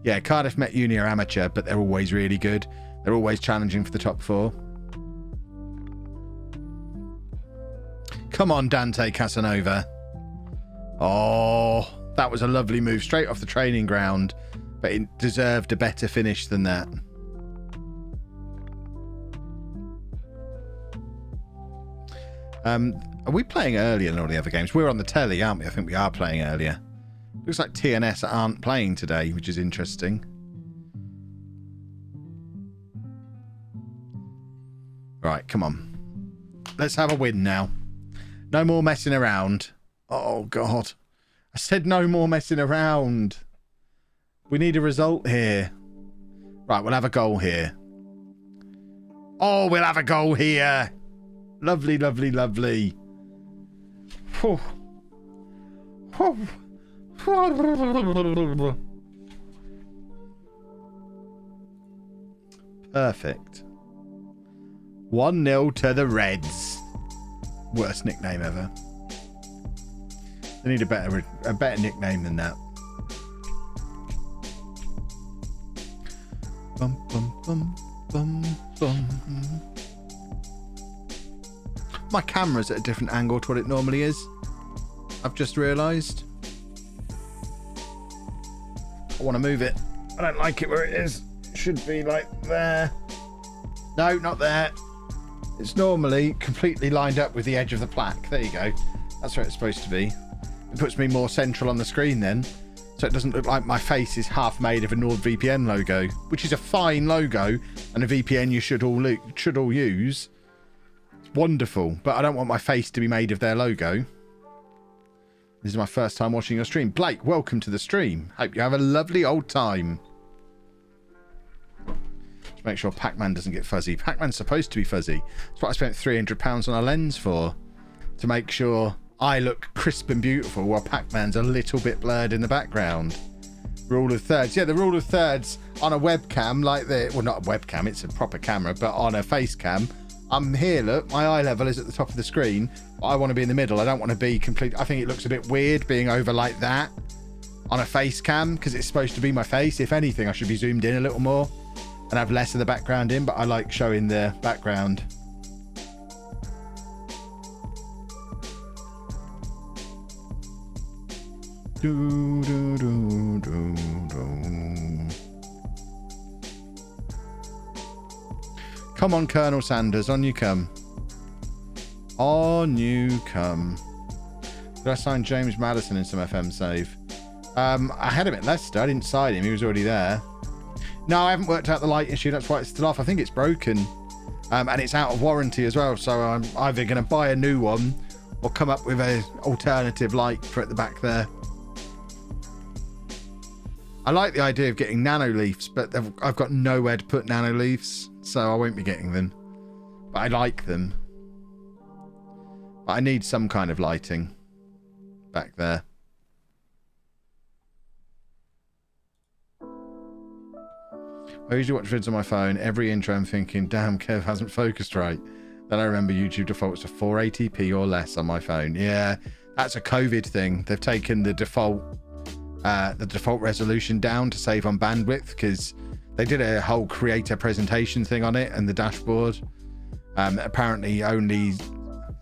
Yeah, Cardiff Met Uni are amateur, but they're always really good. They're always challenging for the top 4. Come on, Dante Casanova. Oh, that was a lovely move straight off the training ground, but it deserved a better finish than that. Are we playing earlier than all the other games? We're on the telly, aren't we? I think we are playing earlier. Looks like TNS aren't playing today, which is interesting. Right, come on. Let's have a win now. No more messing around. Oh, God. I said no more messing around. We need a result here. Right, we'll have a goal here. Oh, we'll have a goal here. Lovely, lovely, lovely. Whew. Whew. Perfect. 1-0 to the Reds. Worst nickname ever. They need a better nickname than that. Bum, bum, bum, bum, bum. My camera's at a different angle to what it normally is. I've just realised. I want to move it. I don't like it where it is. It should be like there. No, not there. It's normally completely lined up with the edge of the plaque. There you go. That's where it's supposed to be. It puts me more central on the screen then, so it doesn't look like my face is half made of a NordVPN logo, which is a fine logo and a VPN you should all use. It's wonderful, but I don't want my face to be made of their logo. This is my first time watching your stream. Blake, welcome to the stream. Hope you have a lovely old time. Just make sure Pac-Man doesn't get fuzzy. Pac-Man's supposed to be fuzzy. That's what I spent £300 on a lens for. To make sure I look crisp and beautiful while Pac-Man's a little bit blurred in the background. Rule of thirds. Yeah, the rule of thirds on a webcam like this. Well, not a webcam. It's a proper camera. But on a face cam, I'm here, look. My eye level is at the top of the screen. I want to be in the middle. I don't want to be complete. I think it looks a bit weird being over like that on a face cam because it's supposed to be my face. If anything, I should be zoomed in a little more and have less of the background in, but I like showing the background. Do, do, do, do, do. Come on, Colonel Sanders, on you come. On you come. Did I sign James Madison in some FM save? I had him at Leicester. I didn't sign him. He was already there. No, I haven't worked out the light issue. That's why it's still off. I think it's broken. And it's out of warranty as well. So I'm either going to buy a new one or come up with an alternative light for at the back there. I like the idea of getting nano leaves, but I've got nowhere to put nano leaves, so I won't be getting them. But I like them. But I need some kind of lighting back there. I usually watch vids on my phone. Every intro I'm thinking, damn, Kev hasn't focused right. Then I remember YouTube defaults to 480p or less on my phone. Yeah, that's a COVID thing. They've taken the default resolution down to save on bandwidth because they did a whole creator presentation thing on it and the dashboard. Apparently only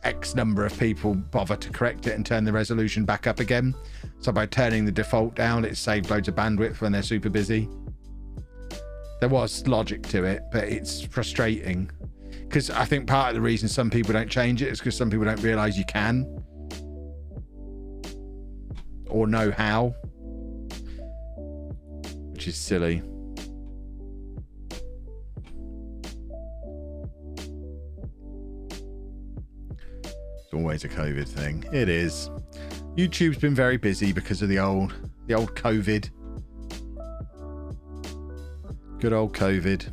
X number of people bother to correct it and turn the resolution back up again. So by turning the default down, it saved loads of bandwidth when they're super busy. There was logic to it, but it's frustrating because I think part of the reason some people don't change it is because some people don't realize you can or know how, which is silly. always a COVID thing. It is. YouTube's been very busy because of the old COVID. Good old COVID.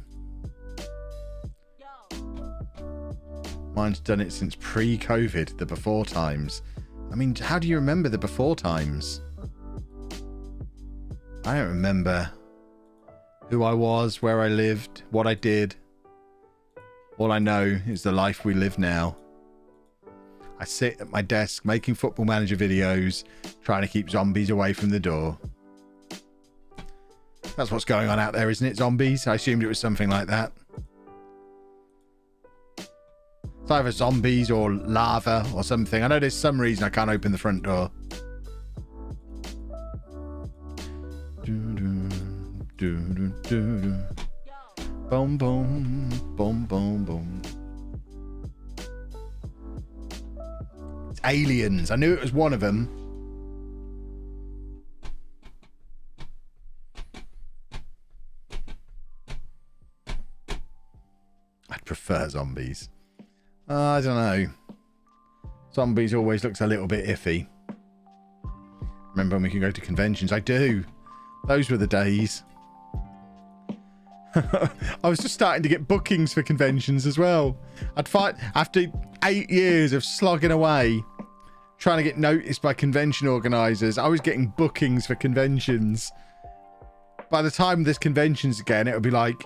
Mine's done it since pre-COVID, the before times. I mean, how do you remember the before times? I don't remember who I was, where I lived, what I did. All I know is the life we live now. I sit at my desk making Football Manager videos, trying to keep zombies away from the door. That's what's going on out there, isn't it? Zombies? I assumed it was something like that. It's either zombies or lava or something. I know there's some reason I can't open the front door. Boom, boom, boom, boom, boom. It's aliens. I knew it was one of them. I'd prefer zombies. I don't know. Zombies always looks a little bit iffy. Remember when we could go to conventions? I do. Those were the days. I was just starting to get bookings for conventions as well. I'd fight after 8 years of slogging away, trying to get noticed by convention organisers. I was getting bookings for conventions. By the time there's conventions again, it would be like,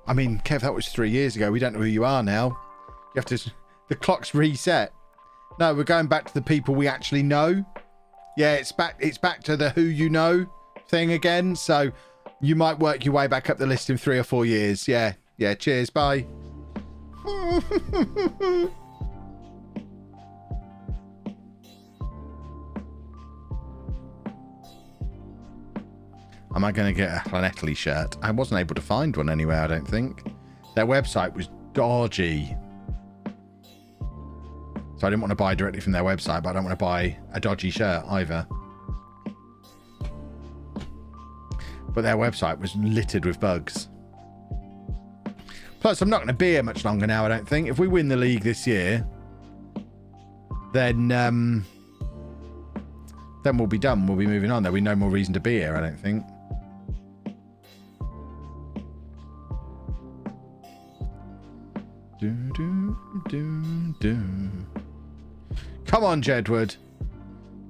I mean, Kev, that was 3 years ago. We don't know who you are now. You have to, the clock's reset. No, we're going back to the people we actually know. Yeah, it's back to the who you know thing again. So you might work your way back up the list in 3 or 4 years. Yeah. Yeah. Cheers. Bye. Am I going to get a LLANELLI shirt? I wasn't able to find one anywhere, I don't think. Their website was dodgy. So I didn't want to buy directly from their website, but I don't want to buy a dodgy shirt either. But their website was littered with bugs. Plus, I'm not going to be here much longer now, I don't think. If we win the league this year, then we'll be done. We'll be moving on. There'll be no more reason to be here, I don't think. Come on, Jedward.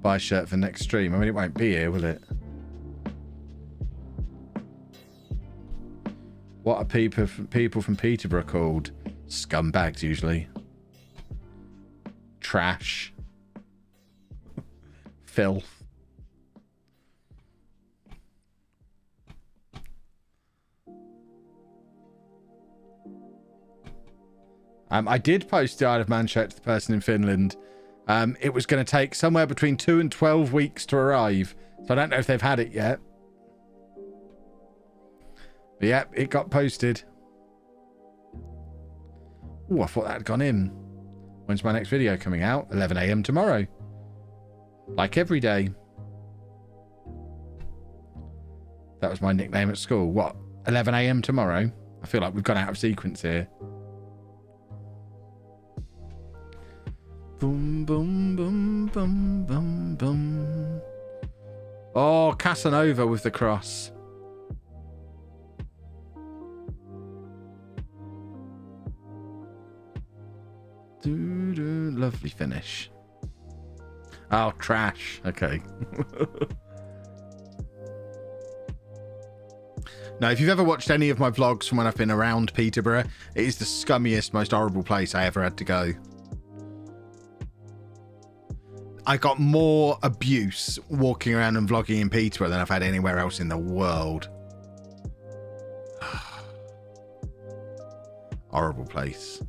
Buy a shirt for next stream. I mean, it won't be here, will it? What are people from Peterborough called? Scumbags, usually. Trash. Filth. I did post the Isle of Man shirt to the person in Finland. It was going to take somewhere between 2 and 12 weeks to arrive. So I don't know if they've had it yet. But yeah, it got posted. Oh, I thought that had gone in. When's my next video coming out? 11 AM tomorrow. Like every day. That was my nickname at school. What? 11 AM tomorrow? I feel like we've gone out of sequence here. Boom, boom, boom, boom, boom, boom. Oh, Casanova with the cross. Lovely finish. Oh, trash. Okay. Now, if you've ever watched any of my vlogs from when I've been around Peterborough, it is the scummiest, most horrible place I ever had to go. I got more abuse walking around and vlogging in Peterborough than I've had anywhere else in the world. Horrible place.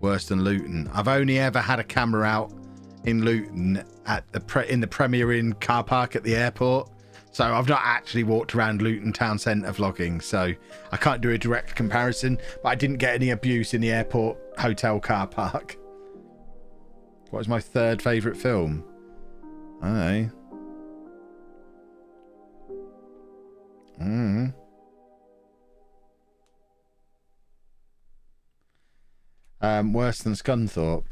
Worse than Luton. I've only ever had a camera out in Luton at in the Premier Inn car park at the airport. So I've not actually walked around Luton town centre vlogging. So I can't do a direct comparison. But I didn't get any abuse in the airport hotel car park. What was my third favourite film? I don't know. Worse than Scunthorpe.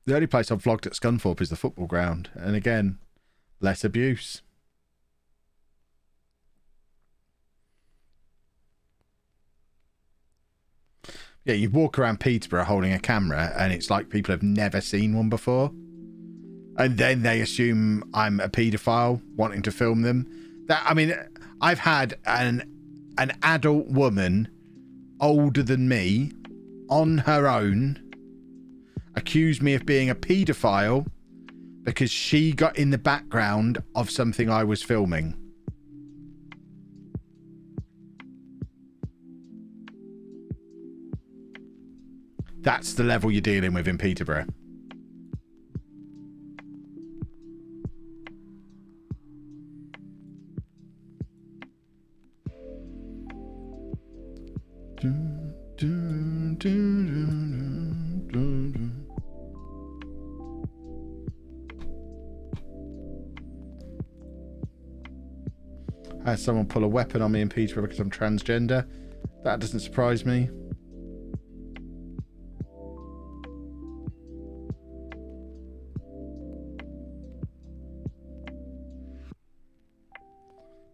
The only place I've vlogged at Scunthorpe is the football ground. And again, less abuse. Yeah, you walk around Peterborough holding a camera and it's like people have never seen one before. And then they assume I'm a paedophile wanting to film them. I mean, I've had an adult woman older than me on her own accuse me of being a paedophile because she got in the background of something I was filming. That's the level you're dealing with in Peterborough. I had someone pull a weapon on me in Peterborough because I'm transgender. That doesn't surprise me.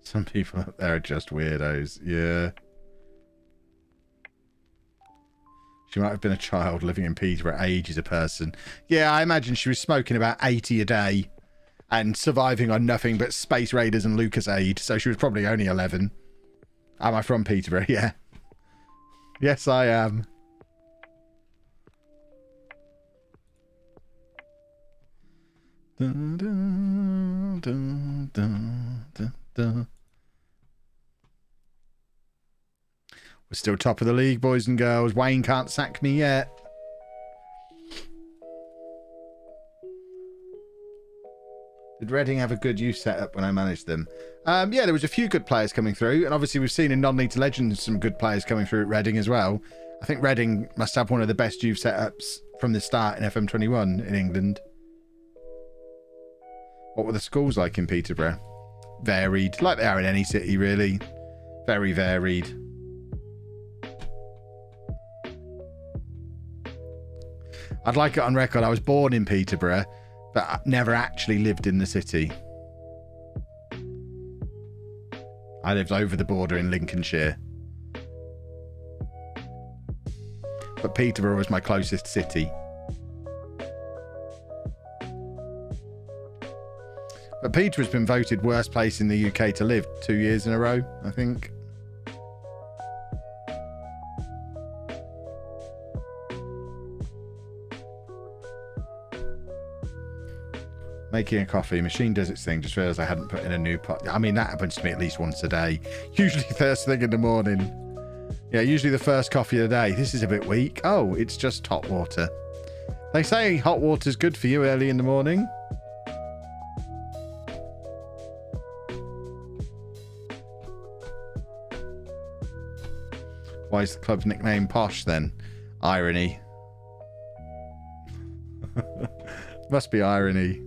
Some people up there are just weirdos. Yeah. She might have been a child living in Peterborough. Age is a person. Yeah, I imagine she was smoking about 80 a day and surviving on nothing but Space Raiders and Lucasade. So she was probably only 11. Am I from Peterborough? Yeah. Yes, I am. Dun, dun, dun, dun, dun, dun. We're still top of the league, boys and girls. Wayne can't sack me yet. Did Reading have a good youth setup when I managed them? Yeah, there was a few good players coming through. And obviously we've seen in Non-League to Legends some good players coming through at Reading as well. I think Reading must have one of the best youth setups from the start in FM21 in England. What were the schools like in Peterborough? Varied. Like they are in any city, really. Very varied. I'd like it on record. I was born in Peterborough, but I never actually lived in the city. I lived over the border in Lincolnshire. But Peterborough was my closest city. But Peterborough's been voted worst place in the UK to live 2 years in a row, I think. Making a coffee. Machine does its thing. Just realised I hadn't put in a new pot. I mean, that happens to me at least once a day. Usually first thing in the morning. Yeah, usually the first coffee of the day. This is a bit weak. Oh, it's just hot water. They say hot water's good for you early in the morning. Why is the club's nickname Posh then? Irony. Must be irony.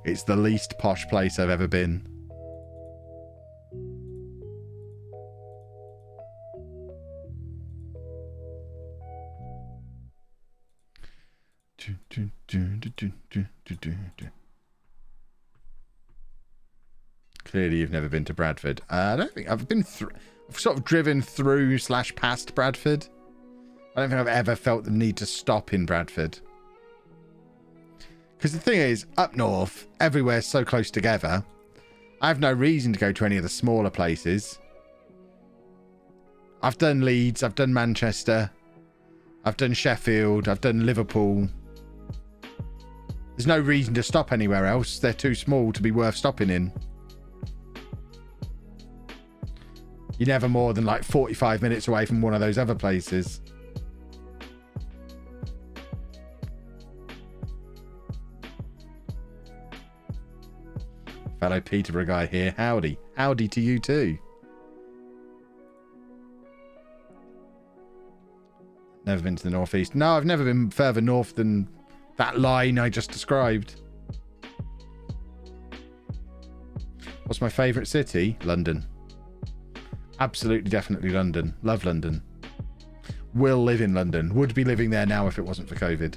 It's the least posh place I've ever been. Clearly you've never been to Bradford. I don't think I've been through. I've sort of driven through / past Bradford. I don't think I've ever felt the need to stop in Bradford. Because the thing is, up north, everywhere's so close together. I have no reason to go to any of the smaller places. I've done Leeds, I've done Manchester, I've done Sheffield, I've done Liverpool. There's no reason to stop anywhere else. They're too small to be worth stopping in. You're never more than like 45 minutes away from one of those other places. Fellow Peterborough guy here. Howdy. Howdy to you too. Never been to the northeast. No, I've never been further north than that line I just described. What's my favourite city? London. Absolutely, definitely London. Love London. Will live in London. Would be living there now if it wasn't for COVID.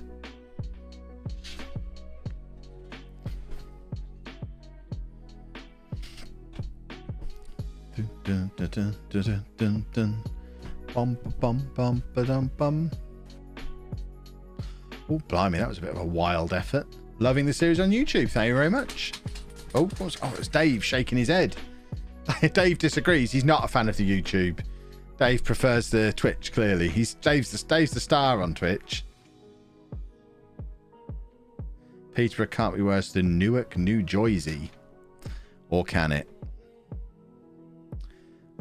Dun, dun, dun, dun, dun, dun, dun. Bum, bum, bum, ba-dum, bum. Oh, blimey, that was a bit of a wild effort. Loving the series on YouTube. Thank you very much. Oh, it's Dave shaking his head. Dave disagrees. He's not a fan of the YouTube. Dave prefers the Twitch, clearly. Dave's the star on Twitch. Peterborough can't be worse than Newark, New Jersey. Or can it?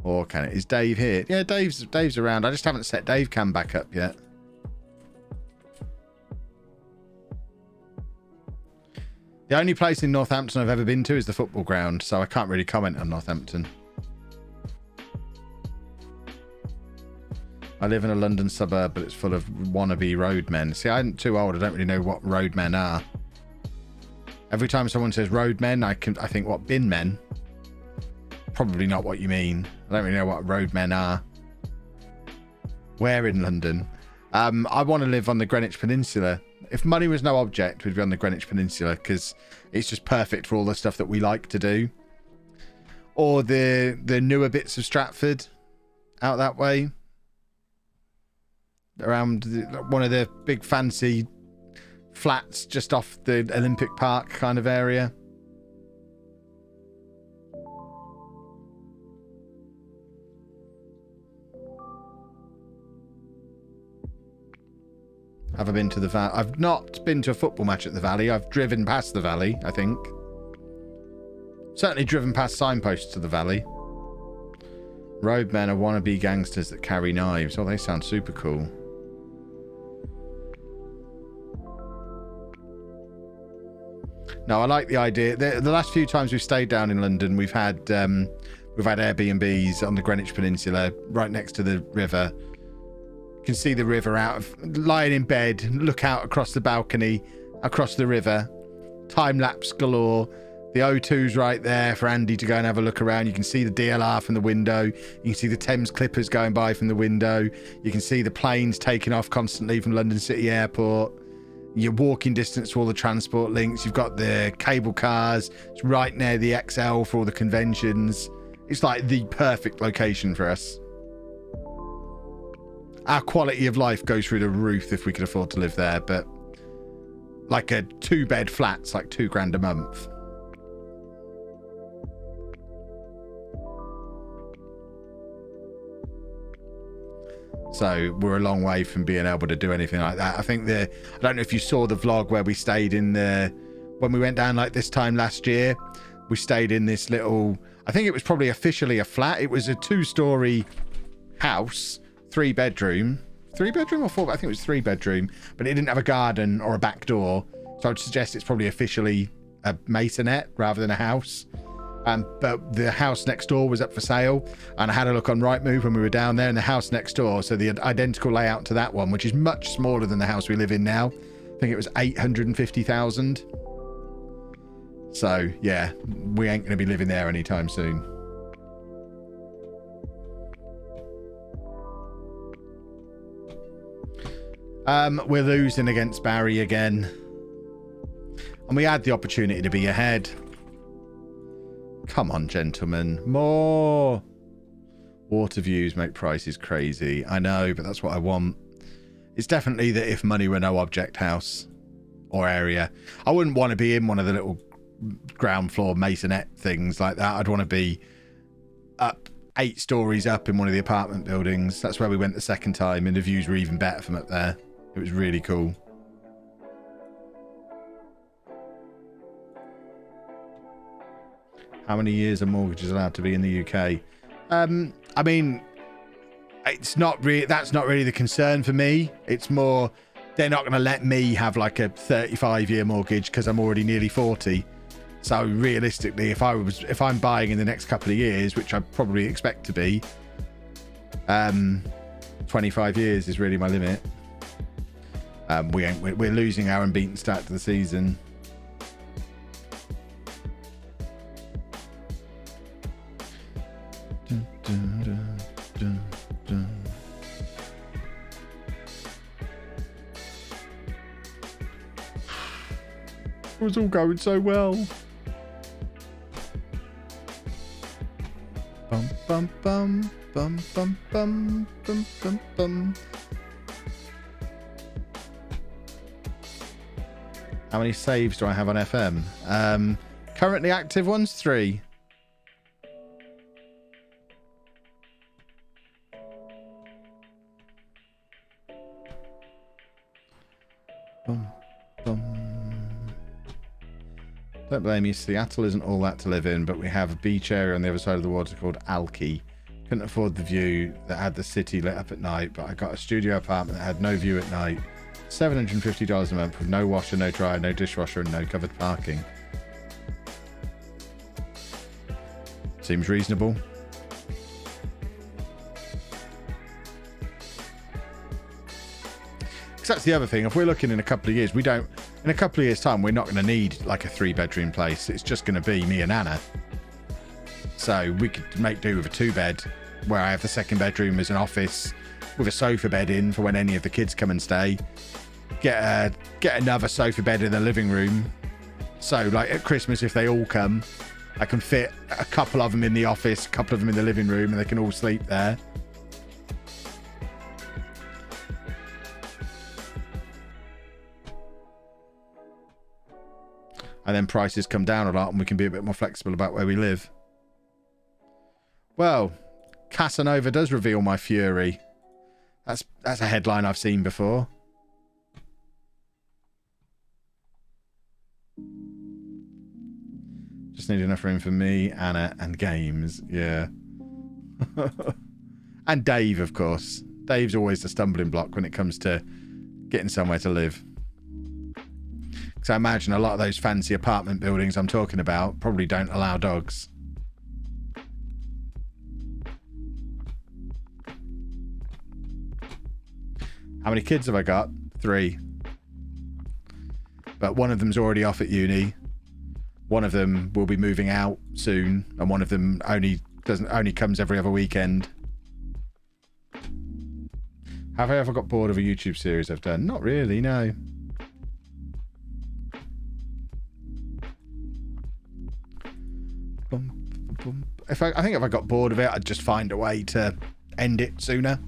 Or can it? Is Dave here? Yeah, Dave's around. I just haven't set Dave cam back up yet. The only place in Northampton I've ever been to is the football ground, so I can't really comment on Northampton. I live in a London suburb, but it's full of wannabe roadmen. See, I'm too old. I don't really know what roadmen are. Every time someone says roadmen, I think, what, bin men? Probably not what you mean. I don't really know what roadmen are. Where in London? I want to live on the Greenwich Peninsula. If money was no object, we'd be on the Greenwich Peninsula because it's just perfect for all the stuff that we like to do. Or the newer bits of Stratford out that way. Around one of the big fancy flats just off the Olympic Park kind of area. Have I been to the Valley? I've not been to a football match at the Valley. I've driven past the Valley, I think. Certainly driven past signposts to the Valley. Roadmen are wannabe gangsters that carry knives. Oh, they sound super cool. No, I like the idea. The last few times we've stayed down in London, we've had Airbnbs on the Greenwich Peninsula, right next to the river. You can see the river lying in bed, look out across the balcony, across the river. Time lapse galore. The O2's right there for Andy to go and have a look around. You can see the DLR from the window. You can see the Thames Clippers going by from the window. You can see the planes taking off constantly from London City Airport. You're walking distance to all the transport links. You've got the cable cars. It's right near the XL for all the conventions. It's like the perfect location for us. Our quality of life goes through the roof if we could afford to live there, but like a 2-bed flat's like £2,000 a month. So we're a long way from being able to do anything like that. I think I don't know if you saw the vlog where we stayed when we went down like this time last year, we stayed in this little, I think it was probably officially a flat. It was a 2-story house, 3-bedroom or 4, I think it was 3-bedroom, but it didn't have a garden or a back door. So I'd suggest it's probably officially a masonette rather than a house. But the house next door was up for sale, and I had a look on Rightmove when we were down there, and the house next door, so the identical layout to that one, which is much smaller than the house we live in now. I think it was 850,000. So yeah, we ain't going to be living there anytime soon. We're losing against Barry again, and we had the opportunity to be ahead. Come on, gentlemen. More. Water views make prices crazy. I know, but that's what I want. It's definitely that if money were no object house or area. I wouldn't want to be in one of the little ground floor masonette things like that. I'd want to be up 8 stories up in one of the apartment buildings. That's where we went the second time, and the views were even better from up there. It was really cool. How many years a mortgage is allowed to be in the UK? I mean, that's not really the concern for me. It's more, they're not going to let me have like a 35-year mortgage because I'm already nearly 40. So realistically, if I'm buying in the next couple of years, which I probably expect to be, 25 years is really my limit. We're losing our unbeaten start to the season. It was all going so well. Bum bum bum bum bum bum bum bum bum. How many saves do I have on FM? Currently active ones, 3. Bum, bum. Don't blame you. Seattle isn't all that to live in, but we have a beach area on the other side of the water called Alki. Couldn't afford the view that had the city lit up at night, but I got a studio apartment that had no view at night. $750 a month with no washer, no dryer, no dishwasher, and no covered parking. Seems reasonable. Because that's the other thing. If we're looking in a couple of years, in a couple of years' time, we're not going to need like a 3-bedroom place. It's just going to be me and Anna. So we could make do with a 2-bed where I have the second bedroom as an office with a sofa bed in for when any of the kids come and stay. Get another sofa bed in the living room. So like at Christmas, if they all come, I can fit a couple of them in the office, a couple of them in the living room, and they can all sleep there. And then prices come down a lot and we can be a bit more flexible about where we live. Well, Casanova does reveal my fury. That's a headline I've seen before. Just need enough room for me, Anna, and games. Yeah. And Dave, of course. Dave's always the stumbling block when it comes to getting somewhere to live. Because I imagine a lot of those fancy apartment buildings I'm talking about probably don't allow dogs. How many kids have I got? 3. But one of them's already off at uni. One of them will be moving out soon, and one of them only comes every other weekend. Have I ever got bored of a YouTube series I've done? Not really, no. I think if I got bored of it, I'd just find a way to end it sooner.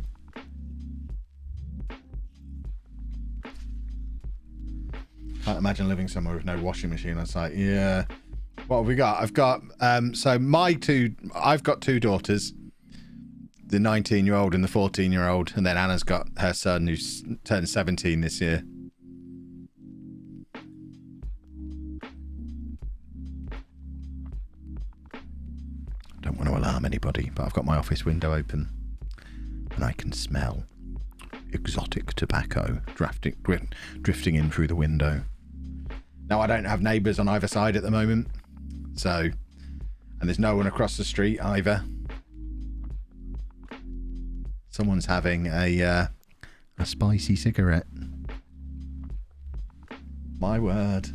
Can't imagine living somewhere with no washing machine. It's like, yeah. What have we got? I've got I've got 2 daughters, the 19-year-old and the 14-year-old, and then Anna's got her son who's turned 17 this year. Don't want to alarm anybody, but I've got my office window open and I can smell exotic tobacco drifting in through the window. Now, I don't have neighbours on either side at the moment, and there's no one across the street either. Someone's having a spicy cigarette. My word.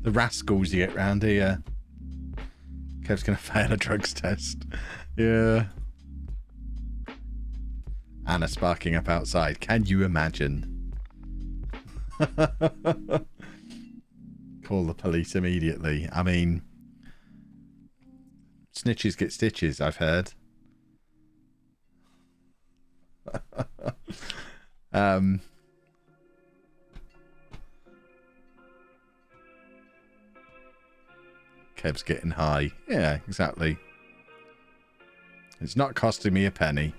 The rascals you get round here. Kev's going to fail a drugs test. Yeah. Anna sparking up outside. Can you imagine? Call the police immediately. I mean, snitches get stitches, I've heard. Kev's getting high. Yeah, exactly. It's not costing me a penny.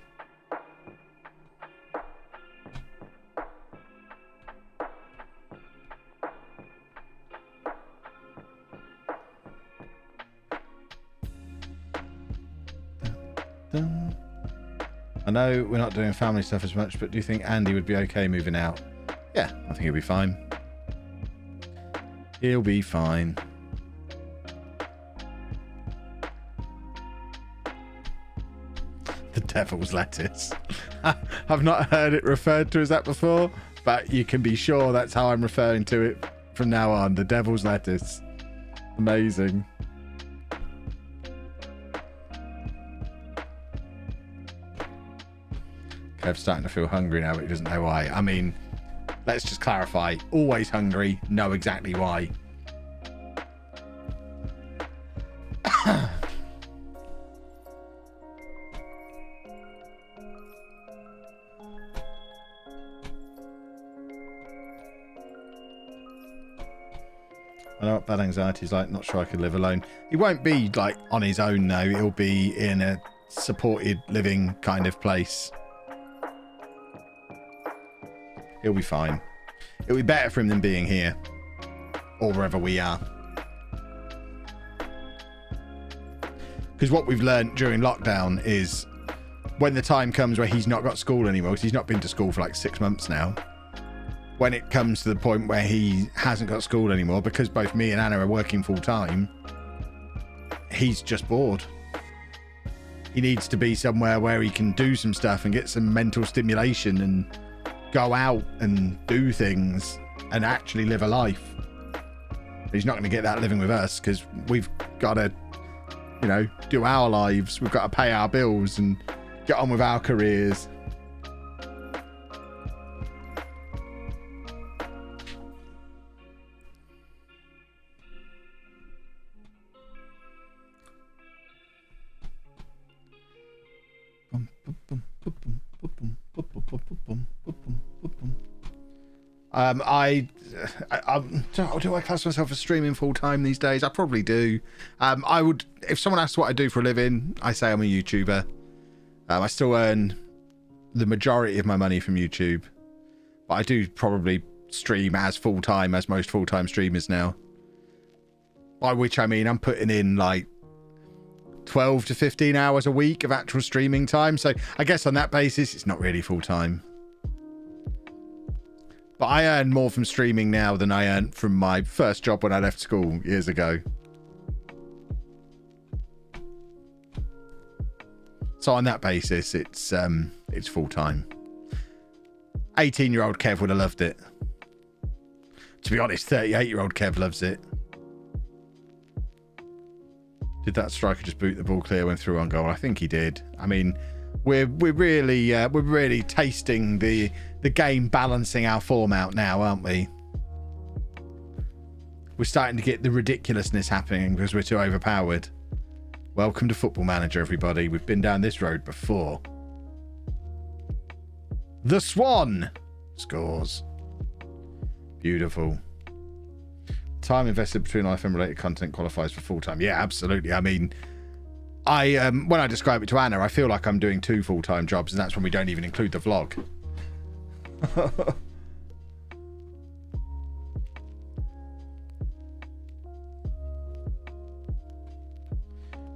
I know we're not doing family stuff as much, but do you think Andy would be okay moving out? Yeah, I think he'll be fine. He'll be fine. The devil's lettuce. I've not heard it referred to as that before, but you can be sure that's how I'm referring to it from now on. The devil's lettuce. Amazing. Kev's starting to feel hungry now, but he doesn't know why. I mean, let's just clarify. Always hungry, know exactly why. I know what bad anxiety is like. Not sure I could live alone. He won't be like on his own though. He'll be in a supported living kind of place. He'll be fine. It'll be better for him than being here or wherever we are. Because what we've learned during lockdown is when the time comes where he's not got school anymore, because he's not been to school for like 6 months now. When it comes to the point where he hasn't got school anymore, because both me and Anna are working full time, he's just bored. He needs to be somewhere where he can do some stuff and get some mental stimulation and go out and do things and actually live a life. But he's not going to get that living with us because we've got to, you know, do our lives. We've got to pay our bills and get on with our careers. Do I class myself as streaming full time these days? I probably do. I would, if someone asks what I do for a living, I say I'm a YouTuber. I still earn the majority of my money from YouTube, but I do probably stream as full time as most full time streamers now. By which I mean I'm putting in like 12 to 15 hours a week of actual streaming time. So I guess on that basis, it's not really full time. But I earn more from streaming now than I earned from my first job when I left school years ago. So on that basis, it's full time. 18-year-old Kev would have loved it. To be honest, 38-year-old Kev loves it. Did that striker just boot the ball clear when through on goal? I think he did. I mean, we're really tasting the game balancing our form out now, aren't we? We're starting to get the ridiculousness happening because we're too overpowered. Welcome to Football Manager, everybody. We've been down this road before. The Swan scores. Beautiful. Time invested between FM related content qualifies for full time. Yeah, absolutely. I mean, when I describe it to Anna, I feel like I'm doing 2 full-time jobs, and that's when we don't even include the vlog.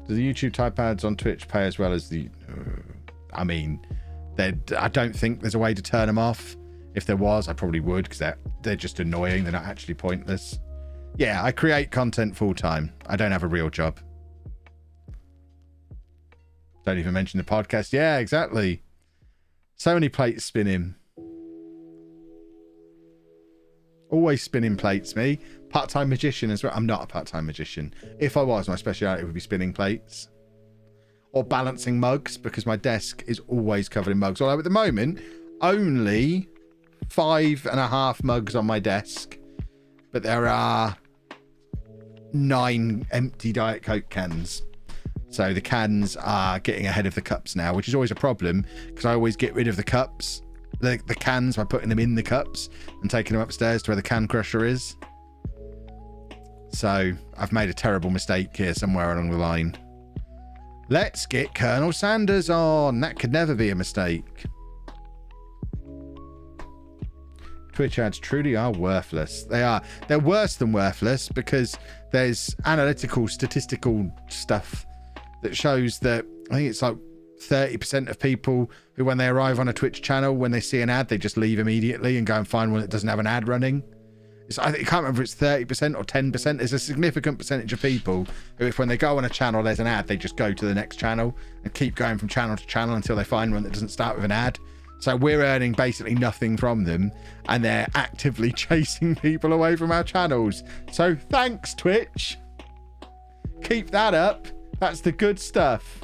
Do the YouTube type ads on Twitch pay as well as the... I mean, I don't think there's a way to turn them off. If there was, I probably would, because they're just annoying. They're not actually pointless. Yeah, I create content full-time. I don't have a real job. Don't even mention the podcast. Yeah, exactly. So many plates spinning. Always spinning plates, me. Part-time magician as well. I'm not a part-time magician. If I was, my speciality would be spinning plates. Or balancing mugs, because my desk is always covered in mugs. Although at the moment, only 5.5 mugs on my desk. But there are 9 empty Diet Coke cans. So the cans are getting ahead of the cups now, which is always a problem because I always get rid of the cups, the cans by putting them in the cups and taking them upstairs to where the can crusher is. So I've made a terrible mistake here somewhere along the line. Let's get Colonel Sanders on. That could never be a mistake. Twitch ads truly are worthless. They are. They're worse than worthless because there's analytical, statistical stuff that shows that I think it's like 30% of people who, when they arrive on a Twitch channel, when they see an ad, they just leave immediately and go and find one that doesn't have an ad running. I can't remember if it's 30% or 10%. There's a significant percentage of people who, if when they go on a channel, there's an ad, they just go to the next channel and keep going from channel to channel until they find one that doesn't start with an ad. So we're earning basically nothing from them, and they're actively chasing people away from our channels. So thanks, Twitch. Keep that up. That's the good stuff.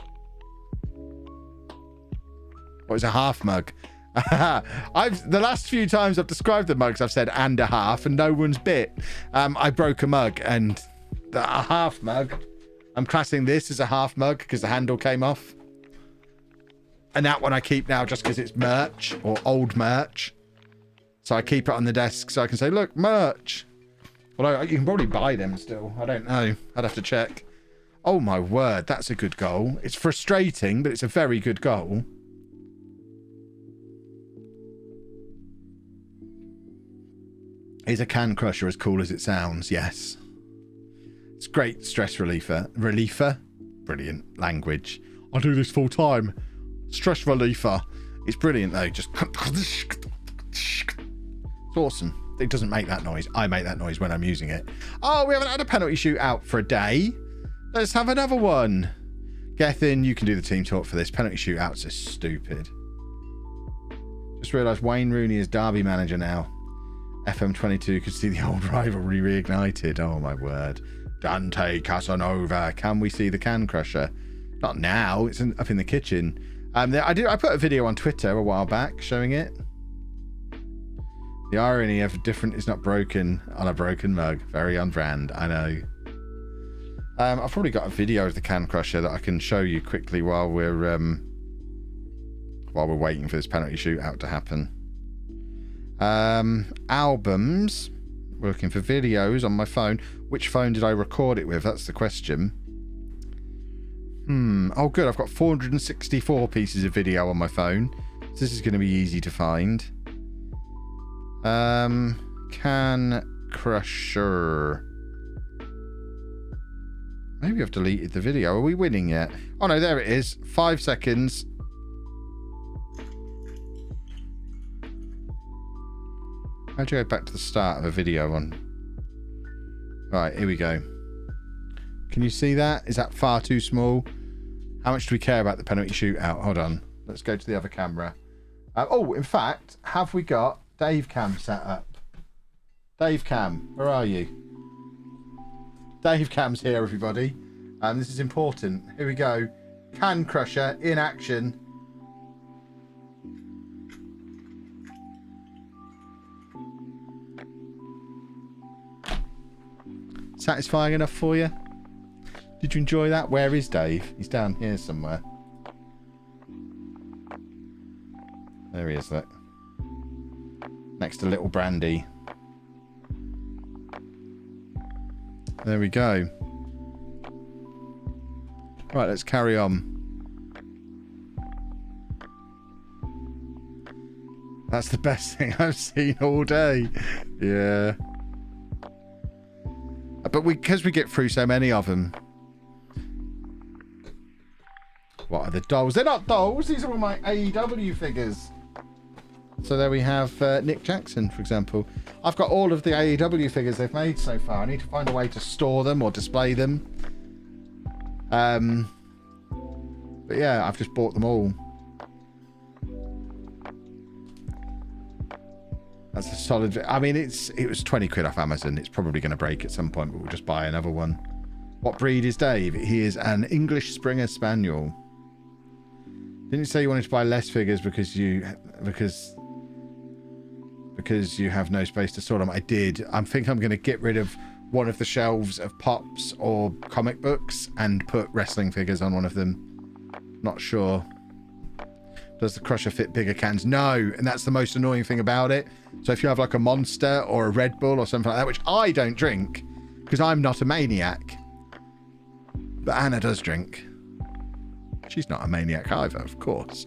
Or it's a half mug. The last few times I've described the mugs, I've said and a half, and no one's bit. I broke a mug, and a half mug. I'm classing this as a half mug because the handle came off. And that one I keep now just because it's merch or old merch. So I keep it on the desk so I can say, look, merch. Well, you can probably buy them still. I don't know. I'd have to check. Oh, my word. That's a good goal. It's frustrating, but it's a very good goal. Is a can crusher as cool as it sounds? Yes. It's great stress reliever. Brilliant language. I do this full time. Stress reliever. It's brilliant though. Just it's awesome. It doesn't make that noise. I make that noise when I'm using it. Oh, we haven't had a penalty shootout for a day. Let's have another one. Gethin, you can do the team talk for this. Penalty shootouts are stupid. Just realised Wayne Rooney is Derby manager now. FM22 could see the old rivalry reignited. Oh my word. Dante Casanova. Can we see the can crusher? Not now. It's up in the kitchen. I put a video on Twitter a while back showing it. The irony of different is not broken on a broken mug. Very on brand. I know. I've probably got a video of the can crusher that I can show you quickly while we're waiting for this penalty shootout to happen. Albums. We're looking for videos on my phone. Which phone did I record it with? That's the question. Oh, good. I've got 464 pieces of video on my phone. So this is going to be easy to find. Can crusher. Maybe I've deleted the video. Are we winning yet? Oh, no, there it is. 5 seconds. How'd you go back to the start of a video on? Right, here we go. Can you see that? Is that far too small? How much do we care about the penalty shootout? Hold on. Let's go to the other camera. Oh, in fact, have we got Dave Cam set up? Dave Cam, where are you? Dave Cam's here, everybody. This is important. Here we go. Can crusher in action. Satisfying enough for you? Did you enjoy that? Where is Dave? He's down here somewhere. There he is, look. Next to little Brandy. There we go. Right, let's carry on. That's the best thing I've seen all day. Yeah. But because we get through so many of them. What are the dolls? They're not dolls. These are all my AEW figures. So there we have Nick Jackson, for example. I've got all of the AEW figures they've made so far. I need to find a way to store them or display them. But yeah, I've just bought them all. That's a solid... I mean, it was 20 quid off Amazon. It's probably going to break at some point, but we'll just buy another one. What breed is Dave? He is an English Springer Spaniel. Didn't you say you wanted to buy less figures because you have no space to store them? I did. I think I'm going to get rid of one of the shelves of Pops or comic books and put wrestling figures on one of them. Not sure. Does the crusher fit bigger cans? No, and that's the most annoying thing about it. So if you have like a Monster or a Red Bull or something like that, which I don't drink because I'm not a maniac, but Anna does drink. She's not a maniac either, of course.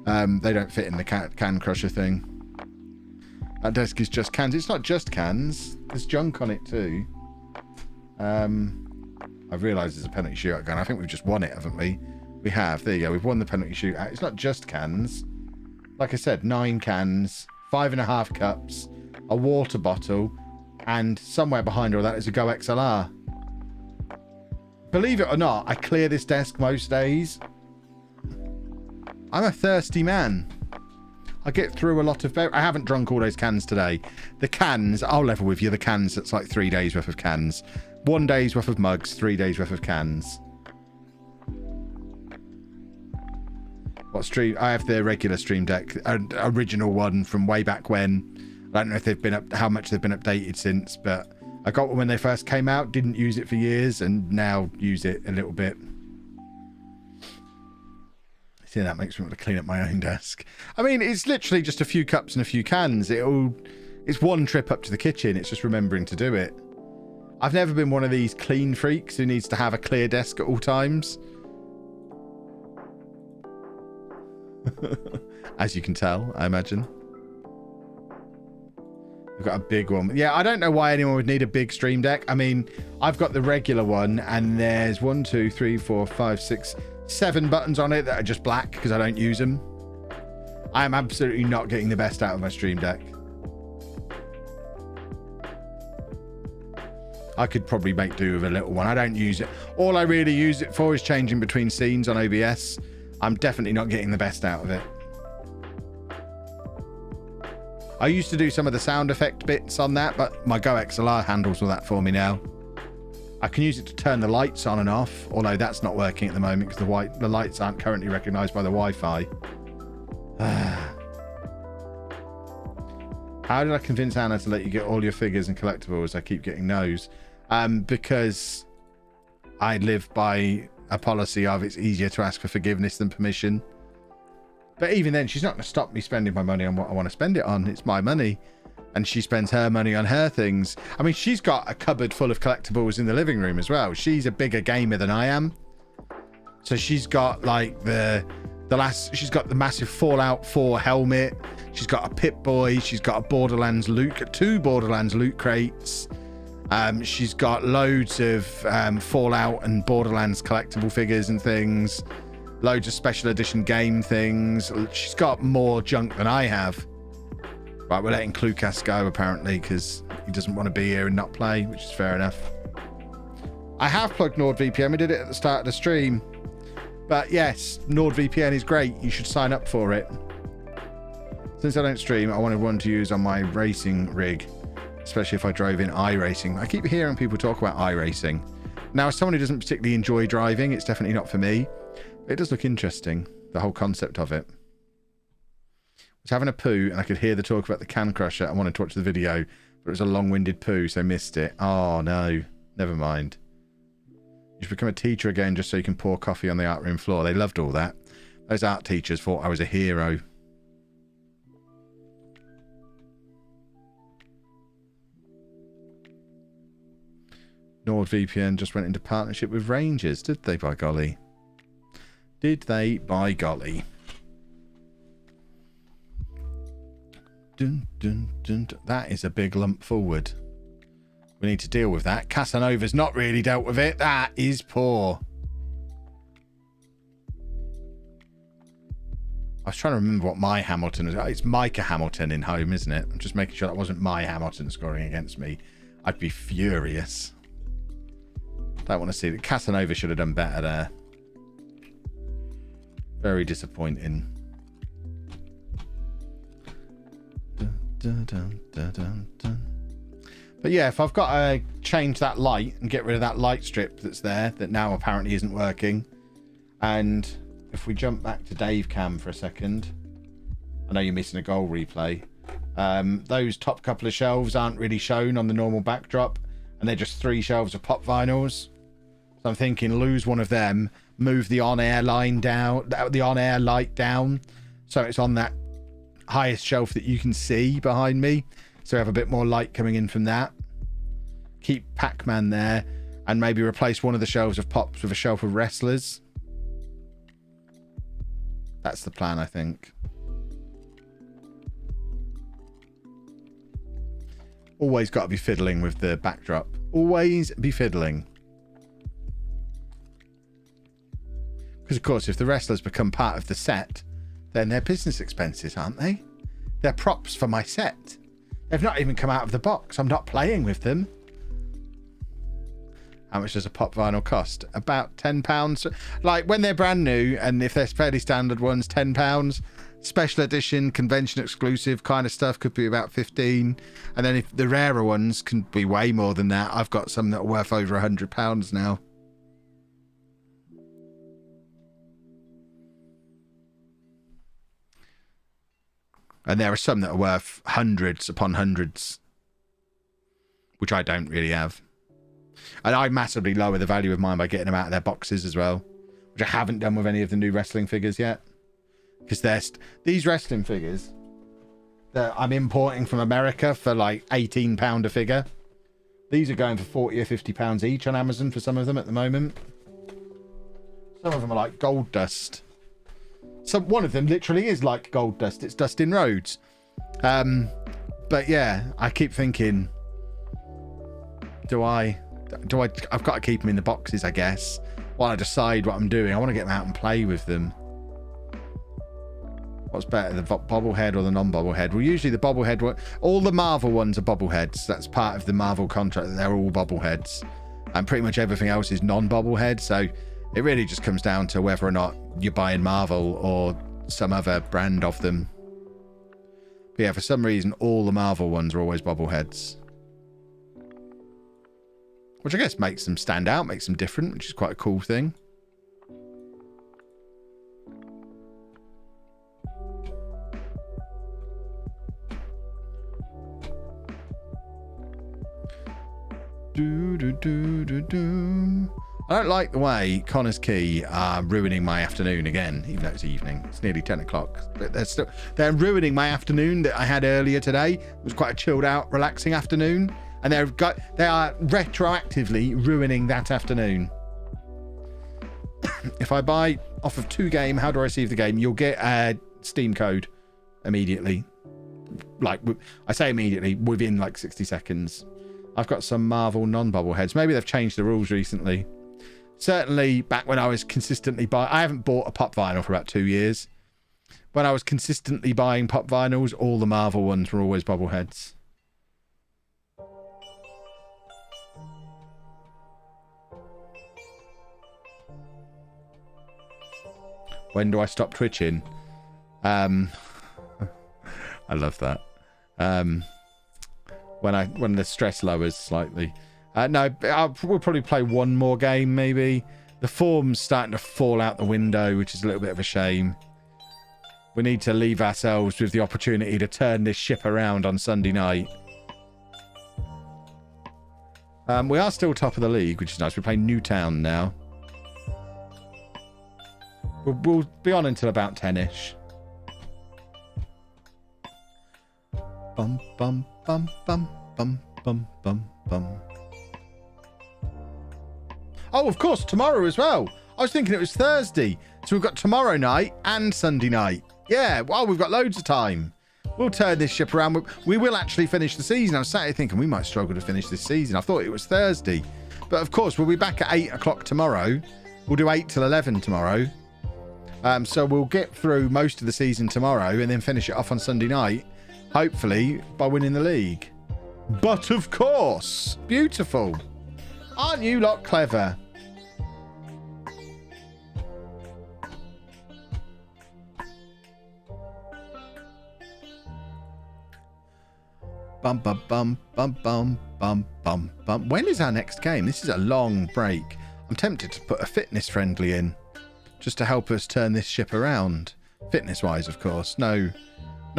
They don't fit in the can crusher thing. That desk is just cans. It's not just cans. There's junk on it too. I've realised there's a penalty shootout gun. I think we've just won it, haven't we? We have. There you go. We've won the penalty shootout. It's not just cans. Like I said, 9 cans, 5.5 cups, a water bottle, and somewhere behind all that is a Go XLR. Believe it or not, I clear this desk most days. I'm a thirsty man. I get through a lot of... I haven't drunk all those cans today. The cans, I'll level with you. The cans, that's like 3 days worth of cans. 1 day's worth of mugs, 3 days worth of cans. What stream? I have the regular Stream Deck, an original one from way back when. I don't know if they've been how much they've been updated since, but I got one when they first came out, didn't use it for years, and now use it a little bit. See, that makes me want to clean up my own desk. I mean, it's literally just a few cups and a few cans. It's one trip up to the kitchen. It's just remembering to do it. I've never been one of these clean freaks who needs to have a clear desk at all times. As you can tell, I imagine. We've got a big one. Yeah, I don't know why anyone would need a big Stream Deck. I mean, I've got the regular one, and there's 1, 2, 3, 4, 5, 6, 7 buttons on it that are just black because I don't use them. I am absolutely not getting the best out of my Stream Deck. I could probably make do with a little one. I don't use it. All I really use it for is changing between scenes on OBS. I'm definitely not getting the best out of it. I used to do some of the sound effect bits on that, but my Go XLR handles all that for me now. I can use it to turn the lights on and off, although that's not working at the moment because the lights aren't currently recognised by the Wi-Fi. How did I convince Anna to let you get all your figures and collectibles? I keep getting no's. Because I live by a policy of it's easier to ask for forgiveness than permission. But even then, she's not going to stop me spending my money on what I want to spend it on. It's my money. And she spends her money on her things. I mean, she's got a cupboard full of collectibles in the living room as well. She's a bigger gamer than I am. So she's got like she's got the massive Fallout 4 helmet. She's got a Pip-Boy. She's got a Borderlands loot, 2 Borderlands loot crates. She's got loads of Fallout and Borderlands collectible figures and things. Loads of special edition game things. She's got more junk than I have. Right, we're letting Cluecast go apparently because he doesn't want to be here and not play, which is fair enough. I have plugged NordVPN. We did it at the start of the stream. But yes, NordVPN is great. You should sign up for it. Since I don't stream, I wanted one to use on my racing rig, especially if I drove in iRacing. I keep hearing people talk about iRacing. Now, as someone who doesn't particularly enjoy driving, it's definitely not for me. But it does look interesting, the whole concept of it. I was having a poo and I could hear the talk about the Can Crusher. I wanted to watch the video, but it was a long-winded poo, so I missed it. Oh, no. Never mind. You should become a teacher again just so you can pour coffee on the art room floor. They loved all that. Those art teachers thought I was a hero. NordVPN just went into partnership with Rangers, did they, by golly? Did they, by golly? Dun, dun, dun, dun. That is a big lump forward. We need to deal with that. Casanova's not really dealt with it. That is poor. I was trying to remember what my Hamilton was. It's Micah Hamilton in home, isn't it? I'm just making sure that wasn't my Hamilton scoring against me. I'd be furious. Don't want to see that. Casanova should have done better there. Very disappointing. Dun, dun, dun, dun, dun, dun. But yeah, if I've got to change that light and get rid of that light strip that's there that now apparently isn't working, and if we jump back to Dave Cam for a second, I know you're missing a goal replay. Those top couple of shelves aren't really shown on the normal backdrop, and they're just 3 shelves of pop vinyls. So I'm thinking lose one of them, move the on-air line down, the on-air light down, so it's on that highest shelf that you can see behind me. So we have a bit more light coming in from that. Keep Pac-Man there, and maybe replace one of the shelves of pops with a shelf of wrestlers. That's the plan, I think. Always got to be fiddling with the backdrop. Always be fiddling. Because, of course, if the wrestlers become part of the set, then they're business expenses, aren't they? They're props for my set. They've not even come out of the box. I'm not playing with them. How much does a pop vinyl cost? About £10. Like, when they're brand new, and if they're fairly standard ones, £10. Special edition, convention exclusive kind of stuff could be about 15. And then if the rarer ones can be way more than that. I've got some that are worth over £100 now. And there are some that are worth hundreds upon hundreds, which I don't really have. And I massively lower the value of mine by getting them out of their boxes as well, which I haven't done with any of the new wrestling figures yet. Because these wrestling figures that I'm importing from America for like £18 a figure. These are going for £40 or £50 each on Amazon for some of them at the moment. Some of them are like gold dust. One of them literally is like gold dust. It's Dustin Rhodes. But yeah, I keep thinking, I've got to keep them in the boxes, I guess, while I decide what I'm doing. I want to get them out and play with them. What's better, the bobblehead or the non-bobblehead? Well, usually the bobblehead one. All the Marvel ones are bobbleheads. That's part of the Marvel contract. They're all bobbleheads. And pretty much everything else is non-bobblehead. So it really just comes down to whether or not you're buying Marvel or some other brand of them. But yeah, for some reason, all the Marvel ones are always bobbleheads. Which I guess makes them stand out, makes them different, which is quite a cool thing. I don't like the way Connor's Key are ruining my afternoon again, even though it's evening. It's nearly 10 o'clock. But they're ruining my afternoon that I had earlier today. It was quite a chilled out, relaxing afternoon. And they are retroactively ruining that afternoon. If I buy off of 2Game, How Do I Receive the Game? You'll get a Steam code immediately. Like, I say immediately, within like 60 seconds. I've got some Marvel non-bobbleheads. Maybe they've changed the rules recently. Certainly back when I was consistently buying... I haven't bought a pop vinyl for about 2 years. When I was consistently buying pop vinyls, all the Marvel ones were always bobbleheads. When do I stop twitching? I love that. When the stress lowers slightly. No, we'll probably play one more game, maybe. The form's starting to fall out the window, which is a little bit of a shame. We need to leave ourselves with the opportunity to turn this ship around on Sunday night. We are still top of the league, which is nice. We're playing Newtown now. We'll be on until about 10-ish. Bum, bum, bum, bum, bum, bum, bum, bum. Oh, of course, tomorrow as well. I was thinking it was Thursday. So we've got tomorrow night and Sunday night. Yeah, well, we've got loads of time. We'll turn this ship around. We will actually finish the season. I was sat here thinking we might struggle to finish this season. I thought it was Thursday. But of course, we'll be back at 8 o'clock tomorrow. We'll do 8 till 11 tomorrow. So we'll get through most of the season tomorrow and then finish it off on Sunday night. Hopefully by winning the league. But of course, beautiful. Aren't you lot clever? Bum, bum, bum, bum, bum, bum, bum, bum. When is our next game? This is a long break. I'm tempted to put a fitness friendly in just to help us turn this ship around. Fitness-wise, of course. No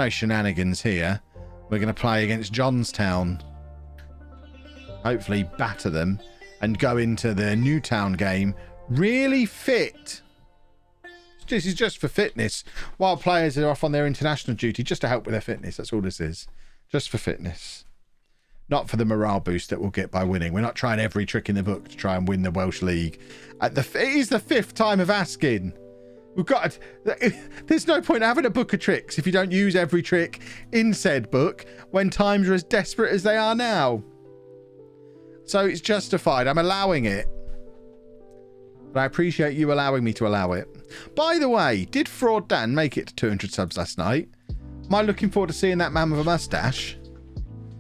shenanigans here. We're going to play against Johnstown. Hopefully batter them and go into the Newtown game really fit. This is just for fitness. While players are off on their international duty, just to help with their fitness. That's all this is. Just for fitness. Not for the morale boost that we'll get by winning. We're not trying every trick in the book to try and win the Welsh League. It is the 5th time of asking. We've got... There's no point having a book of tricks if you don't use every trick in said book when times are as desperate as they are now. So it's justified. I'm allowing it. But I appreciate you allowing me to allow it. By the way, did Fraud Dan make it to 200 subs last night? Am I looking forward to seeing that man with a mustache?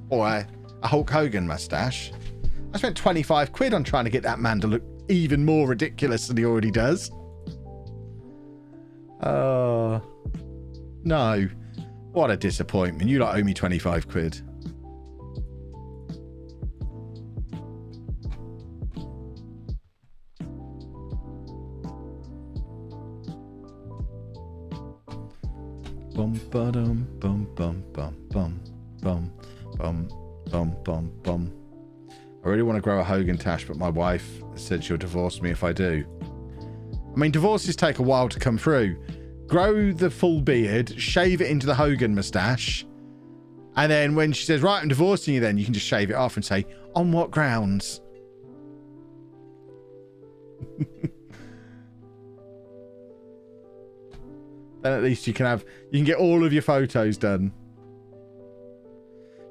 Or a Hulk Hogan mustache? I spent 25 quid on trying to get that man to look even more ridiculous than he already does. No. What a disappointment. You lot owe me 25 quid. Bum, Bum bum bum bum bum bum bum bum bum bum. I really want to grow a Hogan tash, but my wife said she'll divorce me if I do. I mean, divorces take a while to come through. Grow the full beard, shave it into the Hogan moustache, and then when she says, right, I'm divorcing you, then you can just shave it off and say, on what grounds? Then at least you can get all of your photos done.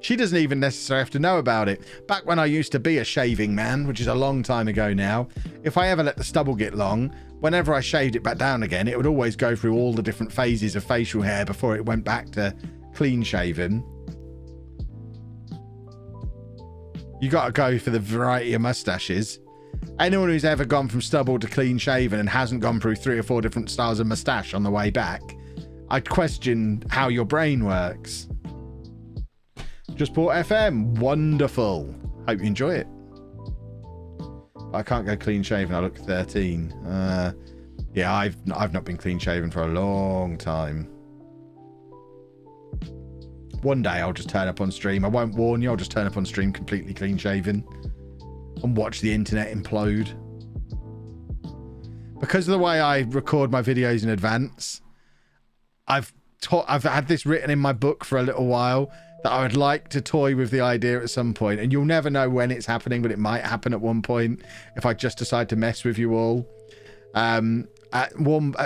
She doesn't even necessarily have to know about it. Back when I used to be a shaving man, which is a long time ago now, if I ever let the stubble get long, whenever I shaved it back down again, it would always go through all the different phases of facial hair before it went back to clean shaven. You got to go for the variety of mustaches. Anyone who's ever gone from stubble to clean shaven and hasn't gone through 3 or 4 different styles of mustache on the way back, I'd question how your brain works. Just bought FM. Wonderful. Hope you enjoy it. I can't go clean shaven. I look 13. Yeah, I've not been clean shaven for a long time. One day I'll just turn up on stream. I won't warn you. I'll just turn up on stream completely clean shaven and watch the internet implode. Because of the way I record my videos in advance, I've had this written in my book for a little while that I would like to toy with the idea at some point, and you'll never know when it's happening, but it might happen at one point if I just decide to mess with you all. At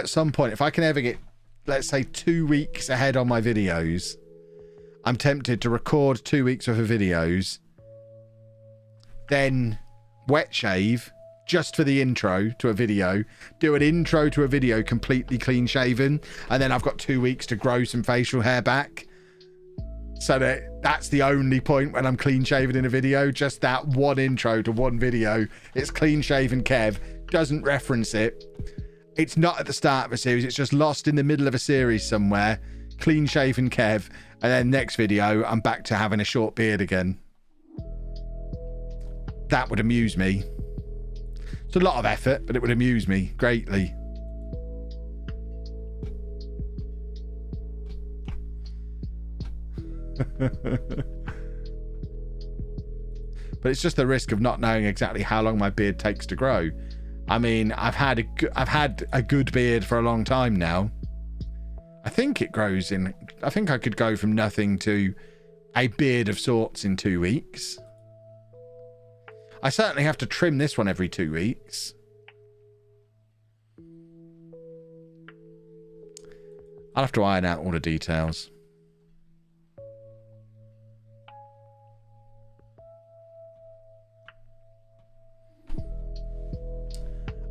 some point, if I can ever get, let's say, 2 weeks ahead on my videos, I'm tempted to record 2 weeks worth of videos, then wet shave just for the intro to a video, do an intro to a video completely clean shaven, and then I've got 2 weeks to grow some facial hair back. So that's the only point when I'm clean shaven in a video, just that one intro to one video. It's clean shaven Kev, doesn't reference it. It's not at the start of a series, it's just lost in the middle of a series somewhere. Clean shaven Kev, and then next video I'm back to having a short beard again. That would amuse me. It's a lot of effort, but it would amuse me greatly. But it's just the risk of not knowing exactly how long my beard takes to grow. I mean, I've had a good beard for a long time now. I think it grows in, I think I could go from nothing to a beard of sorts in 2 weeks. I certainly have to trim this one every 2 weeks. I'll have to iron out all the details.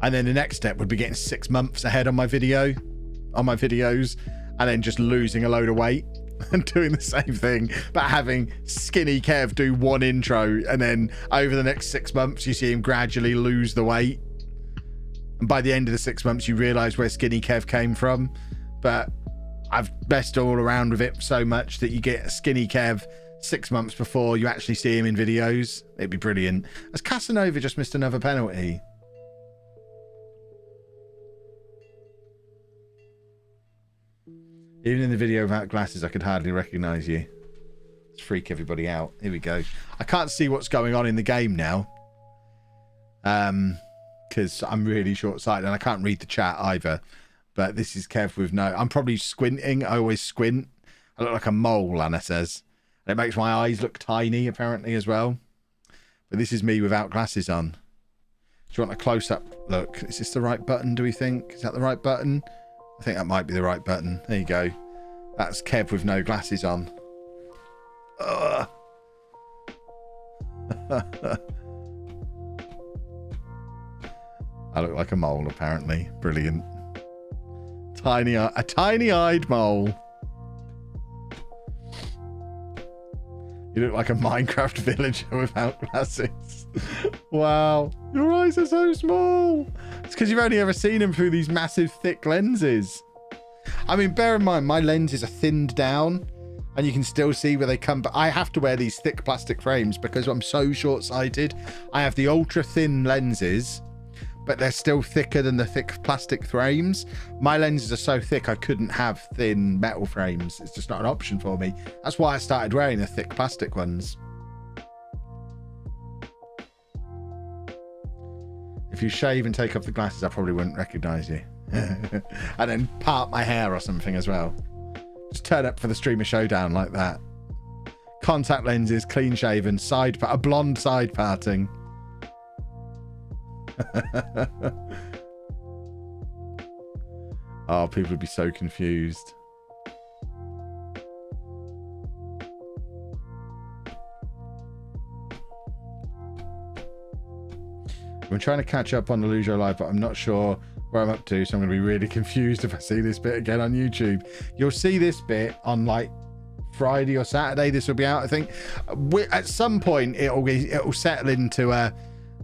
And then the next step would be getting 6 months ahead on my videos, and then just losing a load of weight and doing the same thing, but having skinny Kev do one intro, and then over the next 6 months you see him gradually lose the weight, and by the end of the 6 months you realize where skinny Kev came from. But I've messed all around with it so much that you get a skinny Kev 6 months before you actually see him in videos. It'd be brilliant. Has Casanova just missed another penalty? Even in the video without glasses, I could hardly recognise you. Let's freak everybody out. Here we go. I can't see what's going on in the game now. Because I'm really short-sighted and I can't read the chat either. But this is Kev with no... I'm probably squinting. I always squint. I look like a mole, Anna says. And it makes my eyes look tiny, apparently, as well. But this is me without glasses on. Do you want a close-up look? Is this the right button, do we think? Is that the right button? I think that might be the right button. There you go. That's Kev with no glasses on. Ugh. I look like a mole, apparently. Brilliant. A tiny-eyed mole. You look like a Minecraft villager without glasses. Wow. Your eyes are so small. It's because you've only ever seen them through these massive, thick lenses. I mean, bear in mind, my lenses are thinned down and you can still see where they come. But I have to wear these thick plastic frames because I'm so short-sighted. I have the ultra-thin lenses, but they're still thicker than the thick plastic frames. My lenses are so thick I couldn't have thin metal frames. It's just not an option for me. That's why I started wearing the thick plastic ones. If you shave and take off the glasses, I probably wouldn't recognize you. And then part my hair or something as well. Just turn up for the streamer showdown like that. Contact lenses, clean shaven, a blonde side parting. Oh, people would be so confused. I'm trying to catch up on the LOLLUJO live, but I'm not sure where I'm up to, so I'm going to be really confused if I see this bit again on YouTube. You'll see this bit on like Friday or Saturday. This will be out, I think. At some point, it'll settle into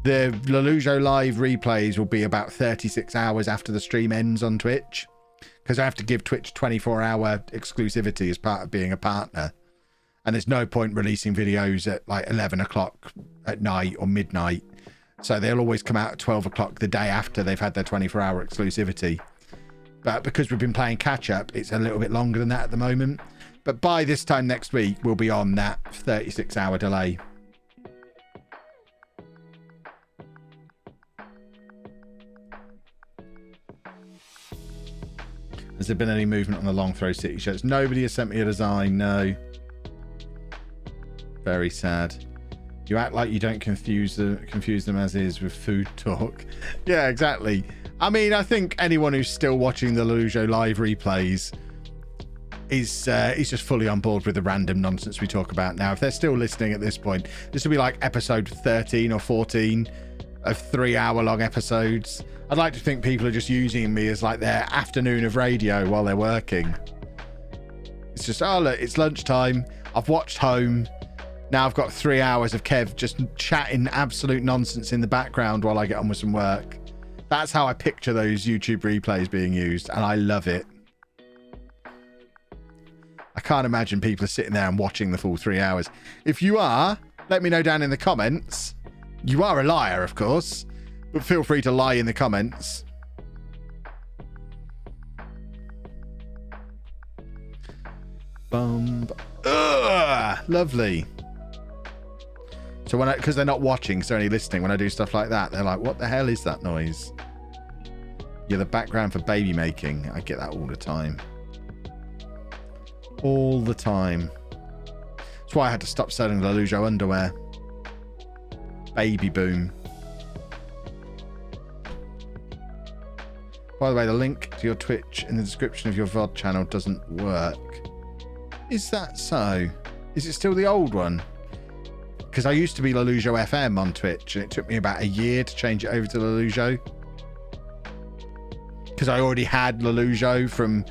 the LOLLUJO live replays will be about 36 hours after the stream ends on Twitch, because I have to give Twitch 24-hour exclusivity as part of being a partner, and there's no point releasing videos at like 11 o'clock at night or midnight. So they'll always come out at 12 o'clock the day after they've had their 24-hour exclusivity. But because we've been playing catch-up, it's a little bit longer than that at the moment. But by this time next week, we'll be on that 36-hour delay. Has there been any movement on the Long Throw City shirts? Nobody has sent me a design, no. Very sad. You act like you don't confuse them as is with food talk. Yeah, exactly. I mean, I think anyone who's still watching the LOLLUJO live replays is just fully on board with the random nonsense we talk about now. If they're still listening at this point, this will be like episode 13 or 14 of 3-hour-long episodes. I'd like to think people are just using me as like their afternoon of radio while they're working. It's just, oh look, it's lunchtime. I've watched Home. Now I've got 3 hours of Kev just chatting absolute nonsense in the background while I get on with some work. That's how I picture those YouTube replays being used, and I love it. I can't imagine people are sitting there and watching the full 3 hours. If you are, let me know down in the comments. You are a liar, of course, but feel free to lie in the comments. Lovely. So because they're not watching, so only listening, when I do stuff like that, they're like, what the hell is that noise? Yeah, the background for baby making. I get that all the time. All the time. That's why I had to stop selling LOLLUJO underwear. Baby boom. By the way, the link to your Twitch in the description of your VOD channel doesn't work. Is that so? Is it still the old one? Because I used to be LOLLUJO FM on Twitch, and it took me about a year to change it over to LOLLUJO. Because I already had LOLLUJO from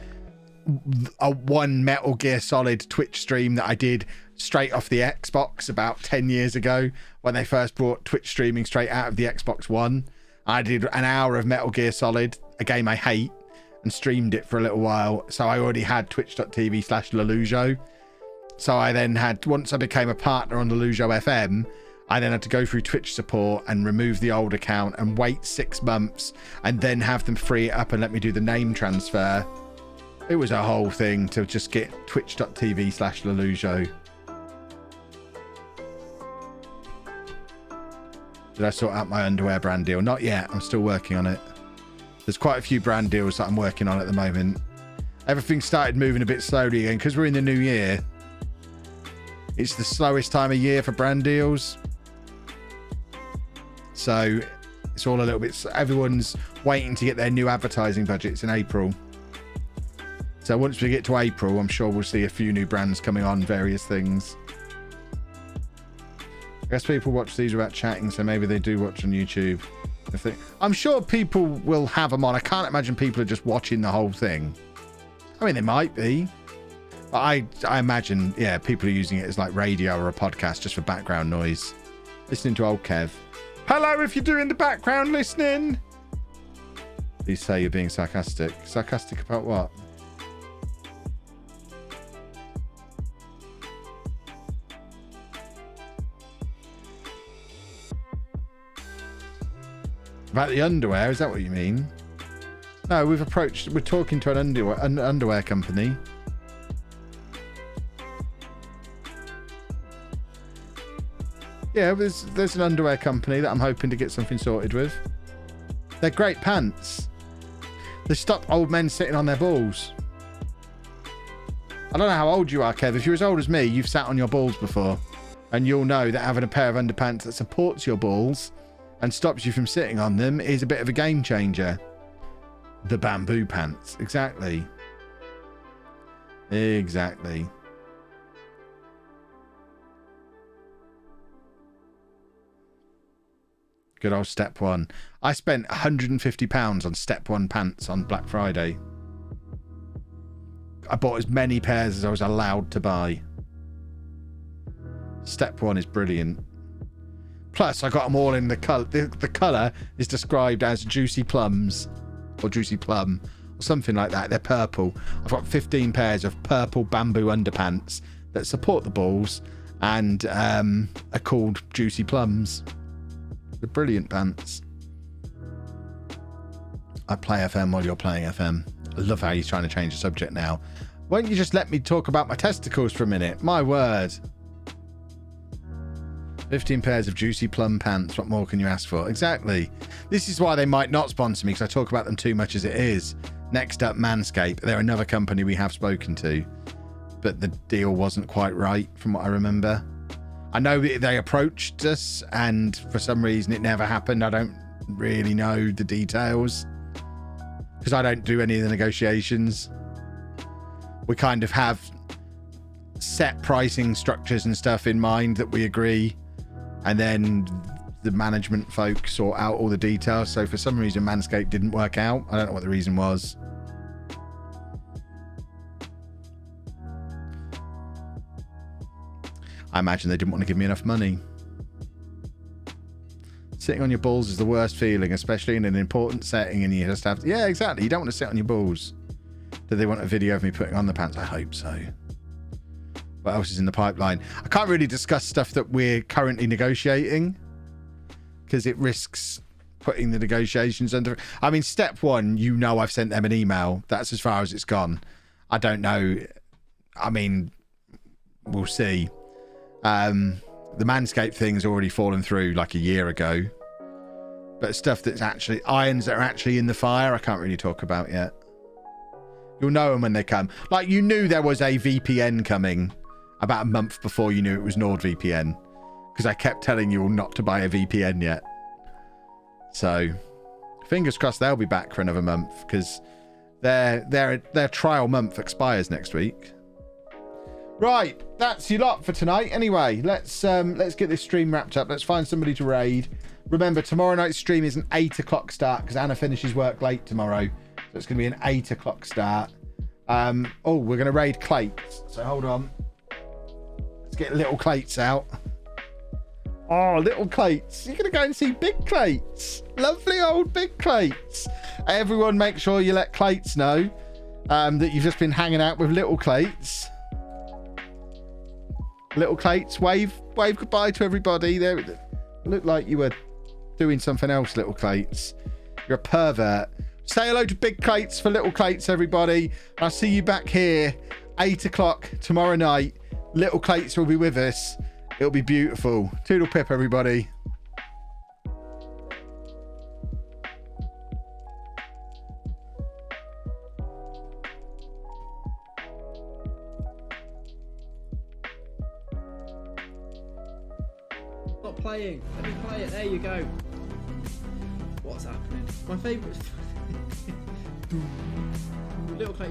one Metal Gear Solid Twitch stream that I did straight off the Xbox about 10 years ago, when they first brought Twitch streaming straight out of the Xbox One. I did an hour of Metal Gear Solid, a game I hate, and streamed it for a little while. So I already had twitch.tv/LOLLUJO. So I then had, once I became a partner on LOLLUJO FM, I then had to go through Twitch support and remove the old account and wait 6 months and then have them free it up and let me do the name transfer. It was a whole thing to just get twitch.tv/LOLLUJO. Did I sort out my underwear brand deal? Not yet. I'm still working on it. There's quite a few brand deals that I'm working on at the moment. Everything started moving a bit slowly again because we're in the new year. It's the slowest time of year for brand deals. So it's all a little bit... Everyone's waiting to get their new advertising budgets in April. So once we get to April, I'm sure we'll see a few new brands coming on, various things. I guess people watch these without chatting, so maybe they do watch on YouTube. I'm sure people will have them on. I can't imagine people are just watching the whole thing. I mean, they might be. But I imagine, yeah, people are using it as like radio or a podcast just for background noise. Listening to old Kev. Hello, if you're doing the background listening. Please say you're being sarcastic. Sarcastic about what? About the underwear, is that what you mean? No, we're talking to an underwear company. Yeah, there's an underwear company that I'm hoping to get something sorted with. They're great pants. They stop old men sitting on their balls. I don't know how old you are, Kev. If you're as old as me, you've sat on your balls before. And you'll know that having a pair of underpants that supports your balls and stops you from sitting on them is a bit of a game changer. The bamboo pants. Exactly. Exactly. Good old Step One. I spent £150 on Step One pants on Black Friday. I bought as many pairs as I was allowed to buy. Step One is brilliant. Plus, I got them all in the colour. The colour is described as juicy plums. Or juicy plum. Or something like that. They're purple. I've got 15 pairs of purple bamboo underpants that support the balls and are called juicy plums. They're brilliant pants. I play FM while you're playing FM. I love how you're trying to change the subject now. Won't you just let me talk about my testicles for a minute? My word. 15 pairs of juicy plum pants. What more can you ask for? Exactly. This is why they might not sponsor me, because I talk about them too much as it is. Next up, Manscaped. They're another company we have spoken to, but the deal wasn't quite right from what I remember. I know they approached us and for some reason it never happened. I don't really know the details because I don't do any of the negotiations. We kind of have set pricing structures and stuff in mind that we agree, and then the management folk sort out all the details. So for some reason Manscaped didn't work out. I don't know what the reason was. I imagine they didn't want to give me enough money. Sitting on your balls is the worst feeling, especially in an important setting, and you just have to... Yeah, exactly. You don't want to sit on your balls. Do they want a video of me putting on the pants? I hope so. What else is in the pipeline? I can't really discuss stuff that we're currently negotiating because it risks putting the negotiations under... I mean, Step One, you know I've sent them an email. That's as far as it's gone. I don't know. I mean, we'll see. The Manscaped thing's already fallen through like a year ago, but stuff that's actually irons that are actually in the fire I can't really talk about yet. You'll know them when they come. Like, you knew there was a VPN coming about a month before you knew it was NordVPN, because I kept telling you all not to buy a VPN yet. So fingers crossed they'll be back for another month, because their trial month expires next week. Right, that's your lot for tonight. Anyway, let's get this stream wrapped up. Let's find somebody to raid. Remember, tomorrow night's stream is an 8 o'clock start because Anna finishes work late tomorrow. So it's going to be an 8 o'clock start. Oh, we're going to raid Clates. So hold on. Let's get little Clates out. Oh, little Clates. You're going to go and see big Clates. Lovely old big Clates. Everyone make sure you let Clates know that you've just been hanging out with little Clates. Little Clates, wave goodbye to everybody. There, looked like you were doing something else, little Clates. You're a pervert. Say hello to big Clates for little Clates, everybody. I'll see you back here 8 o'clock tomorrow night. Little Clates will be with us. It'll be beautiful. Toodle pip, everybody. Playing. Let me play it. There you go. What's happening? My favourite. Little Clay.